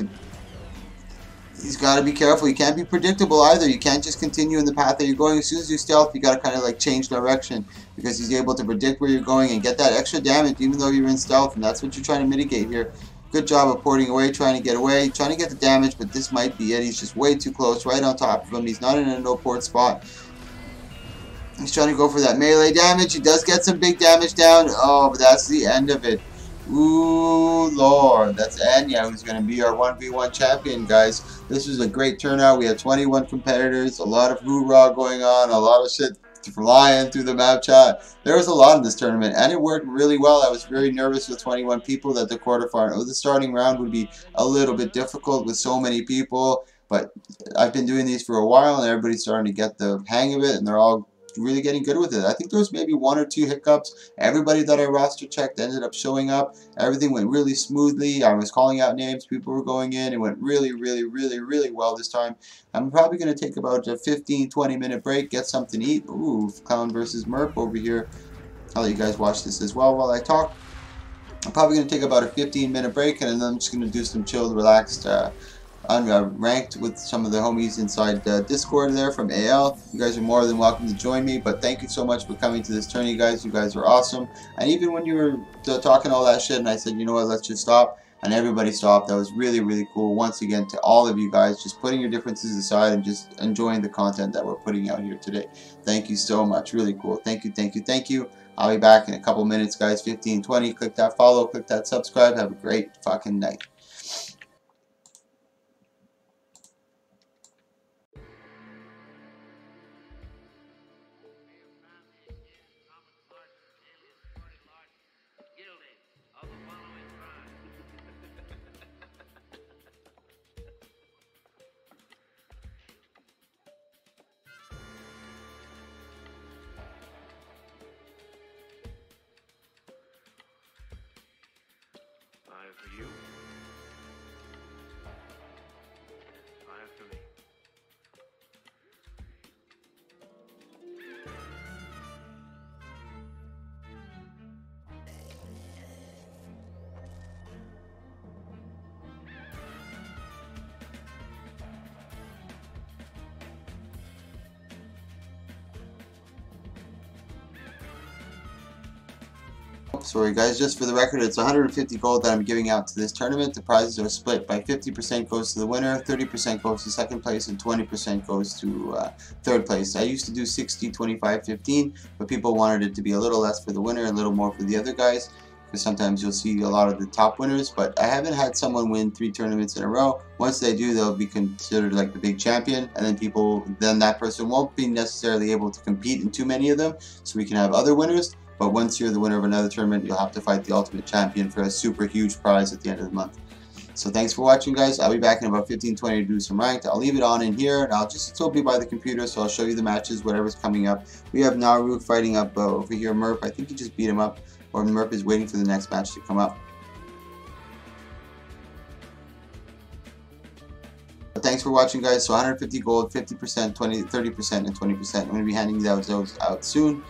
Speaker 1: got to be careful. You can't be predictable either. You can't just continue in the path that you're going. As soon as you stealth, you got to kind of like change direction, because he's able to predict where you're going and get that extra damage even though you're in stealth, and that's what you're trying to mitigate here. Good job of porting away, trying to get away, trying to get the damage, but this might be it. He's just way too close, right on top of him. He's not in a no port spot. He's trying to go for that melee damage. He does get some big damage down. Oh, but that's the end of it. Ooh, Lord. That's Anya, who's going to be our 1v1 champion, guys. This was a great turnout. We had 21 competitors, a lot of hoorah going on, a lot of shit flying through the map chat. There was a lot in this tournament, and it worked really well. I was very nervous with 21 people that the quarterfinal, the starting round would be a little bit difficult with so many people, but I've been doing these for a while, and everybody's starting to get the hang of it, and they're all really getting good with it. I think there was maybe 1 or 2 hiccups. Everybody that I roster checked ended up showing up. Everything went really smoothly. I was calling out names. People were going in. It went really, really, really, really well this time. I'm probably going to take about a 15-20 minute break, get something to eat. Ooh, Clown versus Merp over here. I'll let you guys watch this as well while I talk. I'm probably going to take about a 15-minute break, and then I'm just going to do some chilled, relaxed, ranked with some of the homies inside Discord there from AL. You guys are more than welcome to join me, but thank you so much for coming to this tourney, guys. You guys are awesome. And even when you were talking all that shit, and I said, you know what, let's just stop, and everybody stopped. That was really, really cool. Once again, to all of you guys, just putting your differences aside and just enjoying the content that we're putting out here today. Thank you so much. Really cool. Thank you, thank you, thank you. I'll be back in a couple minutes, guys. 15, 20. Click that follow, click that subscribe. Have a great fucking night.
Speaker 2: Fire for you. Fire for me.
Speaker 1: Sorry guys, just for the record, it's 150 gold that I'm giving out to this tournament. The prizes are split by 50% goes to the winner, 30% goes to second place, and 20% goes to third place. I used to do 60, 25, 15, but people wanted it to be a little less for the winner, a little more for the other guys, because sometimes you'll see a lot of the top winners, but I haven't had someone win 3 tournaments in a row. Once they do, they'll be considered like the big champion, and then that person won't be necessarily able to compete in too many of them, so we can have other winners. But once you're the winner of another tournament, you'll have to fight the ultimate champion for a super huge prize at the end of the month. So thanks for watching, guys. I'll be back in about 15-20 to do some ranked. I'll leave it on in here, and I'll just still be by the computer, so I'll show you the matches, whatever's coming up. We have Naru fighting up over here, Merp. I think he just beat him up, or Merp is waiting for the next match to come up. But thanks for watching, guys. So 150 gold, 50%, 20, 30%, and 20%. I'm going to be handing those out soon.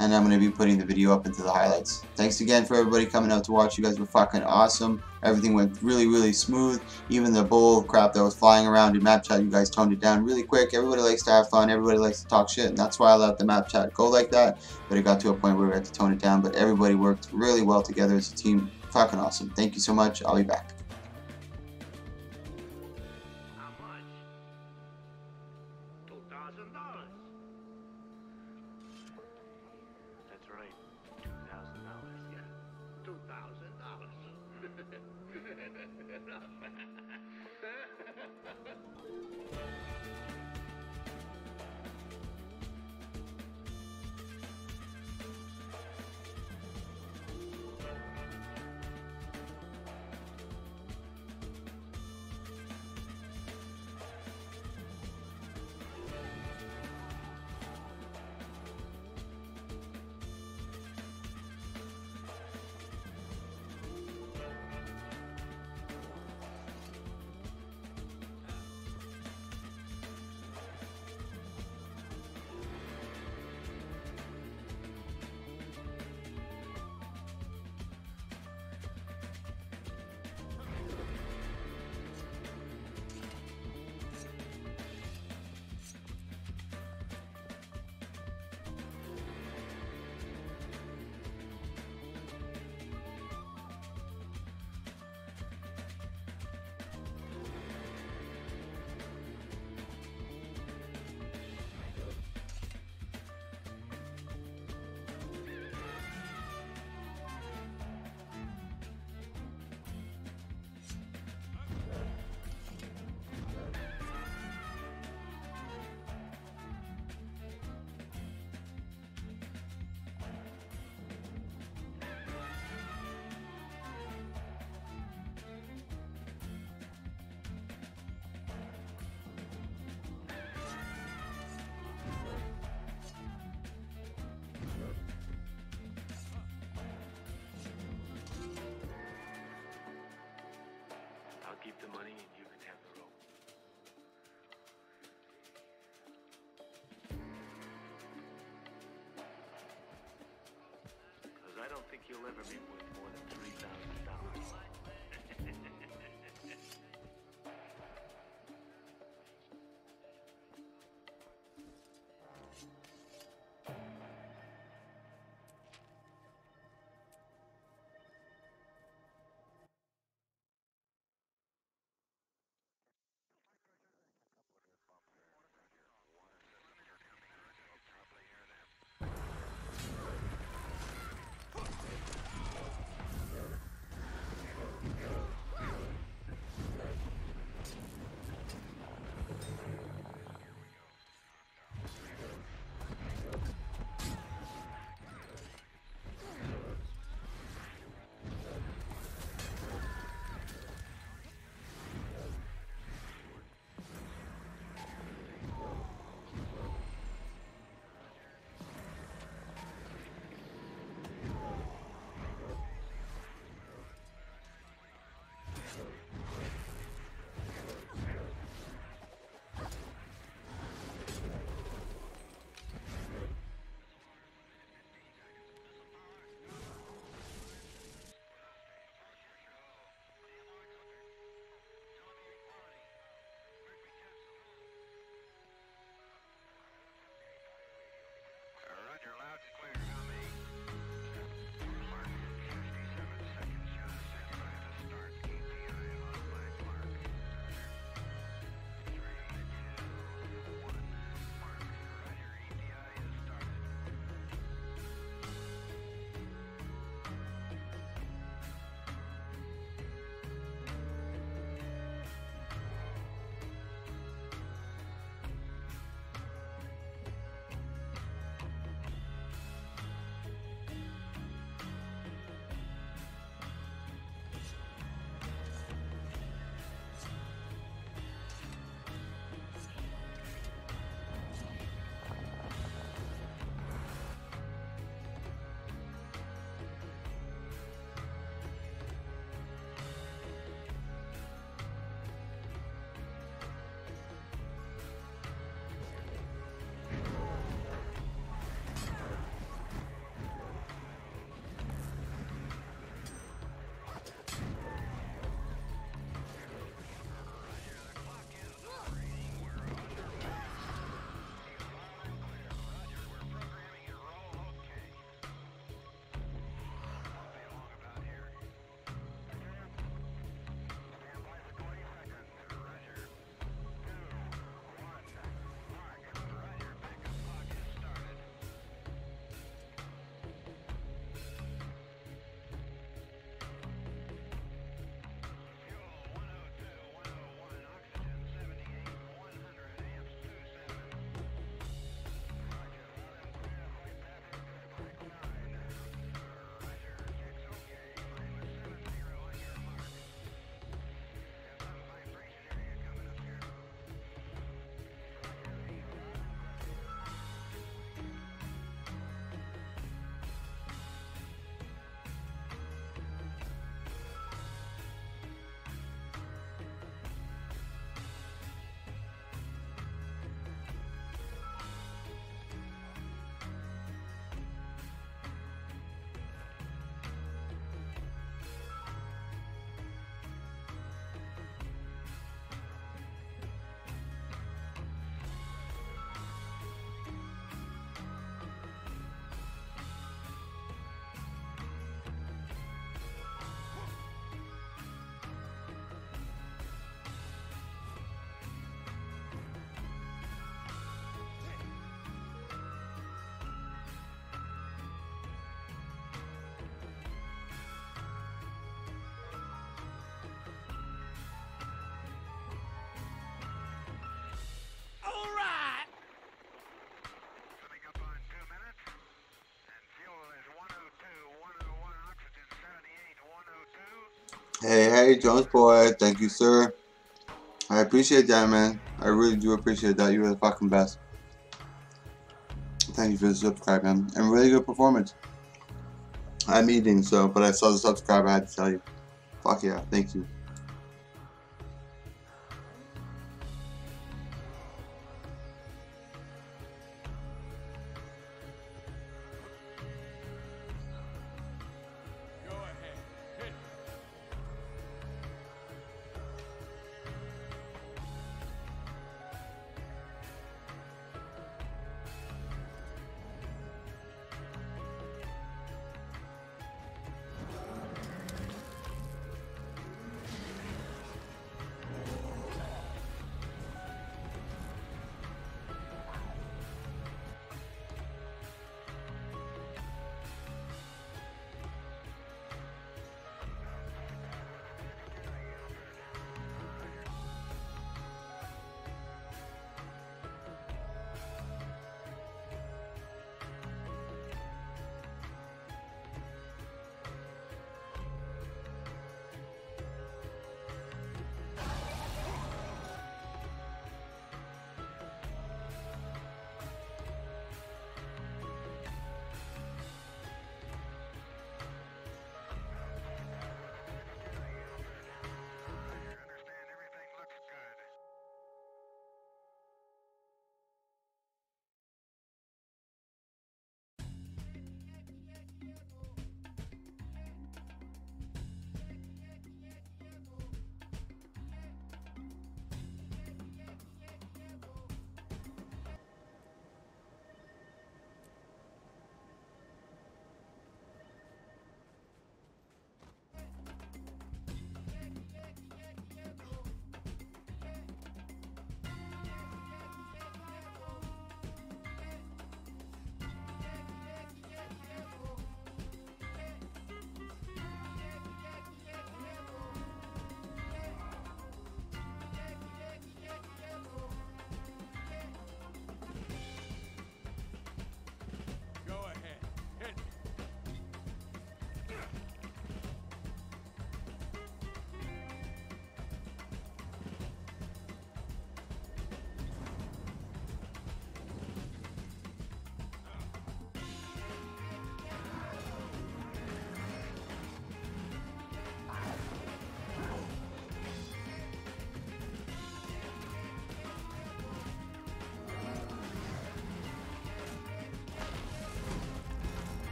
Speaker 1: And I'm going to be putting the video up into the highlights. Thanks again for everybody coming out to watch. You guys were fucking awesome. Everything went really, really smooth. Even the bull crap that was flying around in map chat, you guys toned it down really quick. Everybody likes to have fun. Everybody likes to talk shit. And that's why I let the map chat go like that. But it got to a point where we had to tone it down. But everybody worked really well together as a team. Fucking awesome. Thank you so much. I'll be back.
Speaker 2: How much? $2,000. That's right. $2,000. Yeah. $2,000. keep the money and you can have the rope. Because I don't think you'll ever be worth more than $3,000.
Speaker 1: Hey, Jones boy. Thank you, sir. I appreciate that, man. I really do appreciate that. You were the fucking best. Thank you for the subscribe, man. And really good performance. I'm eating, but I saw the subscribe. I had to tell you. Fuck yeah. Thank you.